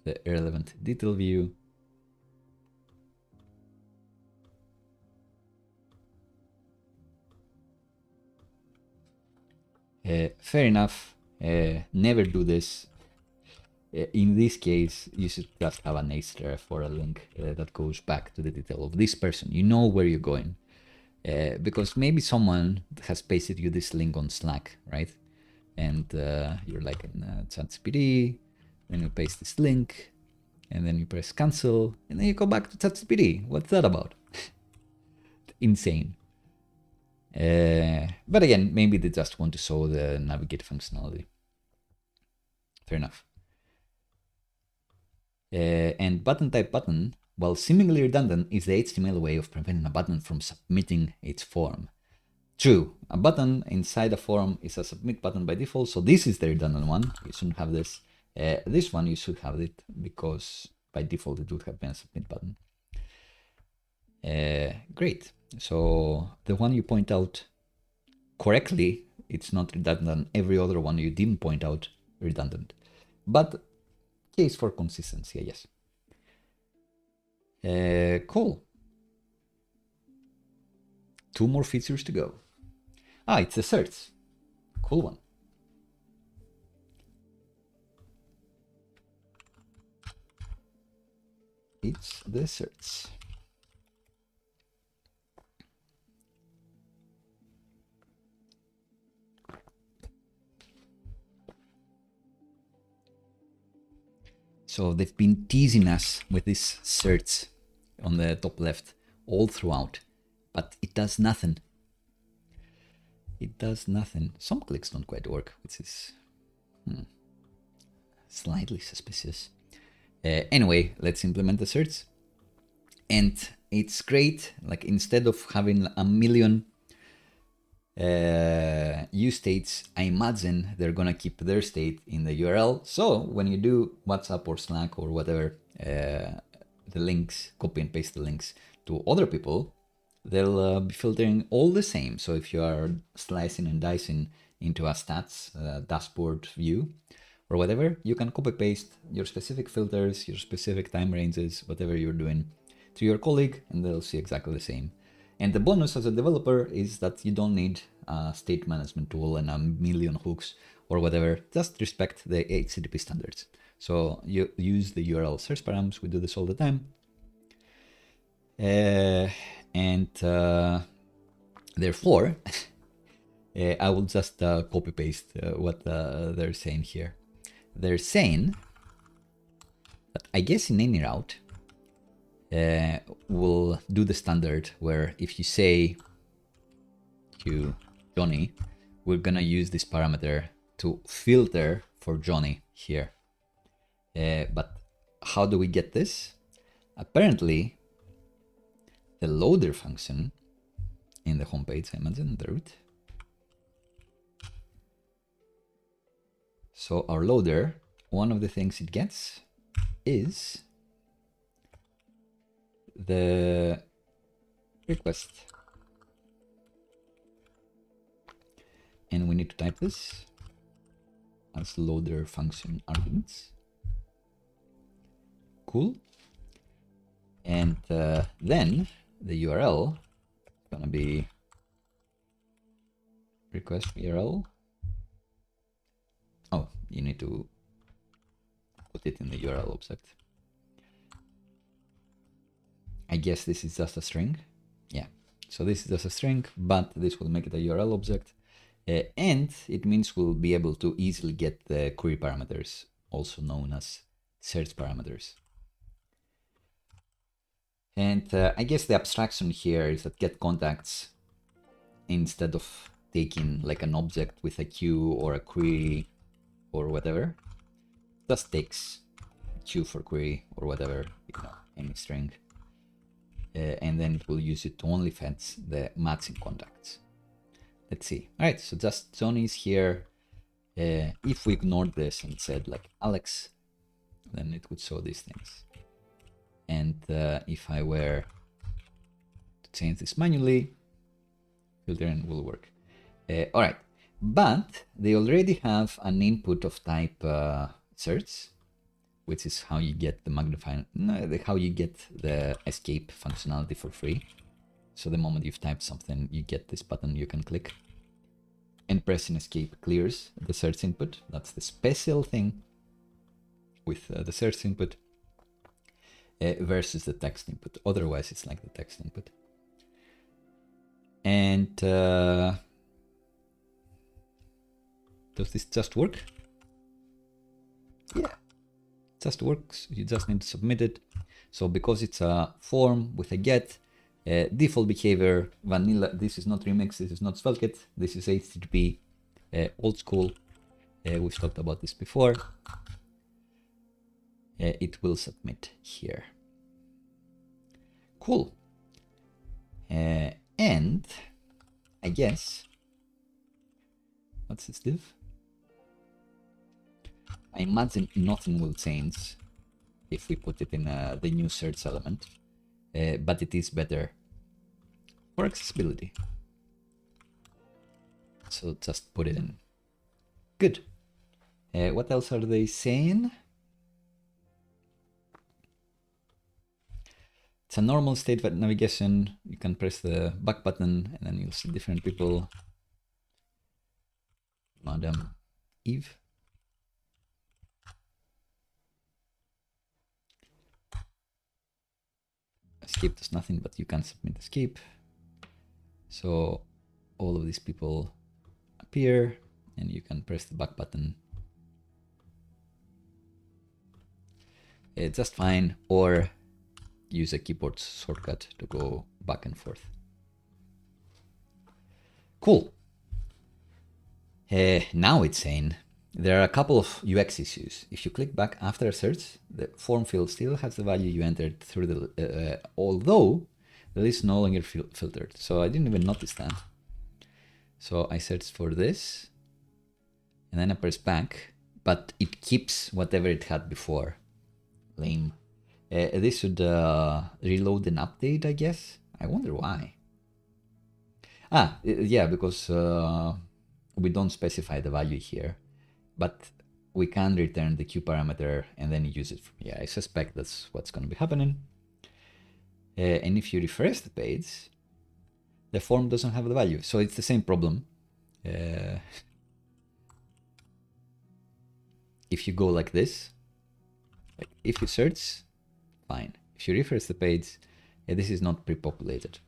the relevant detail view. Fair enough, never do this. In this case, you should just have an extra for a link that goes back to the detail of this person. You know where you're going. Because maybe someone has pasted you this link on Slack, right? And you're like in ChatGPT, then you paste this link, and then you press cancel, and then you go back to ChatGPT. What's that about? Insane. But again, maybe they just want to show the navigate functionality. Fair enough. And button type button, while seemingly redundant, is the HTML way of preventing a button from submitting its form. True, a button inside a form is a submit button by default, so this is the redundant one. You shouldn't have this. This one you should have it because by default it would have been a submit button. Great. So the one you point out correctly, it's not redundant. Every other one you didn't point out, redundant. But case for consistency, I guess. Cool. 2 more features to go. It's the certs. Cool one. It's the certs. So they've been teasing us with this certs on the top left all throughout, but it does nothing. It does nothing. Some clicks don't quite work, which is slightly suspicious. Anyway, let's implement the certs. And it's great, like instead of having a million use states, I imagine they're gonna keep their state in the URL. So when you do WhatsApp or Slack or whatever, the links, copy and paste the links to other people, they'll be filtering all the same. So if you are slicing and dicing into a stats dashboard view or whatever, you can copy paste your specific filters, your specific time ranges, whatever you're doing to your colleague, and they'll see exactly the same. And the bonus as a developer is that you don't need a state management tool and a million hooks or whatever. Just respect the HTTP standards. So you use the URL search params. We do this all the time. Therefore, I will just copy paste what they're saying here. They're saying that I guess in any route, we'll do the standard where if you say to Johnny, we're gonna use this parameter to filter for Johnny here. But how do we get this? Apparently, the loader function in the homepage, I imagine, the root. So our loader, one of the things it gets is the request. And we need to type this as loader function arguments. Cool. And then the URL is gonna be request URL. Oh, you need to put it in the URL object. I guess this is just a string. Yeah, so this is just a string, but this will make it a URL object. And it means we'll be able to easily get the query parameters, also known as search parameters. And I guess the abstraction here is that get contacts, instead of taking like an object with a queue or a query or whatever, just takes queue for query or whatever, you know, any string. And then it will use it to only fetch the matching contacts. Let's see. All right, so just Johnny's here. If we ignored this and said like Alex, then it would show these things. And if I were to change this manually, filtering will work. All right, but they already have an input of type search, which is how you get the magnifying, how you get the escape functionality for free. So the moment you've typed something, you get this button you can click, and pressing escape clears the search input. That's the special thing with the search input versus the text input. Otherwise, it's like the text input. And does this just work? Yeah, it just works. You just need to submit it. So because it's a form with a get, Default behavior, vanilla. This is not Remix, this is not SvelteKit, this is HTTP, old school. We've talked about this before. It will submit here. Cool. And I guess, what's this div? I imagine nothing will change if we put it in the new search element, but it is better for accessibility. So just put it in. Good. What else are they saying? It's a normal state navigation. You can press the back button and then you'll see different people. Madam Eve. Escape does nothing, but you can submit escape. So all of these people appear and you can press the back button. It's just fine, or use a keyboard shortcut to go back and forth. Cool. Now it's saying there are a couple of UX issues. If you click back after a search, the form field still has the value you entered through the, although the list is no longer filtered. So I didn't even notice that. So I searched for this and then I press back, but it keeps whatever it had before. Lame. This should reload and update, I guess. I wonder why. Yeah, because we don't specify the value here, but we can return the Q parameter and then use it. Yeah, I suspect that's what's going to be happening. And if you refresh the page, the form doesn't have the value. So it's the same problem. If you go like this, like if you search, fine. If you refresh the page, this is not pre-populated.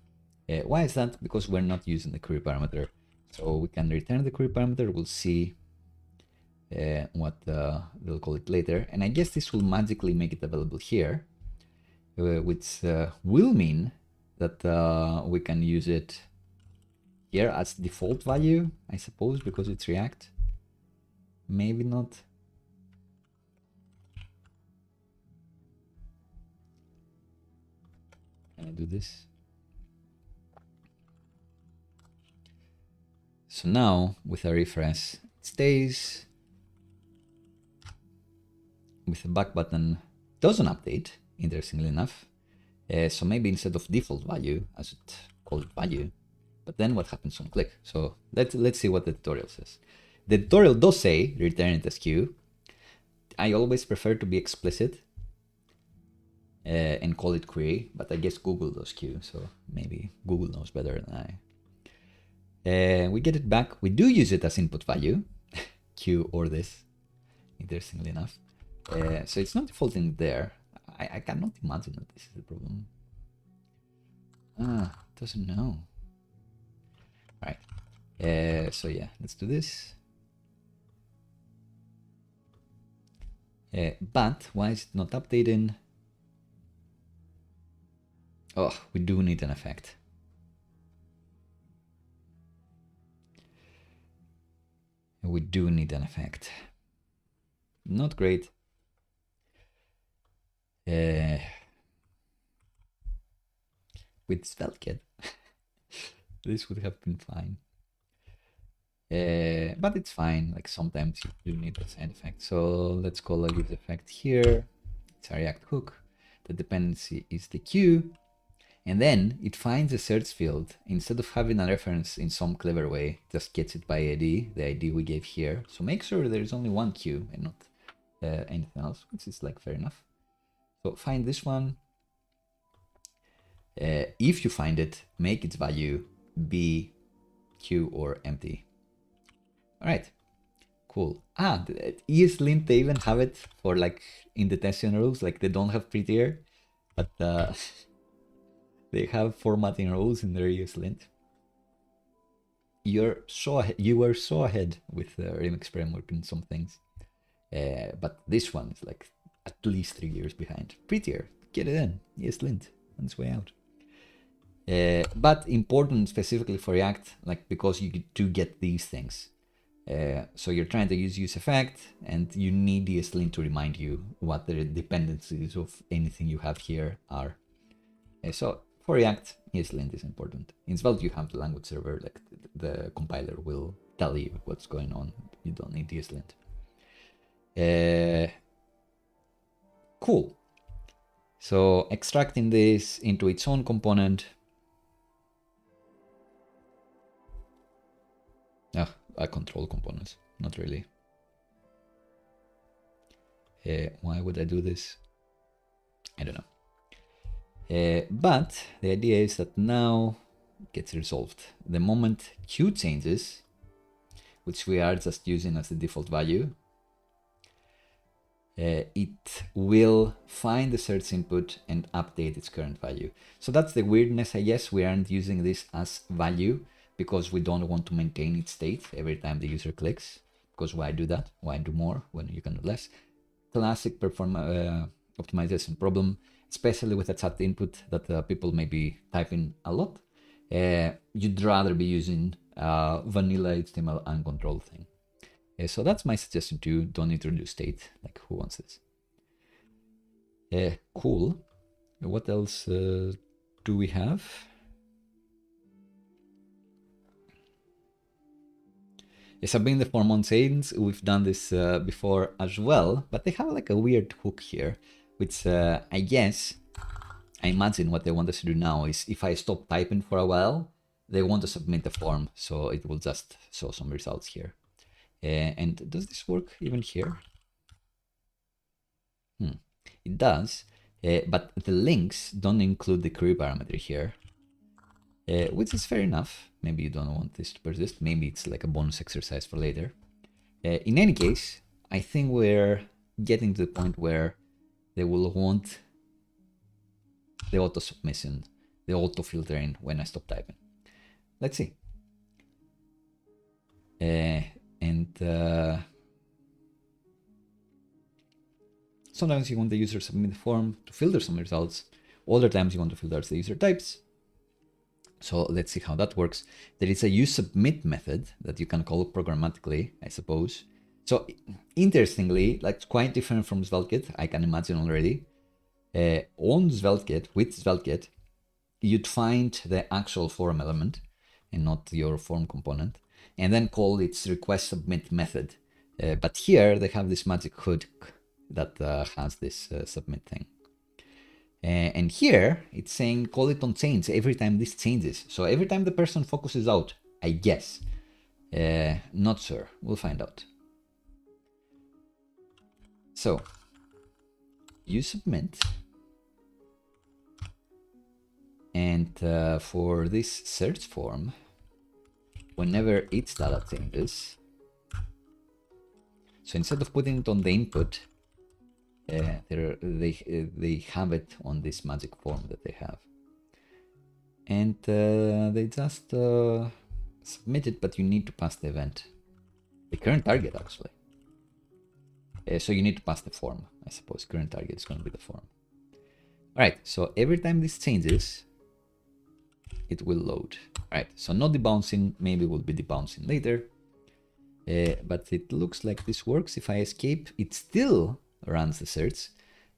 Why is that? Because we're not using the query parameter. So we can return the query parameter. We'll see what they'll call it later. And I guess this will magically make it available here, which will mean that we can use it here as default value, I suppose, because it's React. Maybe not. Can I do this? So now with a refresh, it stays. With the back button, doesn't update, interestingly enough. So maybe instead of default value, I should call it value. But then what happens on click? So let's see what the tutorial says. The tutorial does say return it as Q. I always prefer to be explicit and call it query, but I guess Google does Q, so maybe Google knows better than I. We get it back. We do use it as input value, Q or this, interestingly enough. So it's not defaulting there. I cannot imagine that this is the problem. Doesn't know. All right. So yeah, let's do this. But why is it not updating? Oh, we do need an effect. We do need an effect. Not great. With SvelteKit, this would have been fine. But it's fine. Like sometimes you do need a side effect. So let's call a use effect here. It's a React hook. The dependency is the Q. And then it finds a search field. Instead of having a reference in some clever way, just gets it by ID, the ID we gave here. So make sure there's only one Q and not anything else, which is like fair enough. So find this one. If you find it, make its value be Q or empty. All right, cool. ESLint, they even have it for like in the testing rules, like they don't have prettier, but they have formatting rules in their ESLint. You were so ahead with the Remix framework in some things, but this one is like at least 3 years behind. Prettier, get it in. ESLint on its way out. But important specifically for React, like because you do get these things. So you're trying to use effect, and you need the ESLint to remind you what the dependencies of anything you have here are. So for React, ESLint is important. In Svelte, you have the language server, like the compiler will tell you what's going on. You don't need ESLint. Cool. So extracting this into its own component. I control components, not really. Why would I do this? I don't know. But the idea is that now it gets resolved. The moment Q changes, which we are just using as the default value, it will find the search input and update its current value. So that's the weirdness, I guess. We aren't using this as value because we don't want to maintain its state every time the user clicks. Because why do that? Why do more when you can do less? Classic optimization problem, especially with a chat input that people may be typing a lot. You'd rather be using vanilla HTML uncontrolled thing. So that's my suggestion too. Don't introduce state. Like, who wants this? Cool. What else do we have? Submitting the form on chains. We've done this before as well, but they have like a weird hook here, which I guess, I imagine what they want us to do now is if I stop typing for a while, they want to submit the form, so it will just show some results here. And does this work even here? It does, but the links don't include the query parameter here, which is fair enough. Maybe you don't want this to persist. Maybe it's like a bonus exercise for later. In any case, I think we're getting to the point where they will want the auto submission, the auto filtering when I stop typing. Let's see. Sometimes you want the user to submit the form to filter some results. Other times you want to filter the user types. So let's see how that works. There is a useSubmit method that you can call programmatically, I suppose. So interestingly, like it's quite different from SvelteKit, I can imagine already. On SvelteKit, with SvelteKit, you'd find the actual form element and not your form component, and then call its request submit method. But here they have this magic hood that has this submit thing. And here it's saying call it on change every time this changes. So every time the person focuses out, I guess. Not sure, we'll find out. So you submit, and for this search form, whenever its data changes, so instead of putting it on the input, they have it on this magic form that they have, and they just submit it, but you need to pass the event, the current target actually. So you need to pass the form, I suppose. Current target is going to be the form. All right, so every time this changes, it will load. All right, so not debouncing, maybe will be debouncing later, but it looks like this works. If I escape, it still runs the search,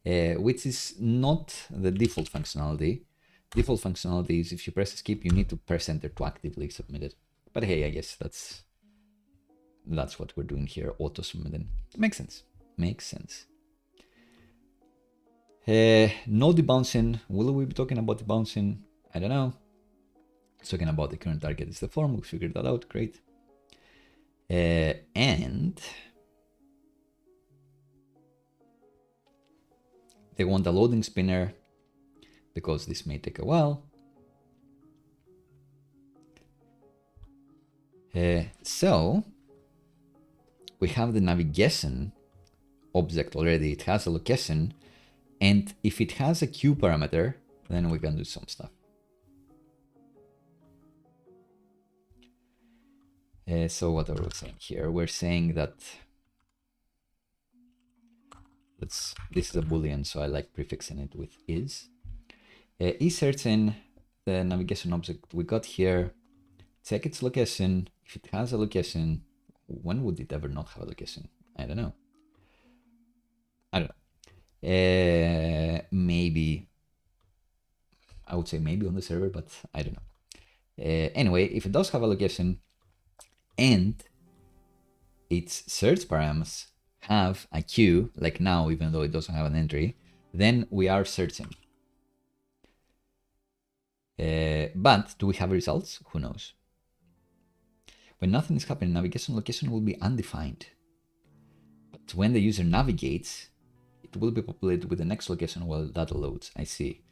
which is not the default functionality. Default functionality is if you press escape, you need to press enter to actively submit it. But hey, I guess that's what we're doing here, auto submitting. Makes sense. Makes sense. No debouncing. Will we be talking about debouncing? I don't know. Talking about the current target is the form. We figured that out. Great. And they want a loading spinner because this may take a while. So we have the navigation object already. It has a location, and if it has a queue parameter, then we can do some stuff. So what are we saying here? We're saying that this is a boolean, so I like prefixing it with is. Is certain the navigation object we got here, check its location. If it has a location, when would it ever not have a location? I don't know. Maybe, I would say maybe on the server, but I don't know. Anyway, if it does have a location and its search params have a queue, like now, even though it doesn't have an entry, then we are searching. But do we have results? Who knows? When nothing is happening, navigation location will be undefined. But when the user navigates, it will be populated with the next location while data loads. I see.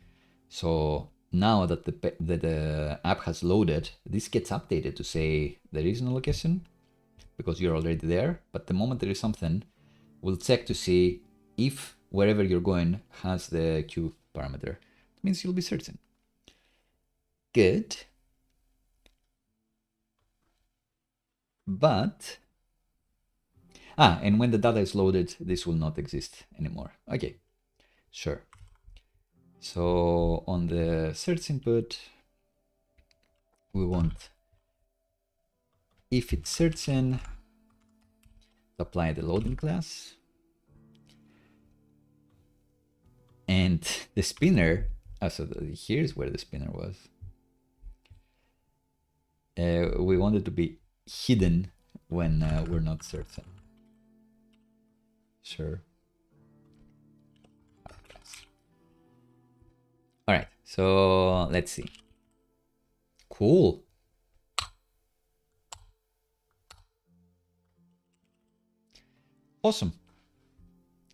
So now that the app has loaded, this gets updated to say there is no location because you're already there. But the moment there is something, we'll check to see if wherever you're going has the queue parameter. It means you'll be searching. Good. But, and when the data is loaded, this will not exist anymore. Okay, sure. So on the search input, we want, if it's searching, apply the loading class. And the spinner, so here's where the spinner was. We want it to be hidden when we're not searching. Sure. All right, so let's see. Cool. Awesome.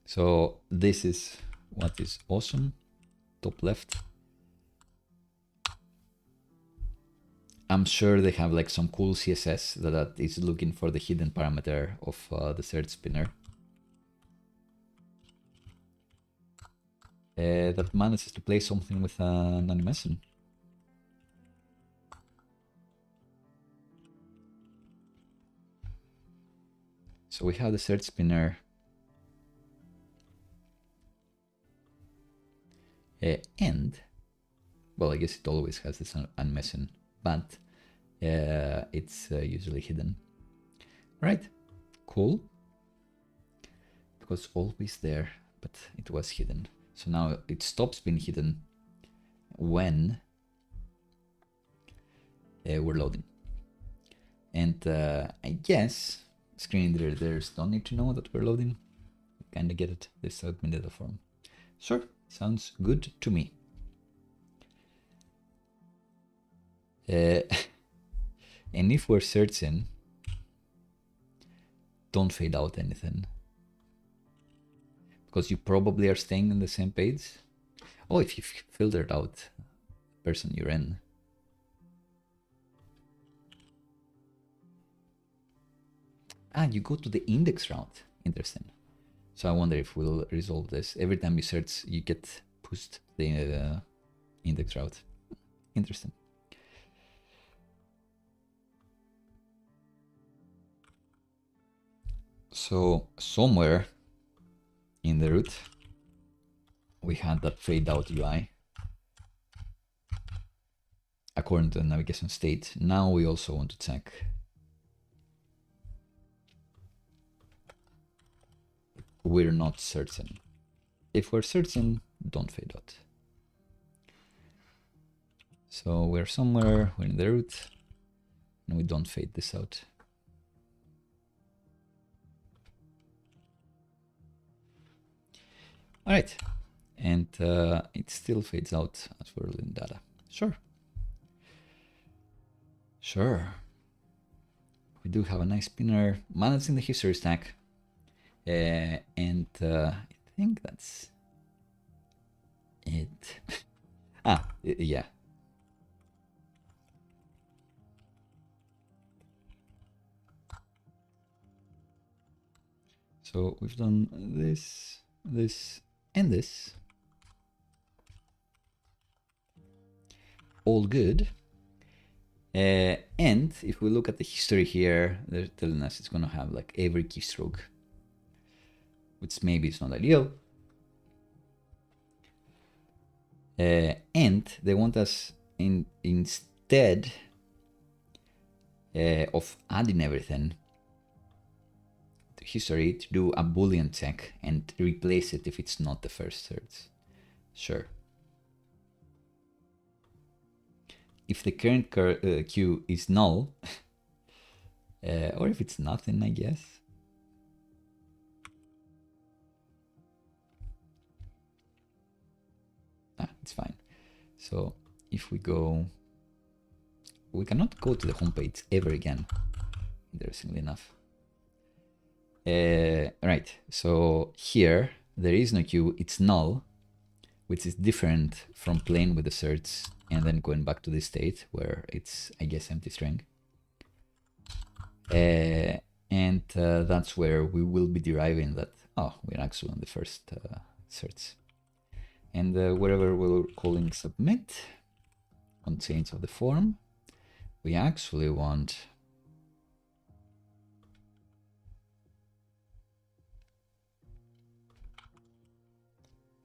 So this is what is awesome. Top left. I'm sure they have like some cool CSS that is looking for the hidden parameter of the search spinner. That manages to play something with an animation. So we have the search spinner. And, well, I guess it always has this animation, but it's usually hidden. Right, cool. It was always there, but it was hidden. So now it stops being hidden when we're loading. And I guess screen editors don't need to know that we're loading. Kind of get it, this admin data form. Sure, sounds good to me. And if we're searching, don't fade out anything, because you probably are staying on the same page. Oh, if you've filtered out the person you're in. You go to the index route. Interesting. So I wonder if we'll resolve this. Every time you search, you get pushed the index route. Interesting. So somewhere in the root, we had that fade out UI according to the navigation state. Now we also want to check we're not searching. If we're searching, don't fade out. So we're somewhere, we're in the root, and we don't fade this out. All right, and it still fades out as we're in data. Sure. Sure. We do have a nice spinner managing the history stack. And I think that's it. Yeah. So we've done this, this, and this. All good. And if we look at the history here, they're telling us it's going to have like every keystroke, which maybe is not ideal. And they want us instead of adding everything to history, to do a Boolean check and replace it if it's not the first search. Sure. If the current queue is null, or if it's nothing, I guess. It's fine. So if we go, we cannot go to the homepage ever again, interestingly enough. Right, so here there is no queue, it's null, which is different from playing with the search and then going back to this state where it's, I guess, empty string. And that's where we will be deriving that, oh, we're actually on the first search. And wherever we're calling submit on change of the form, we actually want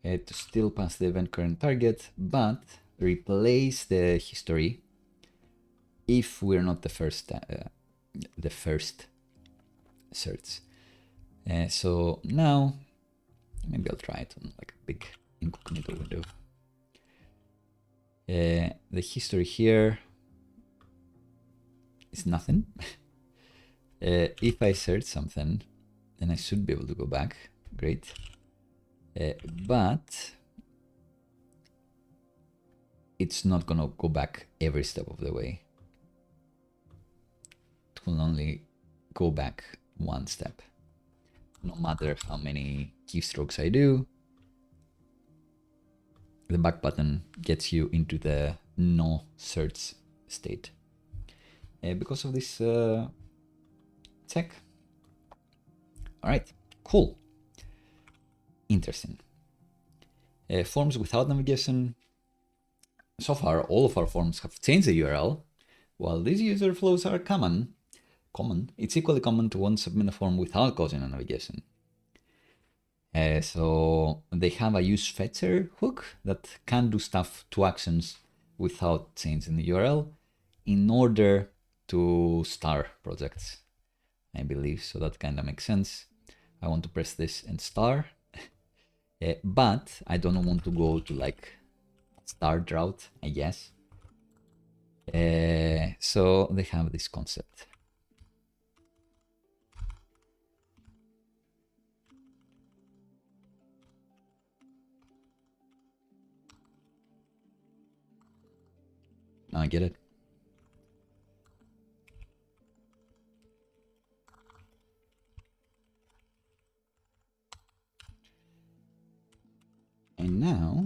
to still pass the event current target, but replace the history if we're not the first search. So now maybe I'll try it on like a big incognito window. The history here is nothing. If I search something, then I should be able to go back. Great. But it's not gonna go back every step of the way. It will only go back one step, no matter how many keystrokes I do. The back button gets you into the no search state because of this check. All right, cool. Interesting. Forms without navigation. So far, all of our forms have changed the URL. While these user flows are common, it's equally common to want to submit a form without causing a navigation. So they have a use fetcher hook that can do stuff to actions without changing the URL in order to start projects, I believe. So that kind of makes sense. I want to press this and start. But I don't want to go to like start route, I guess. So they have this concept. I get it. And now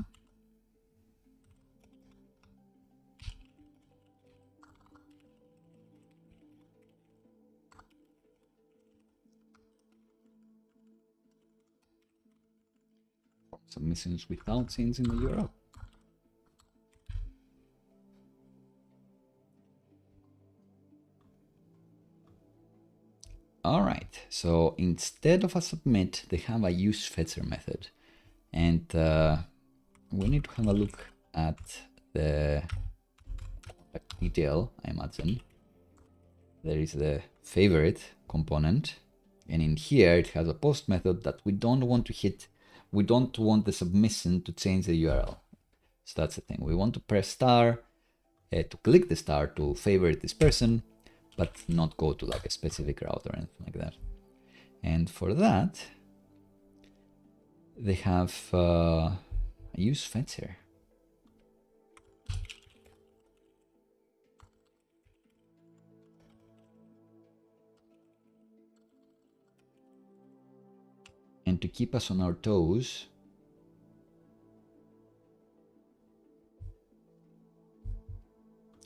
submissions without changing the URL. All right, so instead of a submit, they have a use fetcher method. And we need to have a look at the detail, I imagine. There is the favorite component. And in here, it has a post method that we don't want to hit. We don't want the submission to change the URL. So that's the thing. We want to press star, to click the star to favorite this person, but not go to like a specific route or anything like that. And for that, they have a use fetcher. And to keep us on our toes,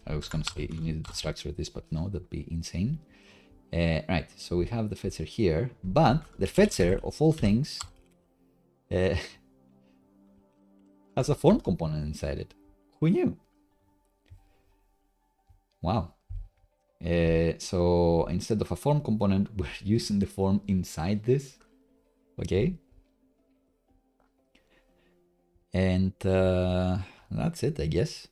I was going to say you need to structure this, but no, that'd be insane. Right, so we have the fetcher here, but the fetcher, of all things, has a form component inside it. Who knew? Wow. So instead of a form component, we're using the form inside this. Okay. And that's it, I guess.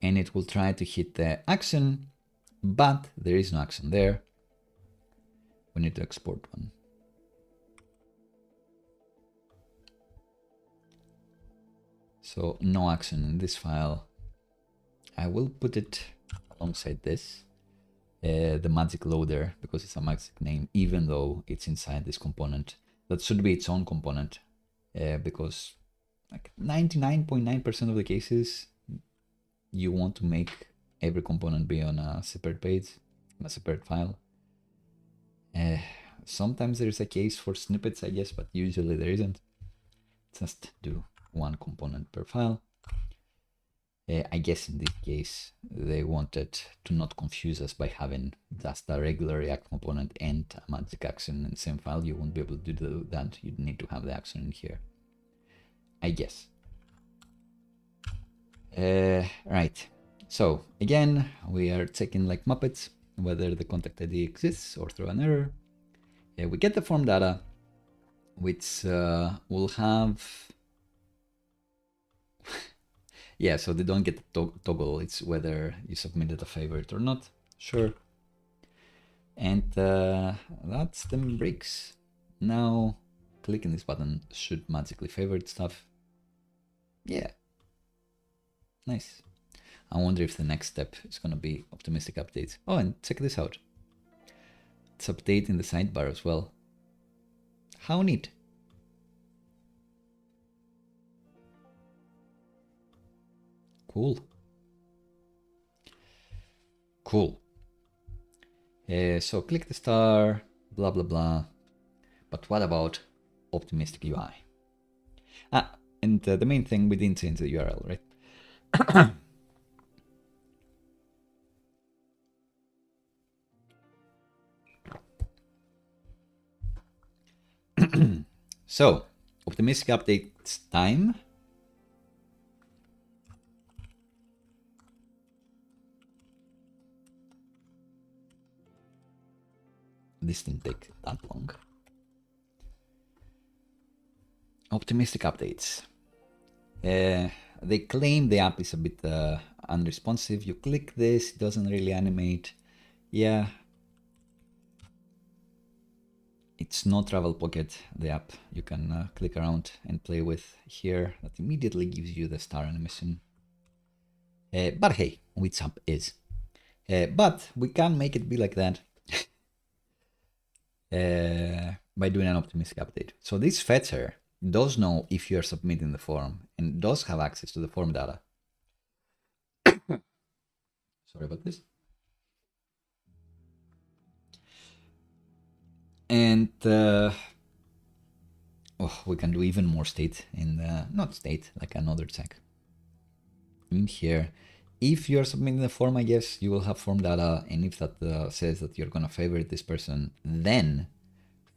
and it will try to hit the action, but there is no action there. We need to export one. So no action in this file. I will put it alongside this, the magic loader, because it's a magic name, even though it's inside this component. That should be its own component, because like 99.9% of the cases, you want to make every component be on a separate page, on a separate file. Sometimes there is a case for snippets, I guess, but usually there isn't. Just do one component per file. I guess in this case, they wanted to not confuse us by having just a regular React component and a magic action in the same file. You won't be able to do that. You'd need to have the action in here, I guess. Right. So again, we are checking like Muppets whether the contact ID exists or throw an error. We get the form data, which will have... yeah, so they don't get the toggle. It's whether you submitted a favorite or not. Sure. And that's the breaks. Now, clicking this button should magically favorite stuff. Yeah. Nice. I wonder if the next step is going to be optimistic updates. Oh, and check this out. It's updating the sidebar as well. How neat. Cool. Cool. So click the star, blah, blah, blah. But what about optimistic UI? Ah, and the main thing, we didn't change the URL, right? So, optimistic updates time. This didn't take that long. Optimistic updates. They claim the app is a bit unresponsive. You click this, it doesn't really animate. Yeah. It's not Travel Pocket, the app you can click around and play with here. That immediately gives you the star animation. But hey, which app is? But we can make it be like that by doing an optimistic update. So this fetcher does know if you're submitting the form and does have access to the form data. Sorry about this. And we can do even more state in the, not state, like another check. In here, if you're submitting the form, I guess you will have form data, and if that says that you're gonna favorite this person, then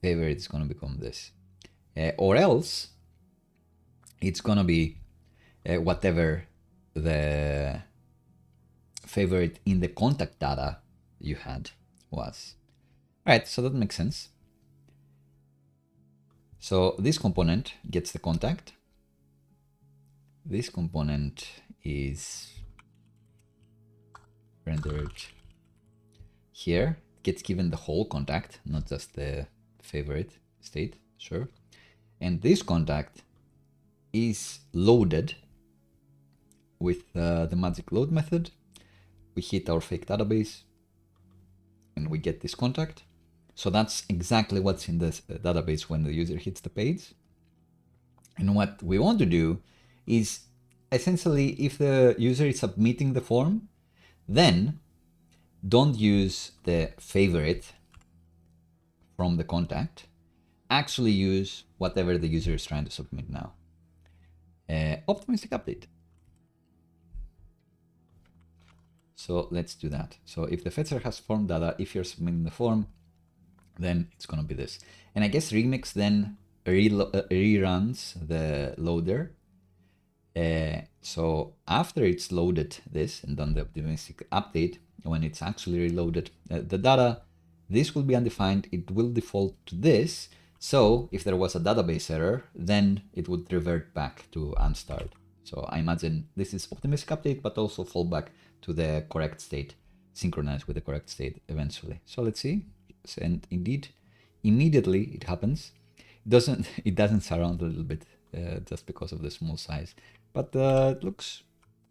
favorite is gonna become this. Or else, it's gonna be whatever the favorite in the contact data you had was. All right, so that makes sense. So this component gets the contact. This component is rendered here. It gets given the whole contact, not just the favorite state, sure. And this contact is loaded with the magic load method. We hit our fake database and we get this contact. So that's exactly what's in this database when the user hits the page. And what we want to do is essentially, if the user is submitting the form, then don't use the favorite from the contact. Actually use whatever the user is trying to submit now. Optimistic update. So let's do that. So if the fetcher has form data, if you're submitting the form, then it's going to be this. And I guess Remix then reruns the loader. So after it's loaded this and done the optimistic update, when it's actually reloaded the data, this will be undefined. It will default to this. So if there was a database error, then it would revert back to unstarred. So I imagine this is optimistic update, but also fallback to the correct state, synchronize with the correct state eventually. So let's see. And indeed, immediately it happens. It doesn't surround a little bit just because of the small size, but it looks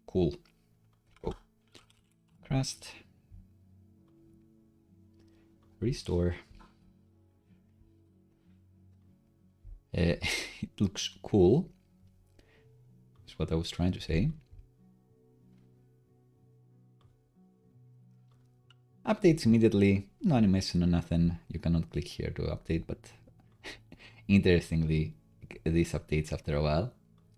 cool. Oh, crust, restore. It looks cool. That's what I was trying to say. Updates immediately, no animation or nothing. You cannot click here to update, but interestingly, this updates after a while.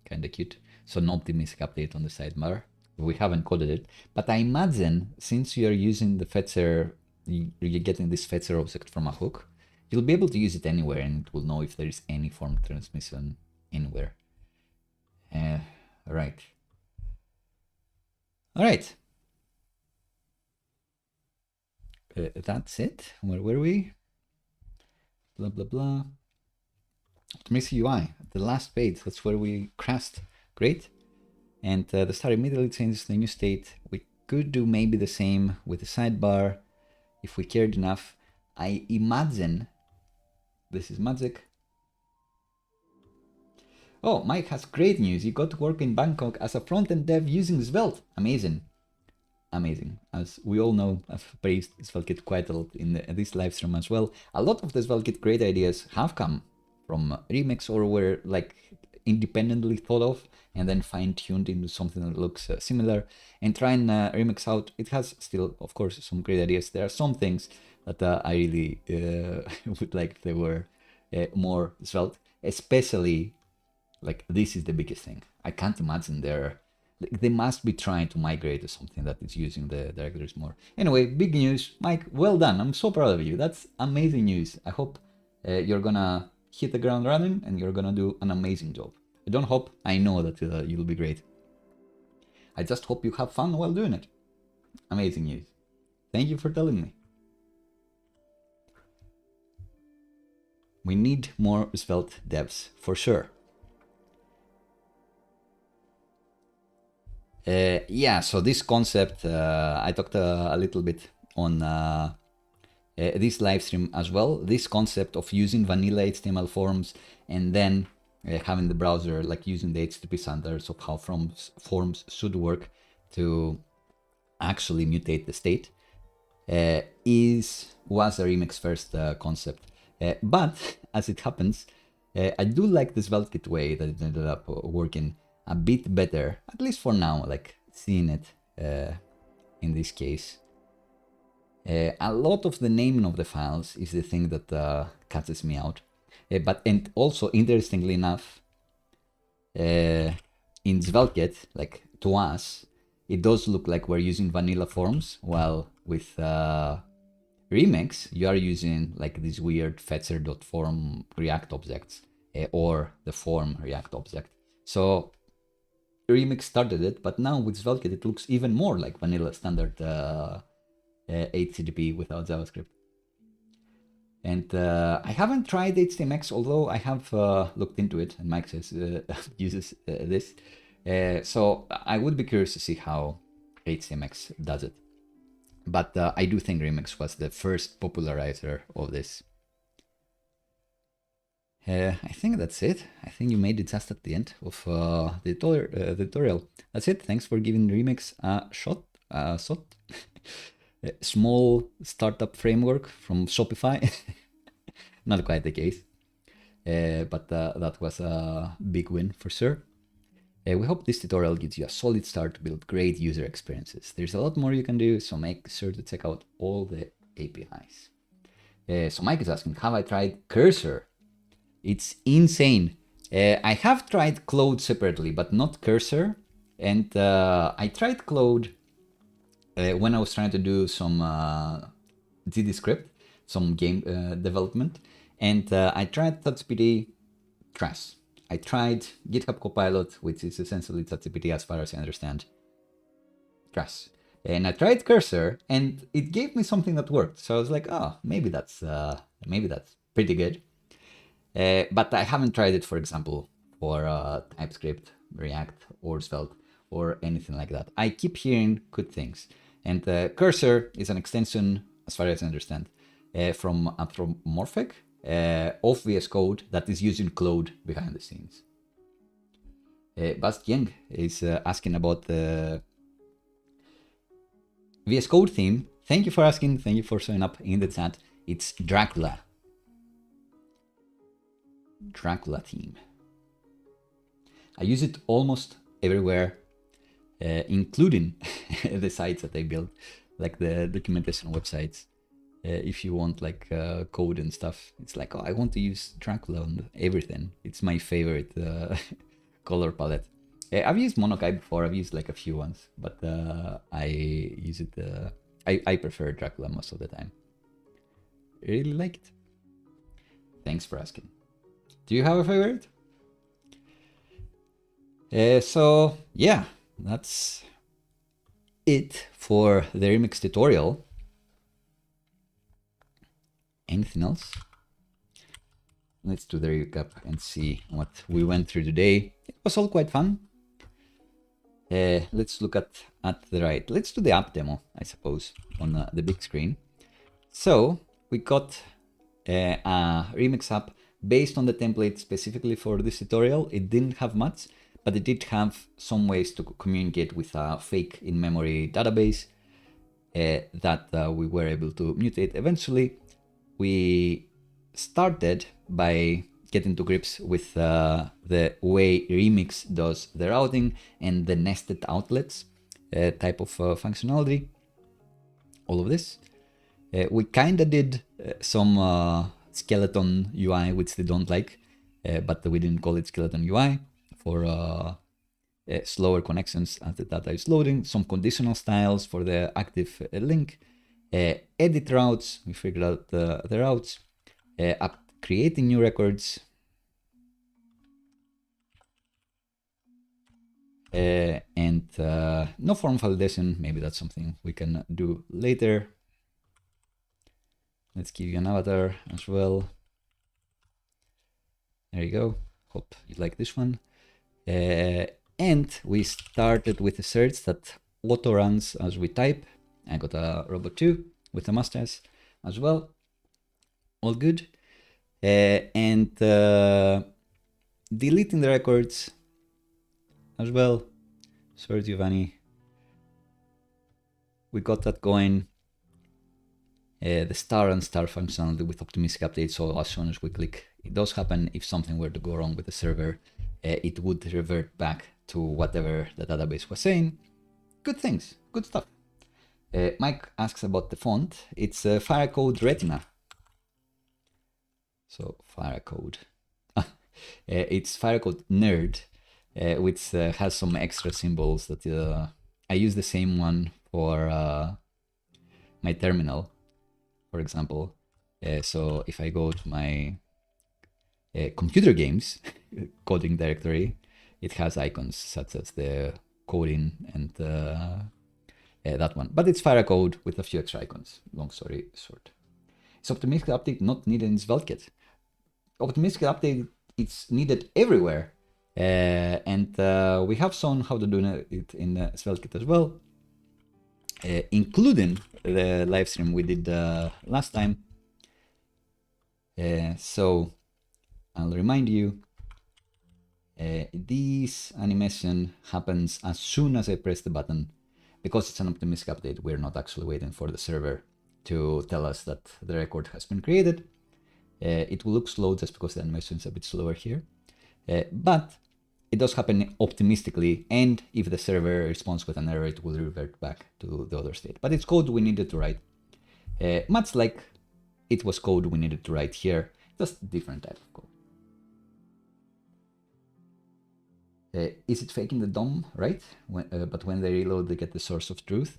Kind of cute. So no optimistic update on the sidebar. We haven't coded it, but I imagine since you're using the fetcher, you're getting this fetcher object from a hook, you'll be able to use it anywhere and it will know if there is any form transmission anywhere. Right. All right. That's it. Where were we? Blah, blah, blah. Optimistic UI, the last page, that's where we crashed. Great. And the start immediately changes the new state. We could do maybe the same with the sidebar if we cared enough. I imagine this is magic. Oh, Mike has great news. He got to work in Bangkok as a front-end dev using Svelte. Amazing. Amazing. As we all know, I've praised SvelteKit quite a lot in this live stream as well. A lot of the SvelteKit great ideas have come from Remix or were like independently thought of and then fine-tuned into something that looks similar. And trying Remix out, it has still, of course, some great ideas. There are some things that I really would like if they were more Svelte, especially like this is the biggest thing. I can't imagine they must be trying to migrate to something that is using the directories more. Anyway, big news. Mike, well done. I'm so proud of you. That's amazing news. I hope you're gonna hit the ground running and you're gonna do an amazing job. I don't hope, I know that you'll be great. I just hope you have fun while doing it. Amazing news. Thank you for telling me. We need more Svelte devs for sure. Yeah, so this concept, I talked a little bit on this live stream as well. This concept of using vanilla HTML forms and then having the browser like using the HTTP standards of how forms should work to actually mutate the state was a Remix first concept. But as it happens, I do like this SvelteKit way that it ended up working a bit better, at least for now, like seeing it in this case. A lot of the naming of the files is the thing that catches me out. And also, interestingly enough, in SvelteKit, like to us, it does look like we're using vanilla forms, while with Remix, you are using like these weird fetcher.form React objects or the form React object. So Remix started it, but now with SvelteKit, it looks even more like vanilla standard HTTP without JavaScript. And I haven't tried HTMX, although I have looked into it, and Mike says uses this. So I would be curious to see how HTMX does it. But I do think Remix was the first popularizer of this. I think that's it. I think you made it just at the end of the tutorial. That's it. Thanks for giving Remix a shot. Small startup framework from Shopify. Not quite the case. But that was a big win for sure. We hope this tutorial gives you a solid start to build great user experiences. There's a lot more you can do, so make sure to check out all the APIs. So Mike is asking, have I tried Cursor? It's insane. I have tried Claude separately, but not Cursor. And I tried Claude when I was trying to do some GD script, some game development. And I tried ChatGPT, trash. I tried GitHub Copilot, which is essentially ChatGPT as far as I understand, trash. And I tried Cursor, and it gave me something that worked. So I was like, oh, maybe that's pretty good. But I haven't tried it, for example, for TypeScript React or Svelte or anything like that. I keep hearing good things. And Cursor is an extension, as far as I understand, from Anthropomorphic of VS Code that is using Claude behind the scenes. Bastien is asking about the VS Code theme. Thank you for asking. Thank you for showing up in the chat. It's Dracula. Dracula theme. I use it almost everywhere, including the sites that I build, like the documentation websites. If you want like code and stuff, it's like, oh, I want to use Dracula on everything. It's my favorite color palette. I've used Monokai before. I've used like a few ones, but I use it. I prefer Dracula most of the time. Really like it. Thanks for asking. Do you have a favorite? So yeah, that's it for the remix tutorial. Anything else? Let's do the recap and see what we went through today. It was all quite fun. Let's look at the right. Let's do the app demo, I suppose, on the big screen. So we got a remix app based on the template specifically for this tutorial. It didn't have much, but it did have some ways to communicate with a fake in-memory database that we were able to mutate eventually. We started by getting to grips with the way Remix does the routing and the nested outlets type of functionality. All of this. We kind of did some skeleton UI, which they don't like, but we didn't call it skeleton UI for slower connections as the data is loading. Some conditional styles for the active link. Edit routes, we figured out the routes. Creating new records. And no form validation. Maybe that's something we can do later. Let's give you an avatar as well. There you go. Hope you like this one. And we started with a search that auto runs as we type. I got a robot 2 with a mustache as well. All good. And deleting the records as well. Sorry, Giovanni. We got that going. The star and star functionality with optimistic updates. So as soon as we click, it does happen. If something were to go wrong with the server, it would revert back to whatever the database was saying. Good things, good stuff. Mike asks about the font. It's Firecode Retina. So Firecode. It's Firecode Nerd, which has some extra symbols that I use the same one for my terminal, for example. So if I go to my computer games coding directory, it has icons such as the coding and that one. But it's Firecode with a few extra icons. Long story short. Is optimistic update not needed in SvelteKit? Optimistic update, it's needed everywhere. And we have shown how to do it in SvelteKit as well, including the live stream we did last time. So I'll remind you, this animation happens as soon as I press the button. Because it's an optimistic update, we're not actually waiting for the server to tell us that the record has been created. It will look slow just because the animation is a bit slower here. But it does happen optimistically, and if the server responds with an error, it will revert back to the other state. But it's code we needed to write. Much like it was code we needed to write here, just different type of code. Is it faking the DOM, right? But when they reload, they get the source of truth.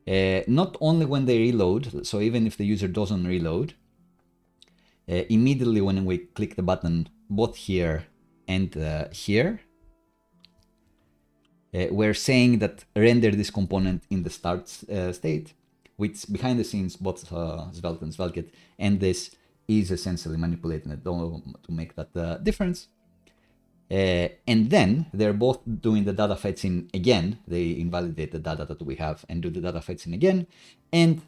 Not only when they reload, so even if the user doesn't reload, immediately when we click the button, both here and here, we're saying that render this component in the start state, which behind the scenes, both Svelte and SvelteKit, and this is essentially manipulating the DOM to make that difference. And then they're both doing the data fetching again. They invalidate the data that we have and do the data fetching again, and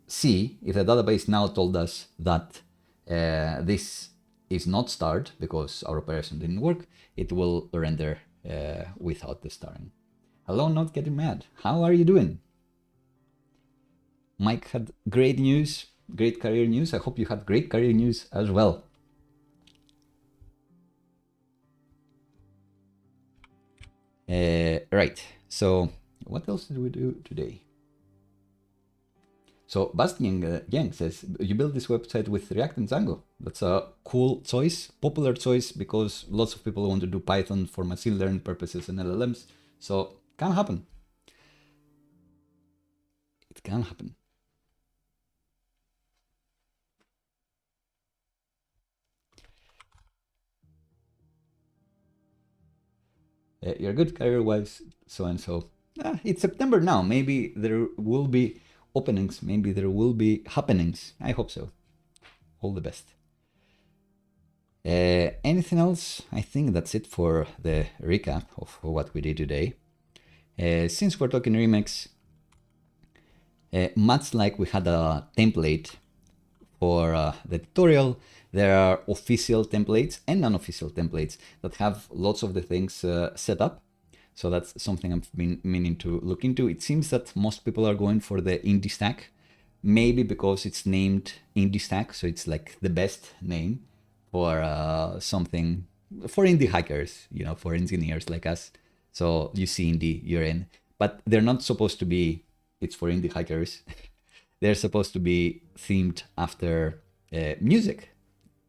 see if the database now told us that this is not starred because our operation didn't work. It will render without the starring. Hello, not getting mad. How are you doing? Mike had great news, great career news. I hope you had great career news as well. Right, so what else did we do today? So Bastian Yang says, you build this website with React and Django. That's a cool choice, popular choice, because lots of people want to do Python for machine learning purposes and LLMs. So can happen. It can happen. You're good career-wise, so-and-so. It's September now. Maybe there will be openings. Maybe there will be happenings. I hope so. All the best. Anything else? I think that's it for the recap of what we did today. Since we're talking remix, much like we had a template for the tutorial, there are official templates and non-official templates that have lots of the things set up. So that's something I've been meaning to look into. It seems that most people are going for the indie stack, maybe because it's named indie stack, so it's like the best name for something for indie hackers, you know, for engineers like us. So you see indie, you're in, but they're not supposed to be, it's for indie hackers. They're supposed to be themed after music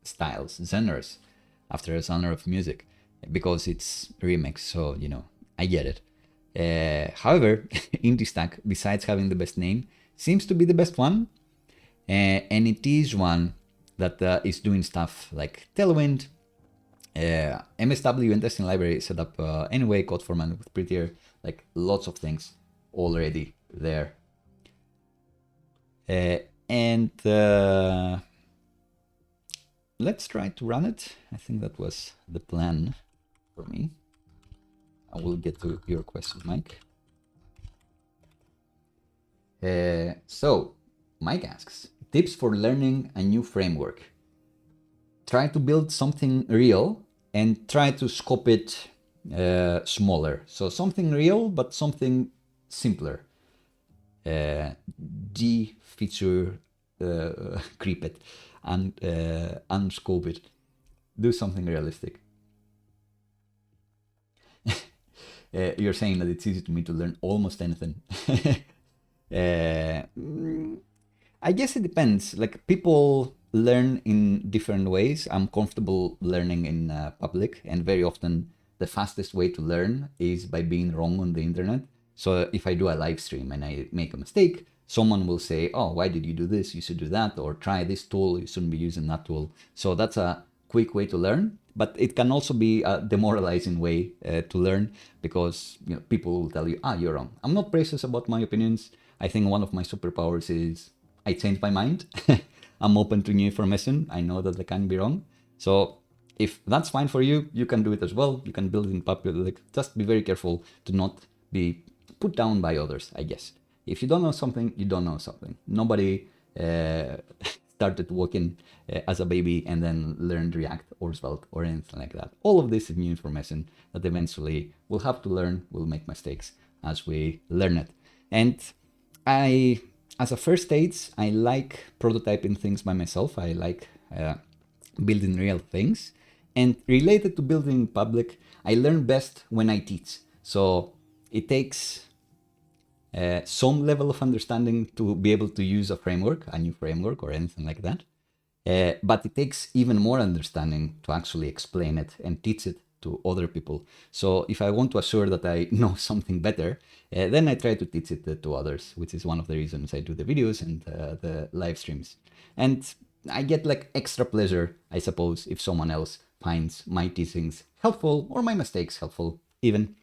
styles, genres, after a genre of music, because it's remix. So, you know, I get it. However, indie stack, besides having the best name, seems to be the best one. And it is one that is doing stuff like Tailwind, MSW and testing library set up anyway, code format with prettier, like lots of things already there. And let's try to run it. I think that was the plan for me. I will get to your question, Mike. So Mike asks, tips for learning a new framework. Try to build something real and try to scope it smaller. So something real, but something simpler. De-feature creep it and unscope it. Do something realistic. You're saying that it's easy to me to learn almost anything. I guess it depends. Like, people learn in different ways. I'm comfortable learning in public, and very often the fastest way to learn is by being wrong on the internet. So if I do a live stream and I make a mistake, someone will say, oh, why did you do this? You should do that, or try this tool, you shouldn't be using that tool. So that's a quick way to learn, but it can also be a demoralizing way to learn, because, you know, people will tell you, you're wrong. I'm not precious about my opinions. I think one of my superpowers is I change my mind. I'm open to new information. I know that I can be wrong. So if that's fine for you, you can do it as well. You can build in public. Just be very careful to not be put down by others, I guess. If you don't know something, you don't know something. Nobody started walking as a baby and then learned React or Svelte or anything like that. All of this is new information that eventually we'll have to learn. We'll make mistakes as we learn it. And as a first stage, I like prototyping things by myself. I like building real things. And related to building public, I learn best when I teach. So it takes some level of understanding to be able to use a framework, a new framework or anything like that. But it takes even more understanding to actually explain it and teach it to other people. So if I want to assure that I know something better, then I try to teach it to others, which is one of the reasons I do the videos and the live streams. And I get like extra pleasure, I suppose, if someone else finds my teachings helpful or my mistakes helpful even.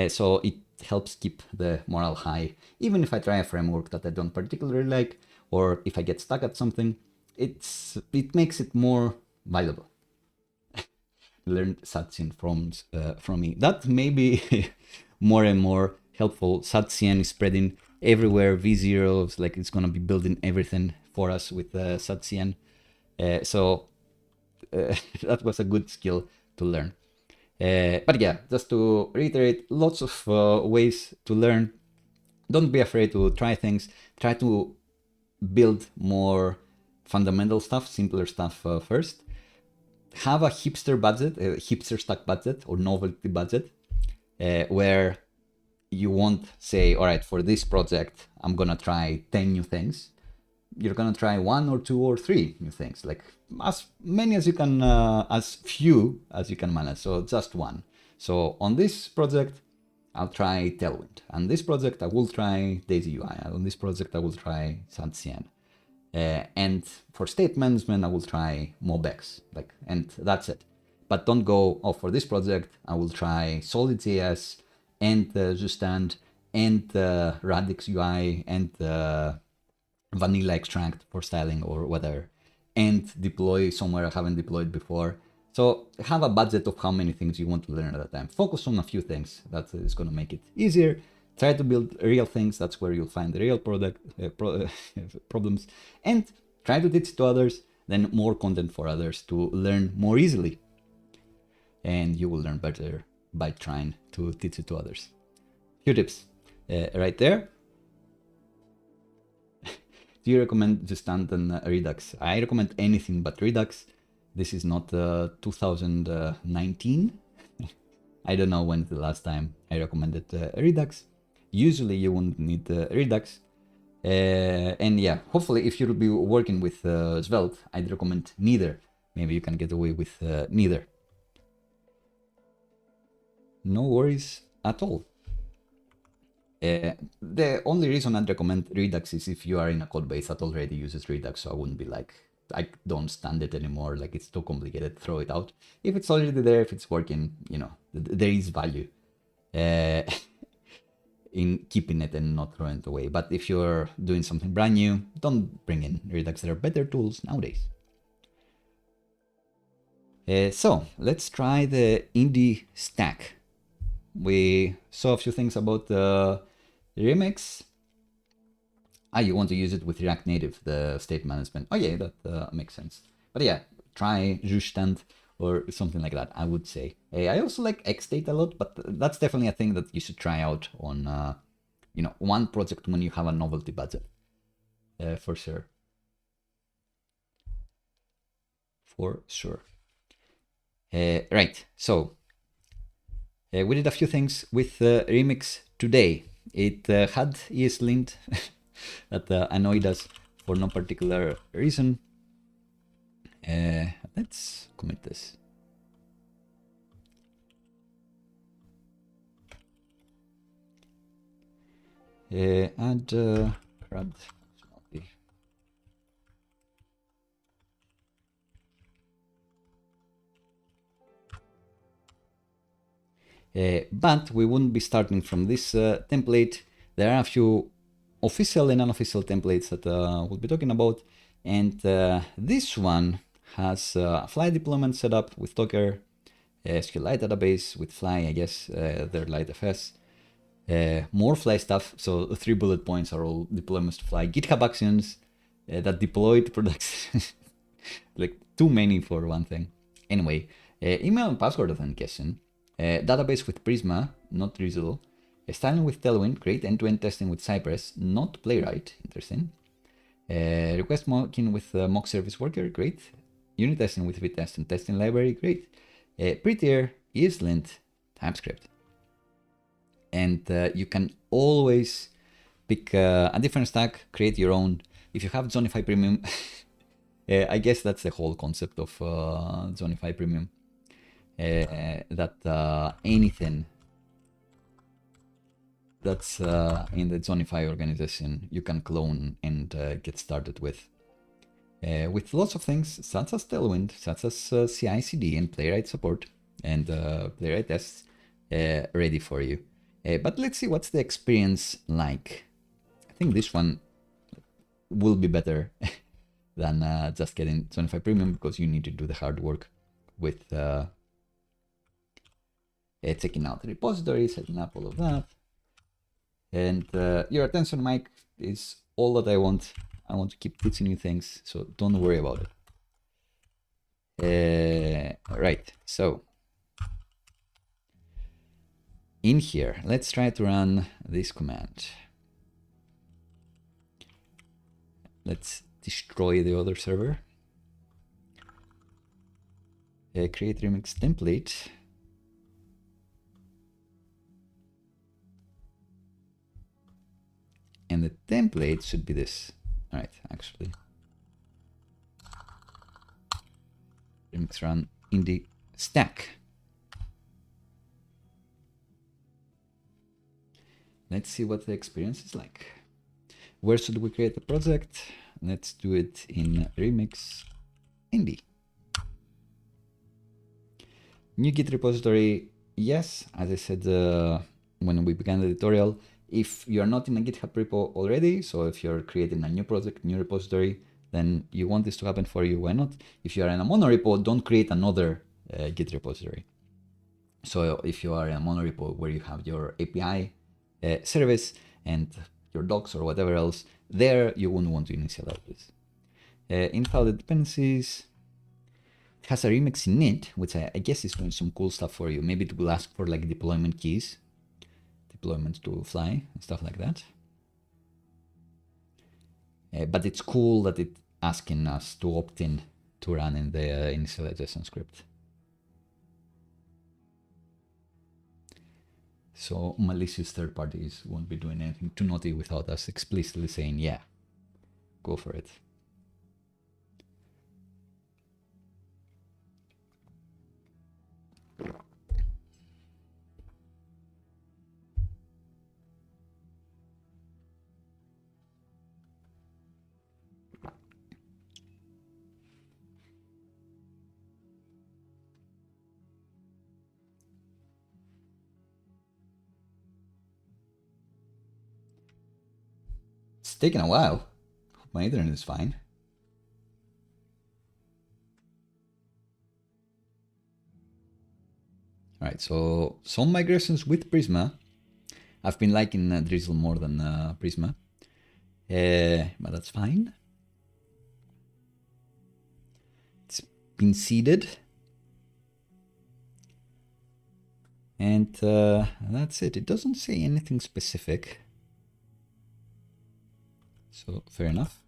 So it helps keep the morale high. Even if I try a framework that I don't particularly like, or if I get stuck at something, it makes it more valuable. learned shadcn from me. That may be more and more helpful. Shadcn is spreading everywhere. V0 is like it's gonna be building everything for us with shadcn. So that was a good skill to learn. But yeah, just to reiterate, lots of ways to learn. Don't be afraid to try things. Try to build more fundamental stuff, simpler stuff first. Have a hipster budget, a hipster stack budget or novelty budget, where you won't say, all right, for this project, I'm gonna try 10 new things. You're gonna try 1 or 2 or 3 new things, like as many as you can, as few as you can manage. So just one. So on this project, I'll try Tailwind. On this project, I will try DaisyUI. On this project, I will try shadcn. And for state management, I will try MobX, and that's it. But don't go, oh, for this project, I will try Solid.js and Zustand and Radix UI and vanilla extract for styling or whatever, and deploy somewhere I haven't deployed before. So have a budget of how many things you want to learn at a time. Focus on a few things. That is going to make it easier. Try to build real things. That's where you'll find the real problems. And try to teach to others, then more content for others to learn more easily. And you will learn better by trying to teach it to others. Few tips right there. Do you recommend Zustand and Redux? I recommend anything but Redux. This is not 2019. I don't know when the last time I recommended Redux. Usually you won't need Redux. And yeah, hopefully if you'll be working with Svelte, I'd recommend neither. Maybe you can get away with neither. No worries at all. The only reason I'd recommend Redux is if you are in a code base that already uses Redux, so I wouldn't be like, I don't stand it anymore, like it's too complicated, throw it out. If it's already there, if it's working, you know, there is value in keeping it and not throwing it away. But if you're doing something brand new, don't bring in Redux. There are better tools nowadays. So let's try the indie stack. We saw a few things about the remix. You want to use it with React Native, the state management. Oh yeah, that makes sense. But yeah, try Zustand or something like that, I would say. I also like Xstate a lot, but that's definitely a thing that you should try out on, you know, one project when you have a novelty budget, for sure. For sure. Right, so we did a few things with Remix today. It had ESLint that annoyed us for no particular reason. Let's commit this. Add CRUD. But we wouldn't be starting from this template. There are a few official and unofficial templates that we'll be talking about. And this one has Fly deployment set up with Docker, SQLite database with Fly, I guess, their LiteFS. More Fly stuff. So the 3 bullet points are all deployments to Fly. GitHub actions that deployed products. Like too many for one thing. Anyway, email and password authentication. Database with Prisma, not Drizzle. Styling with Tailwind, great. End-to-end testing with Cypress, not Playwright, interesting. Request mocking with mock service worker, great. Unit testing with Vitest and testing library, great. Prettier, ESLint, TypeScript. And you can always pick a different stack, create your own. If you have Zonify Premium, I guess that's the whole concept of Zonify Premium. That anything that's in the Zonify organization you can clone and get started with lots of things such as Tailwind, such as CI/CD and Playwright support and Playwright tests ready for you. But let's see what's the experience like. I think this one will be better than just getting Zonify Premium because you need to do the hard work with checking out the repository, setting up all of that. And your attention mic is all that I want. I want to keep teaching you things, so don't worry about it. Right, so in here, let's try to run this command. Let's destroy the other server. Create remix template. And the template should be this. All right, actually. Remix run in the stack. Let's see what the experience is like. Where should we create the project? Let's do it in remix indie. New Git repository, yes, as I said when we began the tutorial, if you're not in a GitHub repo already, so if you're creating a new project, new repository, then you want this to happen for you, why not? If you are in a monorepo, don't create another Git repository. So if you are in a monorepo where you have your API service and your docs or whatever else, there you wouldn't want to initialize this. Install the dependencies. It has a remix in it, which I guess is doing some cool stuff for you. Maybe it will ask for like deployment keys, deployment to fly, and stuff like that. But it's cool that it's asking us to opt in to run in the initialization script. So malicious third parties won't be doing anything too naughty without us explicitly saying, yeah, go for it. It's taking a while. My internet is fine. All right, so some migrations with Prisma. I've been liking Drizzle more than Prisma, but that's fine. It's been seeded. And that's it. It doesn't say anything specific. So fair enough.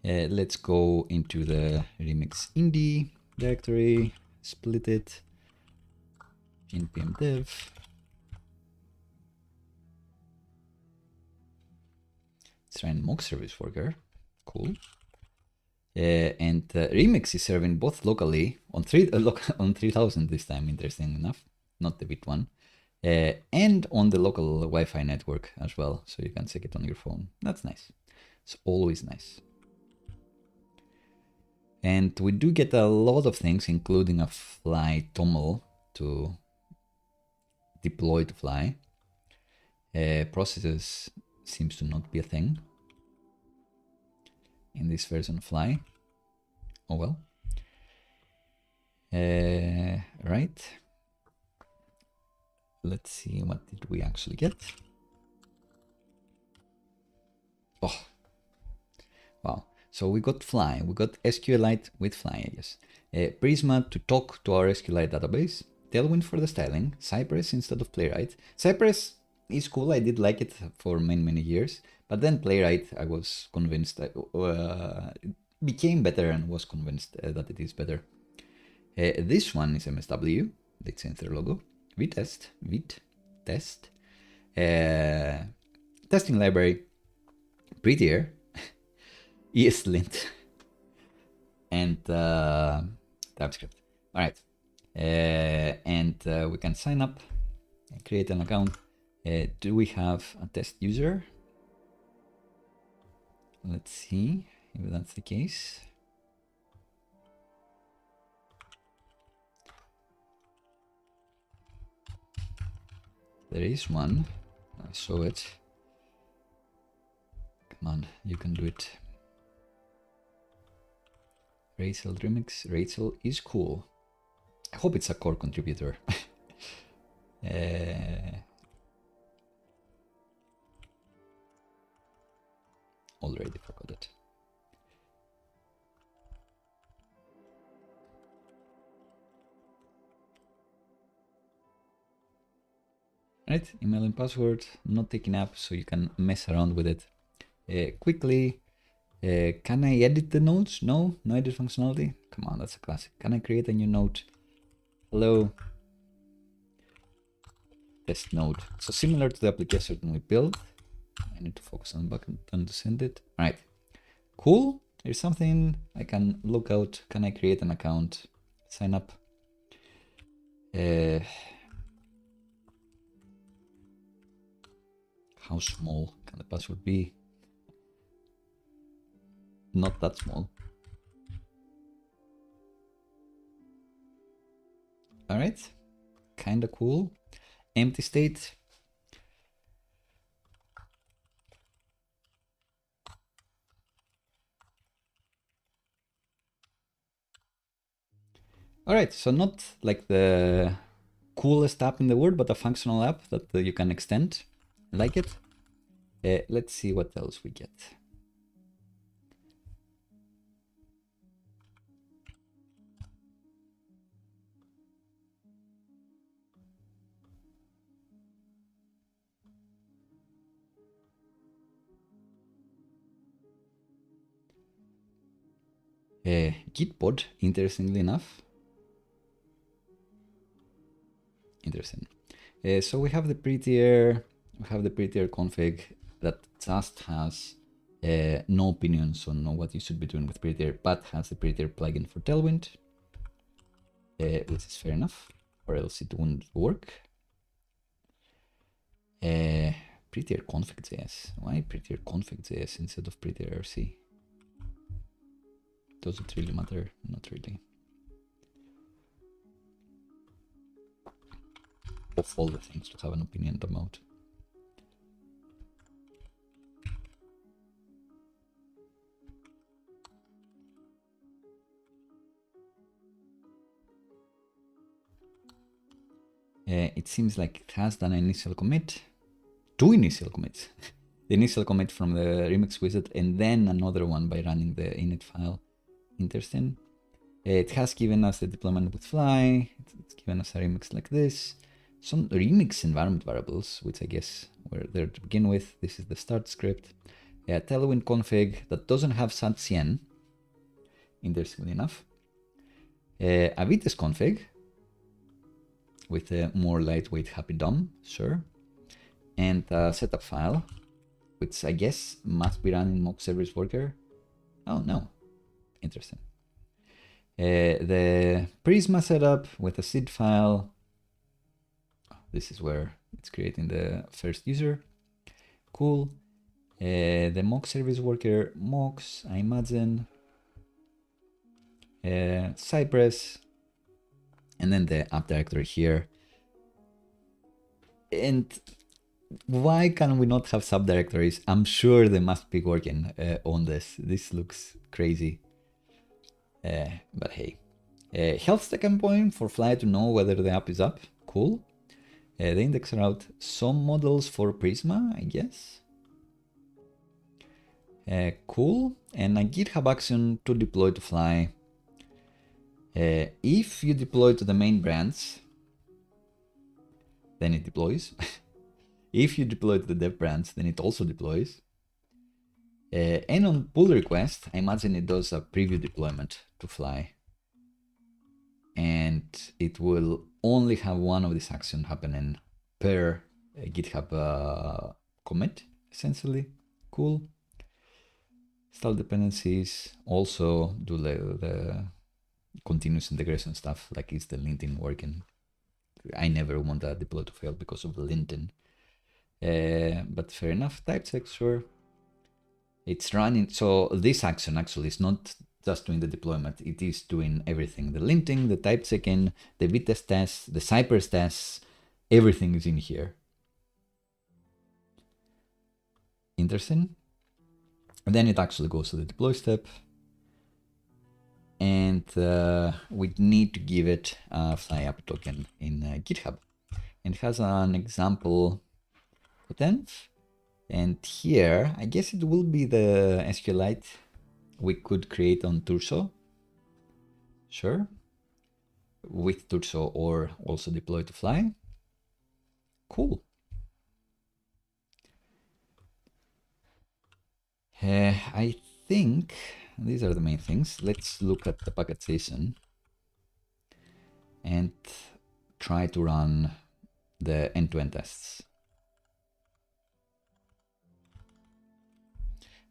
Let's go into the remix indie directory, split it, npm dev. Let's run mock service worker. Cool. And remix is serving both locally on 3000 this time, interesting enough, not the bit one, and on the local Wi-Fi network as well, so you can check it on your phone. That's nice. It's always nice. And we do get a lot of things, including a fly toml to deploy to fly. Processes seems to not be a thing in this version of fly. Oh well. Right. Let's see, what did we actually get? Oh, wow. So we got fly, we got SQLite with fly, I guess. Prisma to talk to our SQLite database. Tailwind for the styling. Cypress instead of Playwright. Cypress is cool, I did like it for many years. But then Playwright, I was convinced that it became better and was convinced that it is better. This one is MSW, the sensor logo. Vtest, test. Testing library, prettier. ESLint and TypeScript. All right, and we can sign up and create an account. Do we have a test user? Let's see if that's the case. There is one. I saw it. Come on, you can do it. Vercel remix. Vercel is cool. I hope it's a core contributor. Already forgot it. Right, email and password, not taking up, so you can mess around with it quickly. Can I edit the notes? No, no edit functionality. Come on, that's a classic. Can I create a new note? Hello, test node. So similar to the application we built. I need to focus on the button to send it. All right, cool. There's something I can look out. Can I create an account? Sign up. How small can the password be? Not that small. All right, kind of cool. Empty state. All right, so not like the coolest app in the world, but a functional app that you can extend. Like it. Let's see what else we get. Gitbot, interestingly enough. Interesting. So we have the prettier config that just has no opinions on what you should be doing with prettier, but has the prettier plugin for Tailwind, which is fair enough, or else it wouldn't work. Prettier config.js. Why prettier config.js instead of prettier RC? Does it really matter? Not really. Of all the things to have an opinion about. It seems like it has done an initial commit. 2 initial commits. The initial commit from the remix wizard and then another one by running the init file. Interesting. It has given us the deployment with Fly. It's given us a remix like this. Some remix environment variables, which I guess were there to begin with. This is the start script. A Tailwind config that doesn't have shadcn, interestingly enough. A Vitess config with a more lightweight happy DOM, sure. And a setup file, which I guess must be run in mock service worker. Oh no, interesting. The Prisma setup with a seed file. This is where it's creating the first user. Cool. The mock service worker mocks, I imagine. Cypress. And then the app directory here. And why can we not have subdirectories? I'm sure they must be working on this. This looks crazy. But hey. Health stack endpoint for Fly to know whether the app is up. Cool. The index route. Some models for Prisma, I guess. Cool. And a GitHub action to deploy to Fly. If you deploy to the main branch, then it deploys. If you deploy to the dev branch, then it also deploys. And on pull request, I imagine it does a preview deployment to Fly. And it will only have one of these actions happening per GitHub commit, essentially. Cool. Install dependencies, also do the continuous integration stuff, like is the linting working? I never want that deploy to fail because of the linting. But fair enough, type check, sure. It's running, so this action actually is not just doing the deployment, it is doing everything. The linting, the type checking, the Vitess tests, the Cypress tests, everything is in here. Interesting. And then it actually goes to the deploy step. and we need to give it a fly app token in GitHub. And it has an example tenth, and here I guess it will be the SQLite we could create on Turso. Sure, with Turso or also deploy to fly. Cool. I think these are the main things. Let's look at the packet JSON and try to run the end-to-end tests.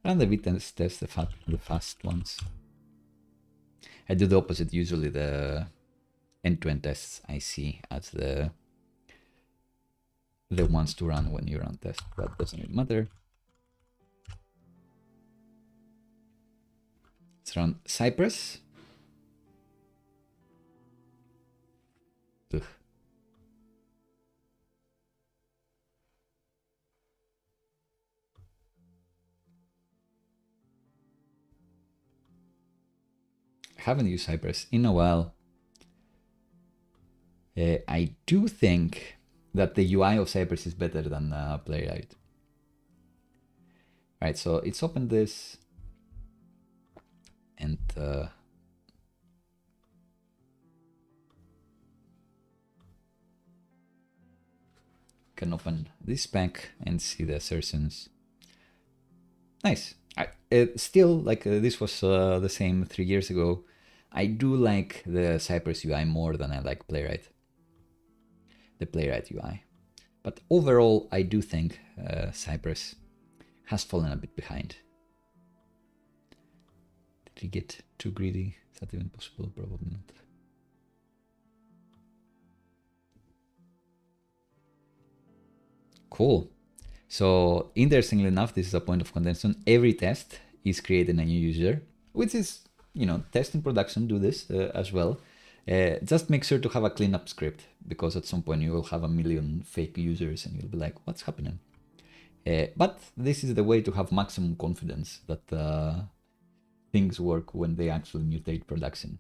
Run the V-test test, the fast ones. I do the opposite. Usually the end-to-end tests I see as the ones to run when you run test, but doesn't really matter. Let's run Cypress. Ugh. I haven't used Cypress in a while. I do think that the UI of Cypress is better than Playwright. Right, so it's opened this and can open this spec and see the assertions. Nice. Still, like this was the same 3 years ago. I do like the Cypress UI more than I like Playwright. The Playwright UI. But overall, I do think Cypress has fallen a bit behind. Did he get too greedy? Is that even possible? Probably not. Cool. So interestingly enough, this is a point of contention. Every test is creating a new user, which is, you know, test in production do this as well. Just make sure to have a cleanup script, because at some point you will have a million fake users and you'll be like, what's happening? But this is the way to have maximum confidence that things work when they actually mutate production.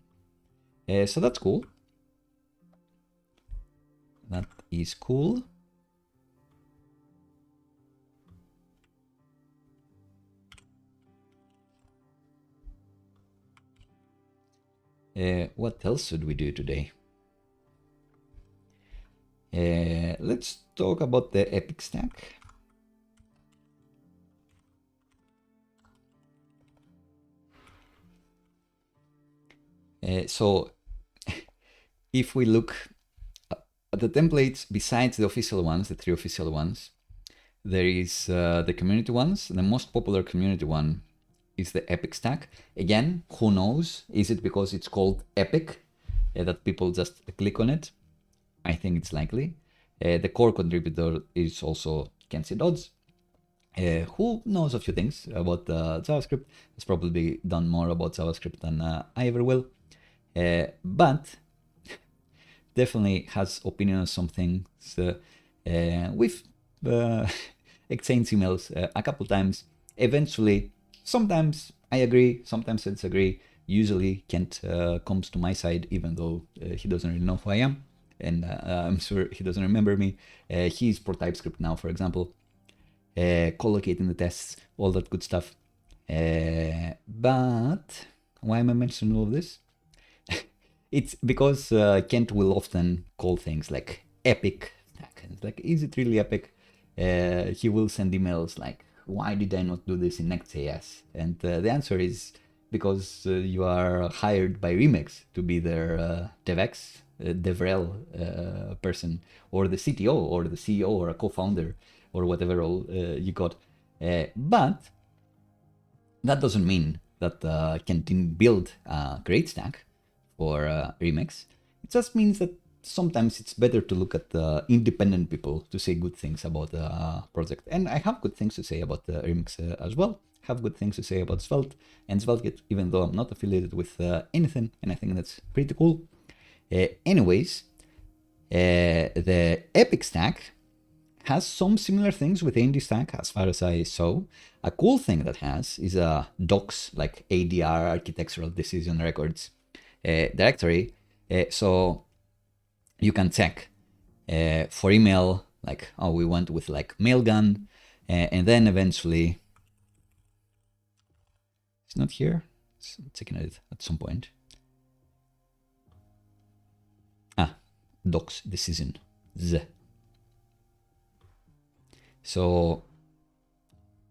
So that's cool. That is cool. What else should we do today? Let's talk about the Epic stack. So if we look at the templates, besides the official ones, the 3 official ones, there is the community ones. The most popular community one is the Epic stack. Again, who knows? Is it because it's called Epic that people just click on it? I think it's likely. The core contributor is also Kenzie Dodds, who knows a few things about JavaScript. Has probably done more about JavaScript than I ever will, but definitely has opinion on some things. We've exchanged emails a couple times. Eventually, sometimes I agree, sometimes I disagree. Usually Kent comes to my side, even though he doesn't really know who I am, and I'm sure he doesn't remember me. He's pro TypeScript now, for example, collocating the tests, all that good stuff. But why am I mentioning all of this? It's because Kent will often call things like epic stack. It's like, is it really epic? He will send emails like, why did I not do this in Next.js? And the answer is because you are hired by Remix to be their DevEx, DevRel person, or the CTO, or the CEO, or a co-founder, or whatever role you got. But that doesn't mean that Kent didn't build a great stack for Remix. It just means that sometimes it's better to look at the independent people to say good things about the project. And I have good things to say about the Remix as well. Have good things to say about Svelte and SvelteKit, even though I'm not affiliated with anything, and I think that's pretty cool. Anyways, the Epic stack has some similar things with the Indie stack, as far as I saw. A cool thing that has is docs like ADR, architectural decision records. directory. So you can check for email, like, oh, we went with like mailgun, and then eventually, it's not here. It's checking it at some point. Docs decision. So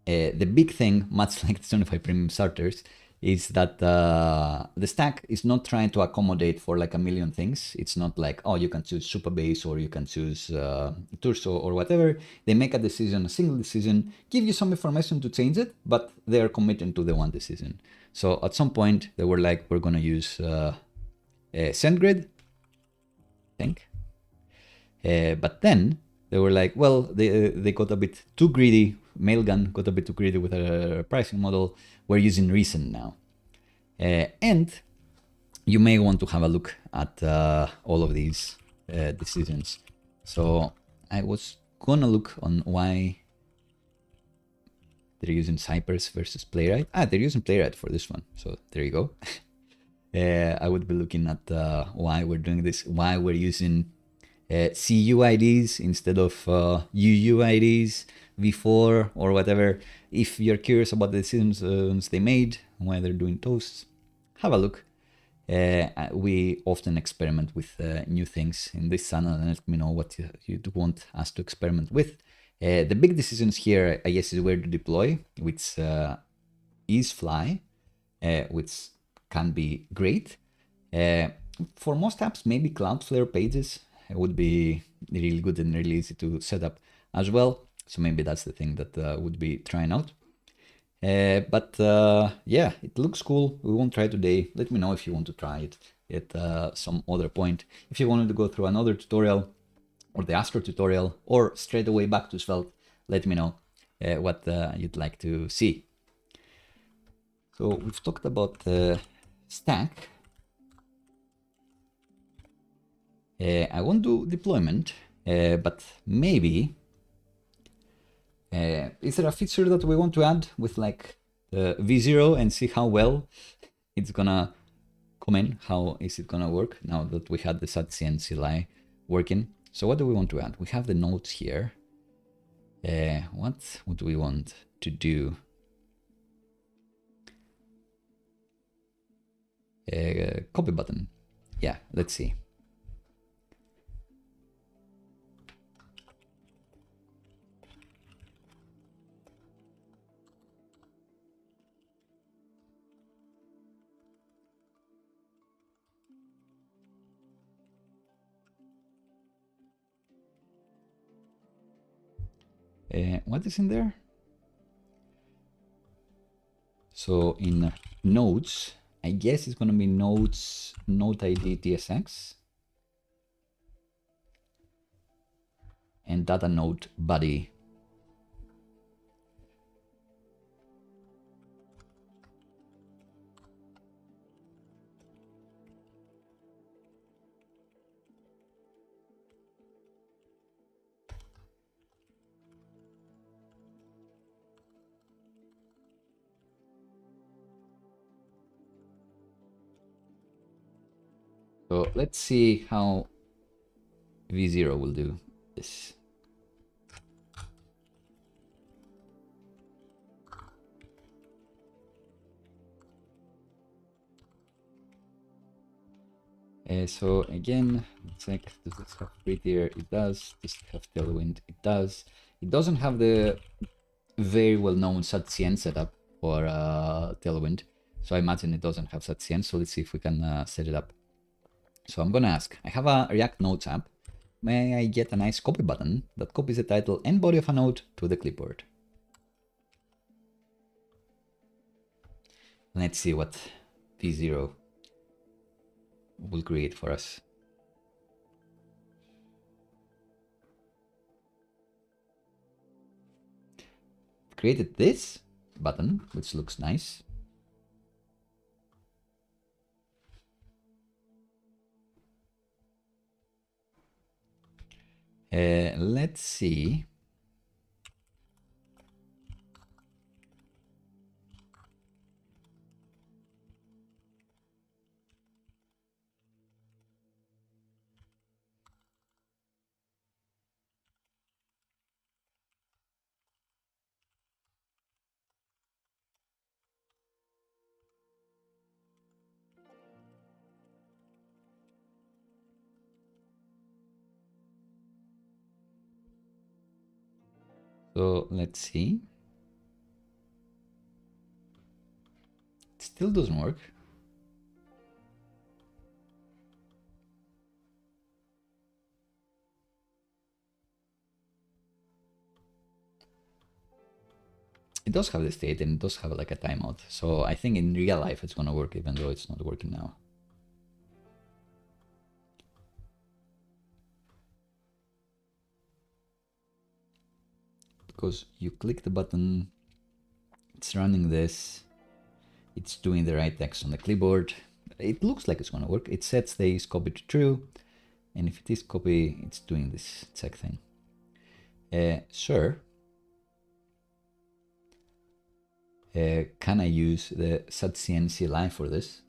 the big thing, much like the 25 premium starters, is that the stack is not trying to accommodate for like a million things. It's not like, oh, you can choose Supabase or you can choose Turso or whatever. They make a decision, a single decision, give you some information to change it, but they're committing to the one decision. So at some point they were like, we're going to use SendGrid, I think. But then they were like, well, they got a bit too greedy. Mailgun got a bit too greedy with a pricing model. We're using Reason now. And you may want to have a look at all of these decisions. So I was gonna look on why they're using Cypress versus Playwright. They're using Playwright for this one. So there you go. I would be looking at why we're doing this, why we're using CUIDs instead of UUIDs v4 or whatever. If you're curious about the decisions they made, why they're doing toasts, have a look. We often experiment with new things in this channel, and let me know what you want us to experiment with. The big decisions here, I guess, is where to deploy, which is Fly, which can be great. For most apps, maybe Cloudflare pages would be really good and really easy to set up as well. So maybe that's the thing that would be trying out. But yeah, it looks cool. We won't try today. Let me know if you want to try it at some other point. If you wanted to go through another tutorial or the Astro tutorial or straight away back to Svelte, let me know what you'd like to see. So we've talked about the stack. I won't do deployment, but maybe is there a feature that we want to add with like V0 and see how well it's gonna come in? How is it gonna work now that we had the shadcn CLI working? So what do we want to add? We have the nodes here. What would we want to do? CopyButton. Yeah, let's see. What is in there? So in nodes, I guess it's going to be nodes, node ID TSX and data node body. So let's see how V0 will do this. So again, let's check, does this have prettier? It does. Does it have tailwind? It does. It doesn't have the very well-known shadcn setup for tailwind. So I imagine it doesn't have shadcn. So let's see if we can set it up. So I'm gonna ask, I have a React Nodes app. May I get a nice copy button that copies the title and body of a node to the clipboard? Let's see what V0 will create for us. Created this button, which looks nice. Let's see. So let's see. It still doesn't work. It does have the state and it does have like a timeout. So I think in real life it's gonna work even though it's not working now. Because you click the button, it's running this, it's doing the right text on the clipboard. It looks like it's gonna work. It sets the is copy to true, and if it is copy, it's doing this check thing. Sure. Can I use the shadcn CLI for this?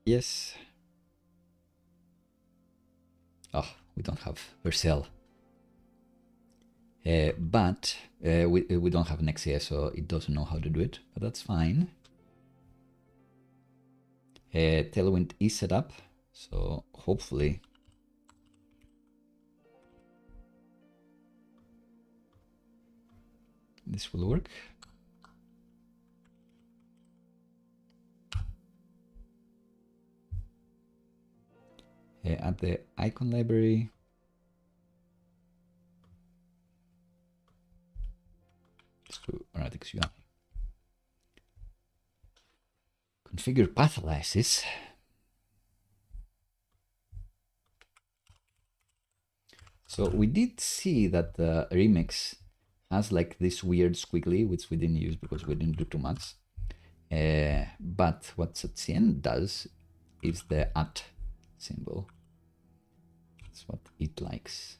Yes. Oh, we don't have Vercel. But we don't have Next.js, so it doesn't know how to do it, but that's fine. Tailwind is set up, so hopefully this will work. Add the icon library. Let's do DaisyUI. Configure path aliases. So we did see that the remix has like this weird squiggly, which we didn't use because we didn't do too much. But what shadcn does is the @ symbol. That's what it likes.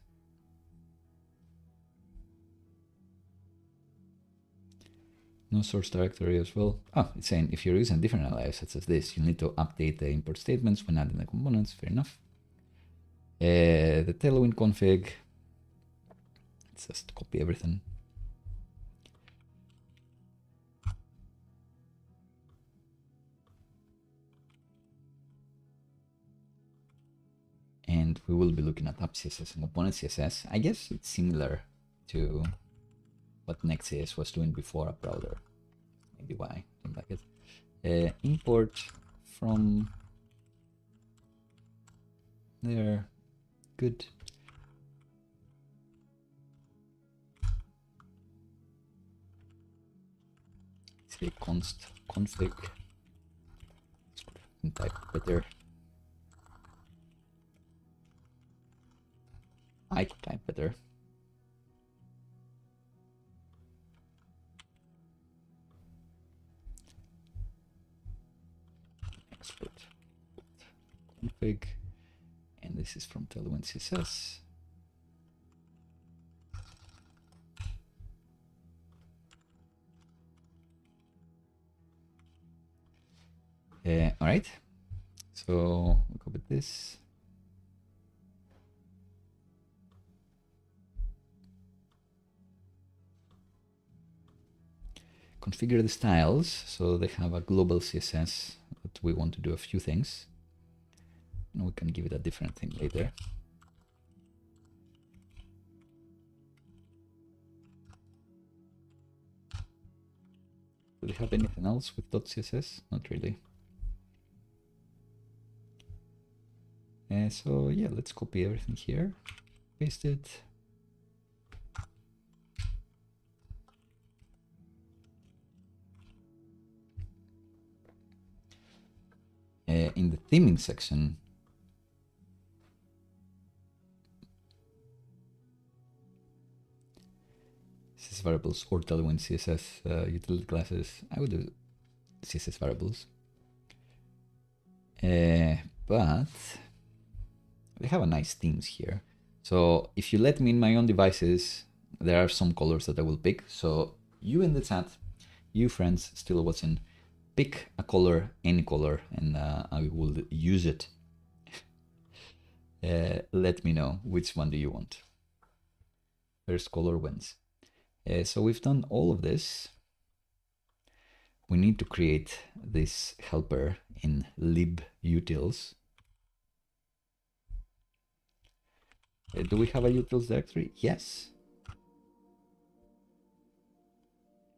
No source directory as well. Oh, it's saying if you're using different alias such as this, you need to update the import statements when adding the components. Fair enough. The tailwind config. Let's just copy everything. And we will be looking at app CSS and component CSS. I guess it's similar to what Next.js was doing before a browser. Maybe why, something like it. Import from there. Good. Say const config. Type better. I could type better. Export config, and this is from Tailwind CSS. All right, so we copy this. Configure the styles, so they have a global CSS, but we want to do a few things. And we can give it a different thing later. Do they have anything else with .css? Not really. So yeah, let's copy everything here, paste it. In the theming section, CSS variables or Tailwind CSS utility classes. I would do CSS variables. But they have a nice themes here. So if you let me in my own devices, there are some colors that I will pick. So you in the chat, you friends still watching, pick a color, any color, and I will use it. Let me know which one do you want. First color wins. So we've done all of this. We need to create this helper in libutils. Do we have a utils directory? Yes.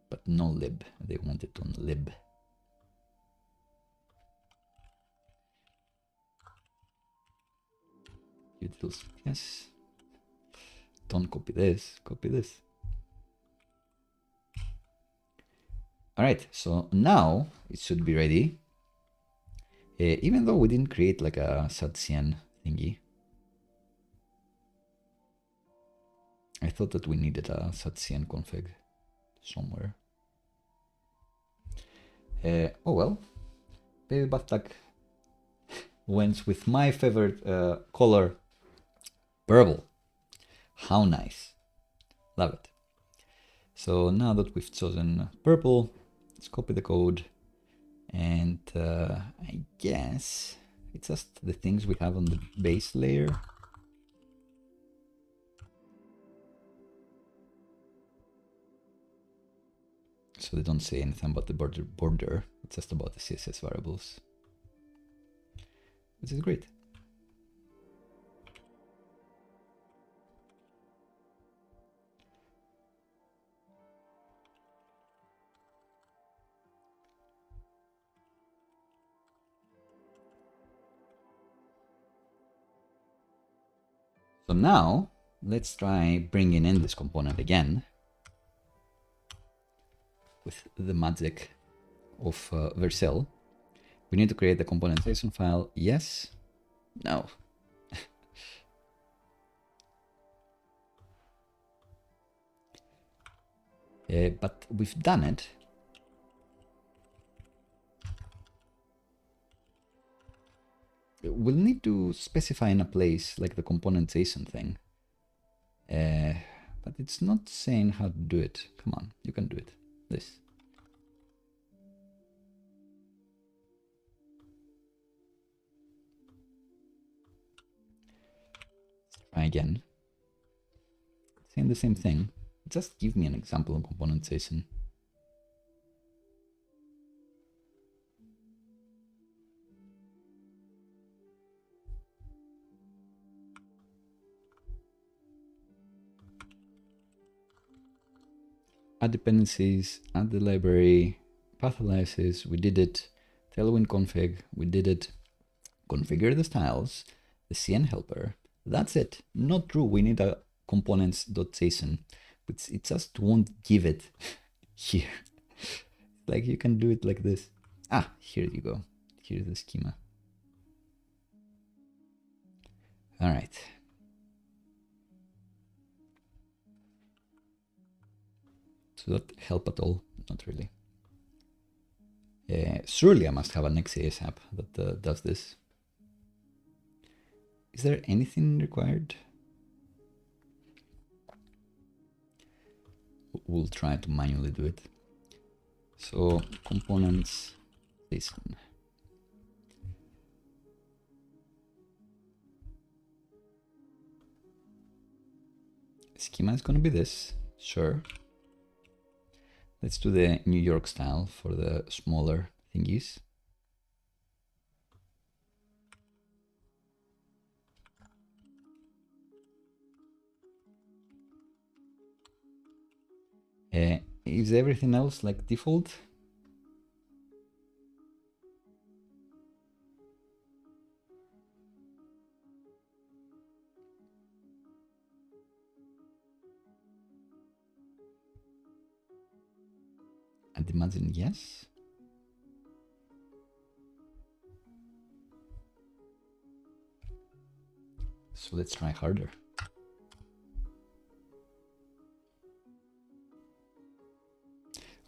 But no lib. They want it on lib. Utils, yes. Don't copy this, copy this. All right, so now it should be ready. Even though we didn't create like a shadcn thingy. I thought that we needed a shadcn config somewhere. Oh well, baby bath went with my favorite color, purple. How nice, love it. So now that we've chosen purple, let's copy the code, and I guess it's just the things we have on the base layer. So they don't say anything about the border. It's just about the CSS variables, which is great. So now let's try bringing in this component again with the magic of Vercel. We need to create the component JSON file. Yes. No. But we've done it. We'll need to specify in a place like the component JSON thing. But it's not saying how to do it. Come on, you can do it. This. Try again. Saying the same thing. Just give me an example of component JSON. Add dependencies, add the library, path analysis, we did it. Tailwind config, we did it. Configure the styles, the CN helper. That's it. Not true. We need a components.json, but it just won't give it here. Like you can do it like this. Ah, here you go. Here's the schema. All right. Does that help at all? Not really. Surely I must have a Next.js app that does this. Is there anything required? We'll try to manually do it. So components JSON. Schema is going to be this, sure. Let's do the New York style for the smaller thingies. Is everything else like default? I'd imagine yes. So let's try harder.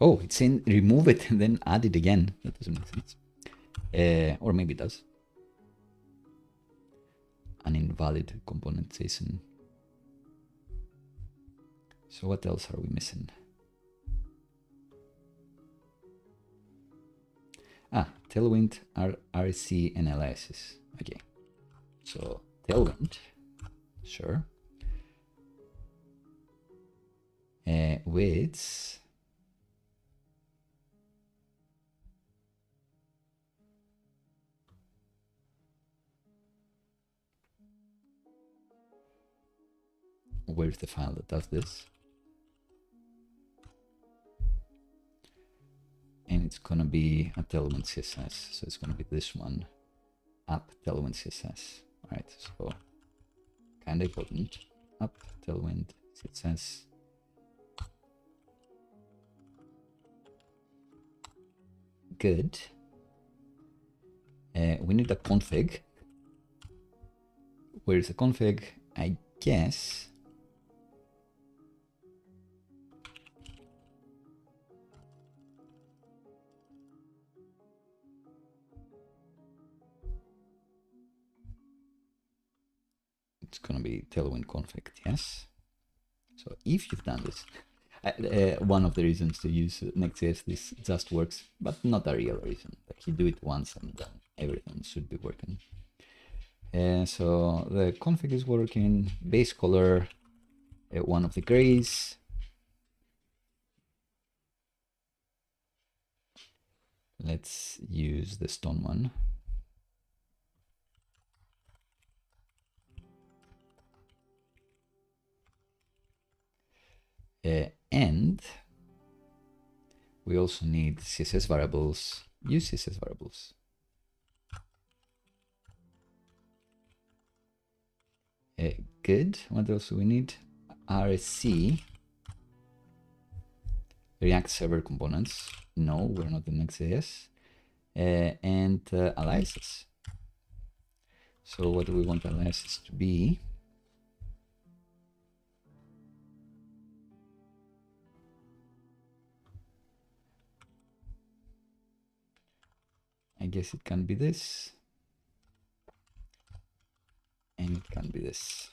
Oh, it's saying remove it and then add it again. That doesn't make sense. Or maybe it does. An invalid component JSON. So what else are we missing? Ah, Tailwind, RC, and LSs. Okay. So Tailwind, sure. widths. Where's the file that does this? And it's gonna be a Tailwind CSS, so it's gonna be this one, app Tailwind CSS. All right, so kind of important. App Tailwind CSS. Good. We need a config. Where's the config? I guess it's gonna be Tailwind config, yes. So if you've done this, one of the reasons to use Next.js, this just works, but not a real reason. Like you do it once and then everything should be working. So the config is working, base color, one of the grays. Let's use the stone one. And we also need CSS variables. Use CSS variables. Good. What else do we need? RSC. React server components. No, we're not in Next.js. And aliases. So what do we want aliases to be? I guess it can be this. And it can be this.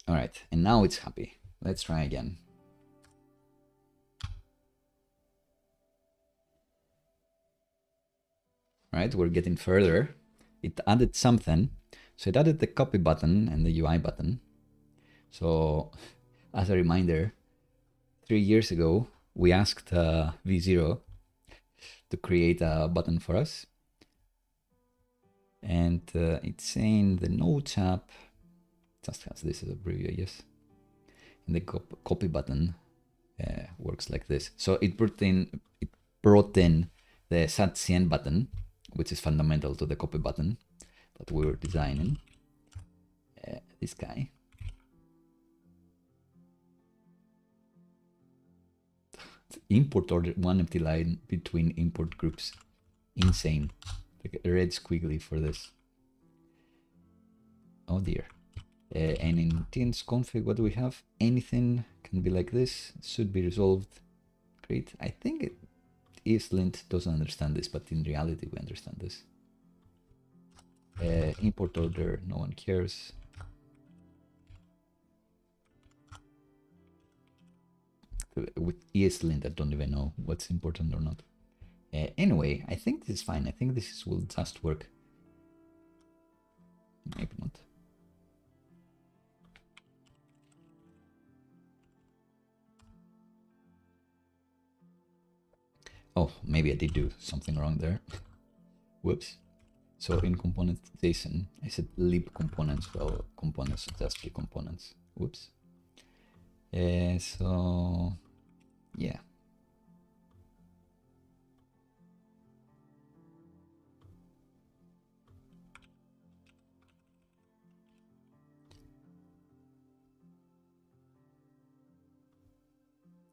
All right, and now it's happy. Let's try again. All right, we're getting further. It added something. So it added the copy button and the UI button. So as a reminder, 3 years ago, we asked V0 to create a button for us. And it's saying the Notes app just has this as a preview, I guess. And the copy button works like this. So it brought in the shadcn button, which is fundamental to the copy button that we were designing. This guy. Import order, one empty line between import groups. Insane. Like a red squiggly for this. Oh dear. And in teams config, what do we have? Anything can be like this. It should be resolved. Great. I think ESLint doesn't understand this, but in reality we understand this. Import order, no one cares. With ESLint, I don't even know what's important or not. Anyway, I think this is fine. I think this will just work. Maybe not. Oh, maybe I did do something wrong there. Whoops. So in components.json, I said lib components. Well, components should just be components. Whoops. So yeah.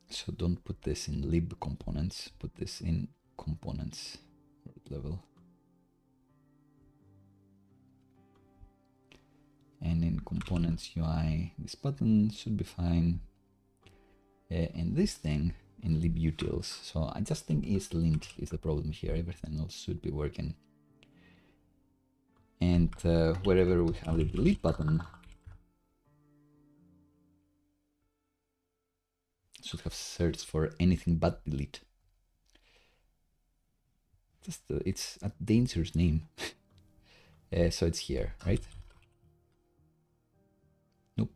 So don't put this in lib components, put this in components level. And in components UI, this button should be fine. And this thing in libutils. So I just think ESLint is the problem here. Everything else should be working. And wherever we have the delete button, should have searched for anything but delete. Just it's a dangerous name. So it's here, right? Nope.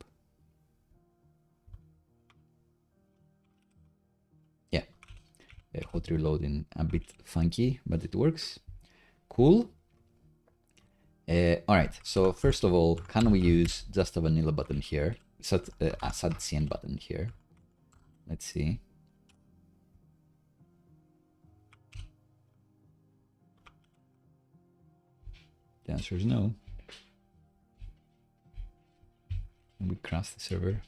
hot reloading a bit funky, but it works. Cool. All right, so first of all, can we use just a vanilla button here? A shadcn button here. Let's see. The answer is no. And we crash the server.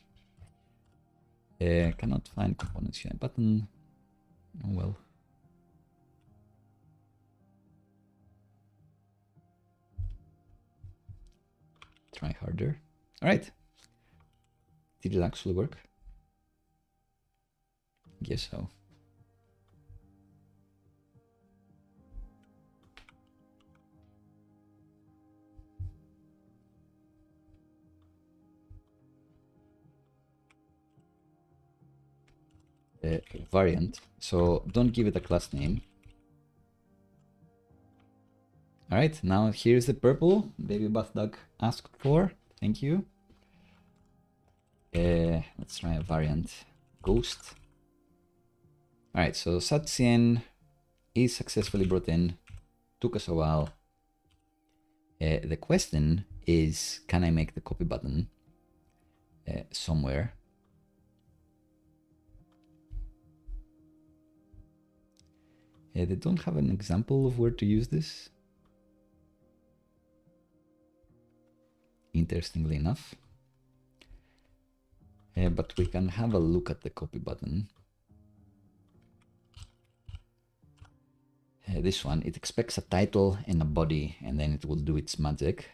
Cannot find components UI button. Oh well. Try harder. All right. Did it actually work? Guess so. Variant. So don't give it a class name. All right, now here's the purple baby bath dog asked for. Thank you. Let's try a variant. Ghost. All right, so shadcn is successfully brought in. Took us a while. The question is, can I make the copy button somewhere? They don't have an example of where to use this. Interestingly enough. But we can have a look at the copy button. This one, it expects a title and a body, and then it will do its magic.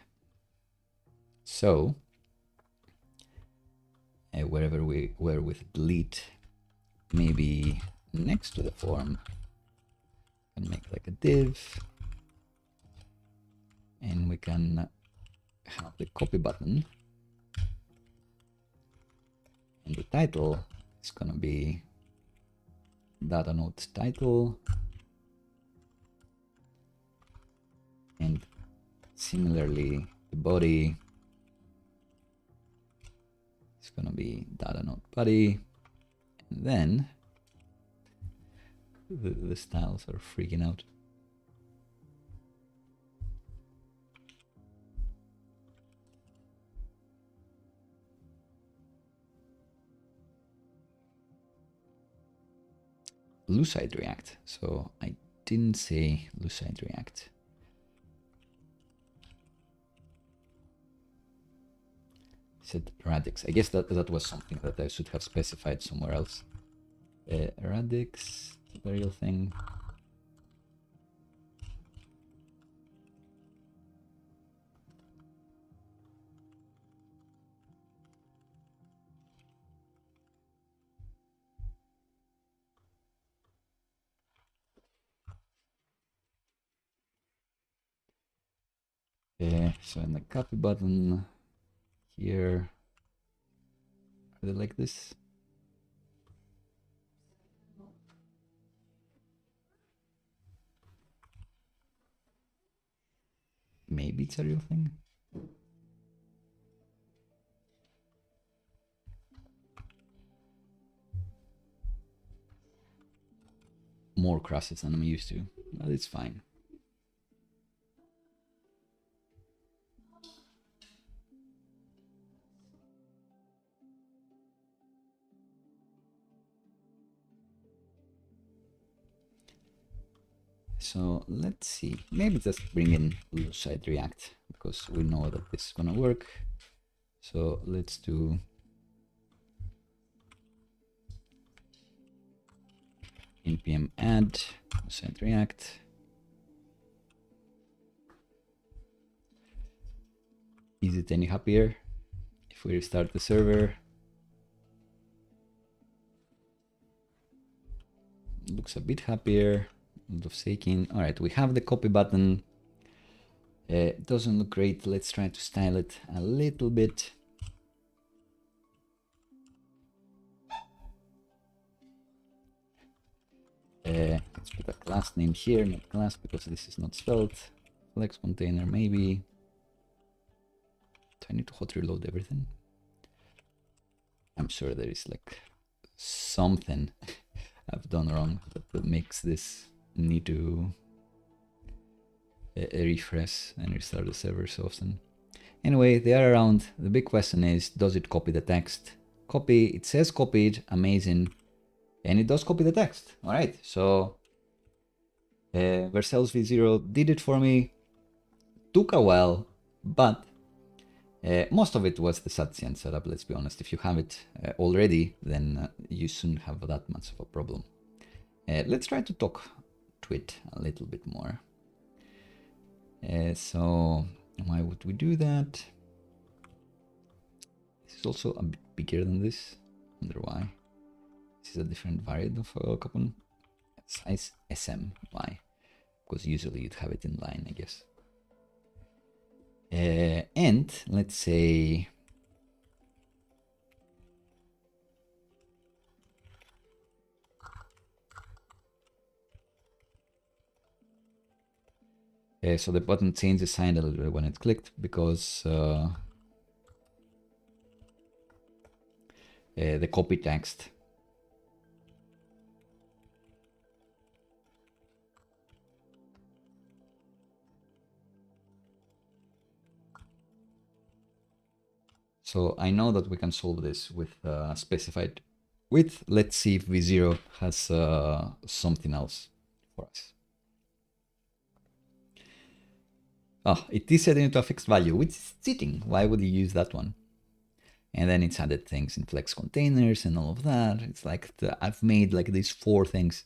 So, wherever we were with delete, maybe next to the form, and make like a div, and we can have the copy button, and the title is gonna be data node title, and similarly the body is gonna be data node body, and then the styles are freaking out. Lucid React. So I didn't say Lucid React. I said Radix. I guess that was something that I should have specified somewhere else. Radix, the real thing. So in the copy button here, are they like this? Maybe it's a real thing. More crosses than I'm used to, but it's fine. So let's see, maybe just bring in Lucid React because we know that this is gonna work. So let's do npm add Lucid React. Is it any happier if we restart the server? It looks a bit happier. Of shaking. All right, we have the copy button. It doesn't look great. Let's try to style it a little bit. Let's put a class name here, not class because this is not Svelte. Flex container maybe. Do I need to hot reload everything? I'm sure there is like something I've done wrong that makes this need to refresh and restart the server so often. Anyway, the other round, the big question is, does it copy the text? Copy, it says copied, amazing, and it does copy the text. All right, so Vercel's v0 did it for me. Took a while, but most of it was the shadcn setup, let's be honest. If you have it already, then you shouldn't have that much of a problem. Let's try to talk to it a little bit more. So why would we do that? This is also a bit bigger than this. I wonder why. This is a different variant of coupon. Size SM. Why? Because usually you'd have it in line, I guess. And let's say so the button changed the sign a little bit when it clicked because the copy text so I know that we can solve this with specified width. Let's see if v0 has something else for us. Oh, it is set into a fixed value, which is cheating. Why would you use that one? And then it's added things in flex containers and all of that. It's like I've made like these 4 things.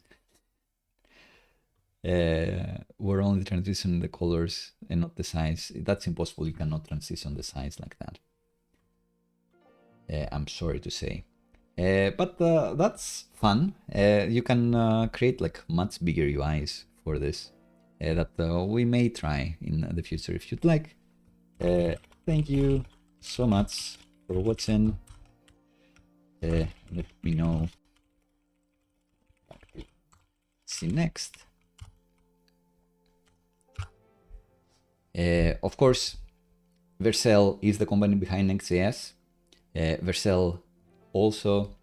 We're only transitioning the colors and not the size. That's impossible. You cannot transition the size like that. I'm sorry to say. But that's fun. You can create like much bigger UIs for this that we may try in the future if you'd like. Thank you so much for watching. Let me know. See you next. Of course, Vercel is the company behind Next.js. Vercel also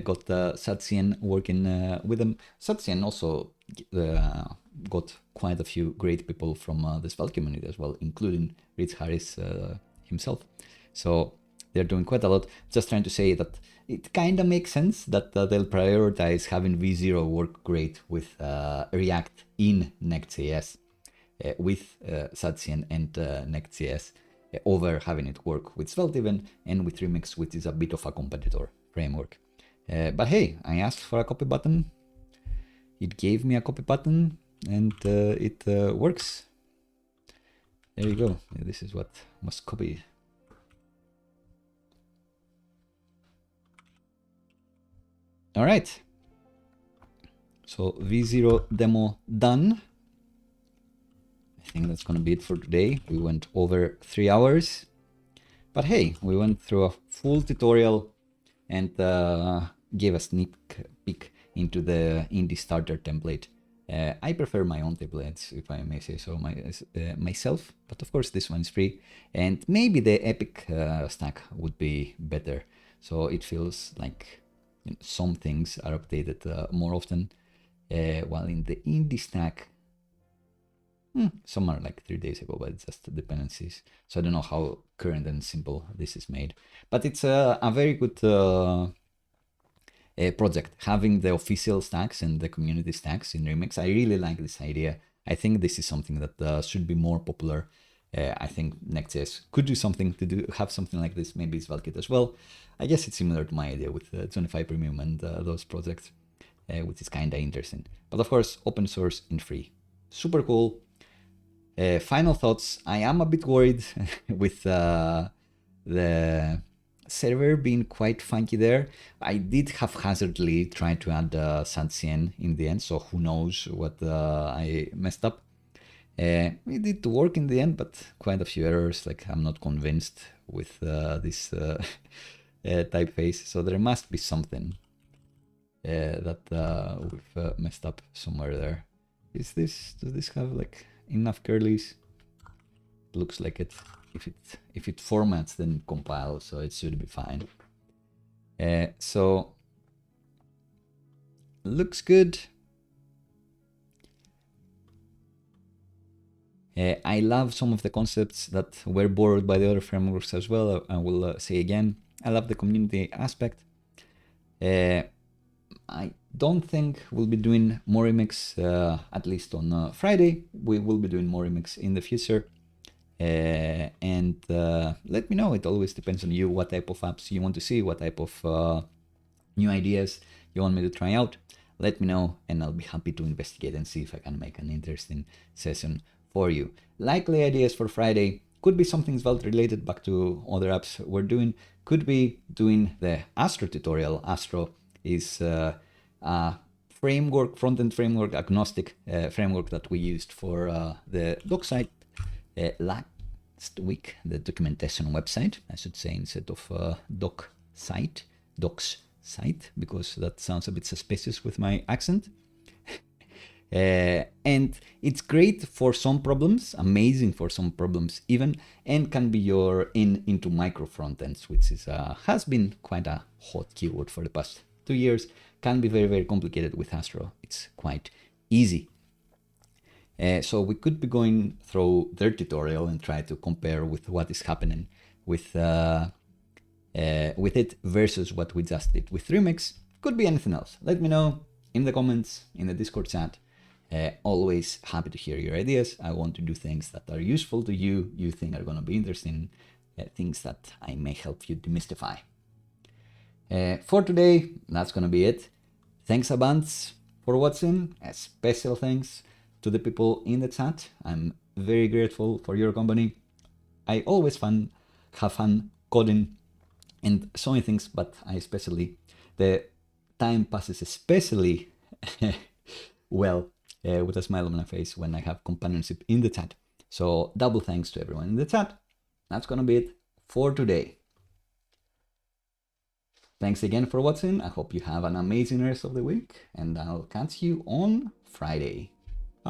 got shadcn working with them. Shadcn also got quite a few great people from the Svelte community as well, including Rich Harris himself. So they're doing quite a lot. Just trying to say that it kind of makes sense that they'll prioritize having v0 work great with React in Next.js, with shadcn and Next.js, over having it work with Svelte even, and with Remix, which is a bit of a competitor framework. But hey, I asked for a copy button. It gave me a copy button, and it works. There you go. This is what was copied. All right. So v0 demo done. I think that's going to be it for today. We went over 3 hours, but hey, we went through a full tutorial and gave a sneak peek into the indie starter template. I prefer my own templates, if I may say so myself, but of course this one is free, and maybe the Epic stack would be better. So it feels like some things are updated more often, while in the indie stack, some are like 3 days ago, but it's just dependencies. So I don't know how current and simple this is made, but it's a very good project, having the official stacks and the community stacks in Remix. I really like this idea. I think this is something that should be more popular. I think Next.js could do something to have something like this, maybe SvelteKit as well. I guess it's similar to my idea with 25 Premium and those projects, which is kind of interesting. But of course, open source and free. Super cool. Final thoughts. I am a bit worried with the server being quite funky there. I did haphazardly try to add shadcn in the end, so who knows what I messed up. It did work in the end, but quite a few errors. Like, I'm not convinced with this typeface, so there must be something that we've messed up somewhere there. Does this have like enough curlies? It looks like it. If it formats, then it compiles, so it should be fine. So looks good. I love some of the concepts that were borrowed by the other frameworks as well. I will say again, I love the community aspect. I don't think we'll be doing more remix, at least on Friday. We will be doing more remix in the future. And let me know. It always depends on you, what type of apps you want to see, what type of new ideas you want me to try out. Let me know, and I'll be happy to investigate and see if I can make an interesting session for you. Likely ideas for Friday could be something Svelte related, back to other apps we're doing. Could be doing the Astro tutorial. Astro is a framework, front-end framework, agnostic framework that we used for the doc site last week, the documentation website, I should say, instead of docs site, because that sounds a bit suspicious with my accent. And it's great for some problems, amazing for some problems even, and can be your into micro frontends, which is has been quite a hot keyword for the past 2 years. Can be very, very complicated with Astro. It's quite easy. So we could be going through their tutorial and try to compare with what is happening with it versus what we just did with Remix. Could be anything else. Let me know in the comments, in the Discord chat. Always happy to hear your ideas. I want to do things that are useful to you, you think are going to be interesting, things that I may help you demystify. For today, that's going to be it. Thanks a bunch for watching. A special thanks to the people in the chat. I'm very grateful for your company. I always have fun coding and so many things, but I especially, the time passes especially well with a smile on my face when I have companionship in the chat. So double thanks to everyone in the chat. That's gonna be it for today. Thanks again for watching. I hope you have an amazing rest of the week, and I'll catch you on Friday.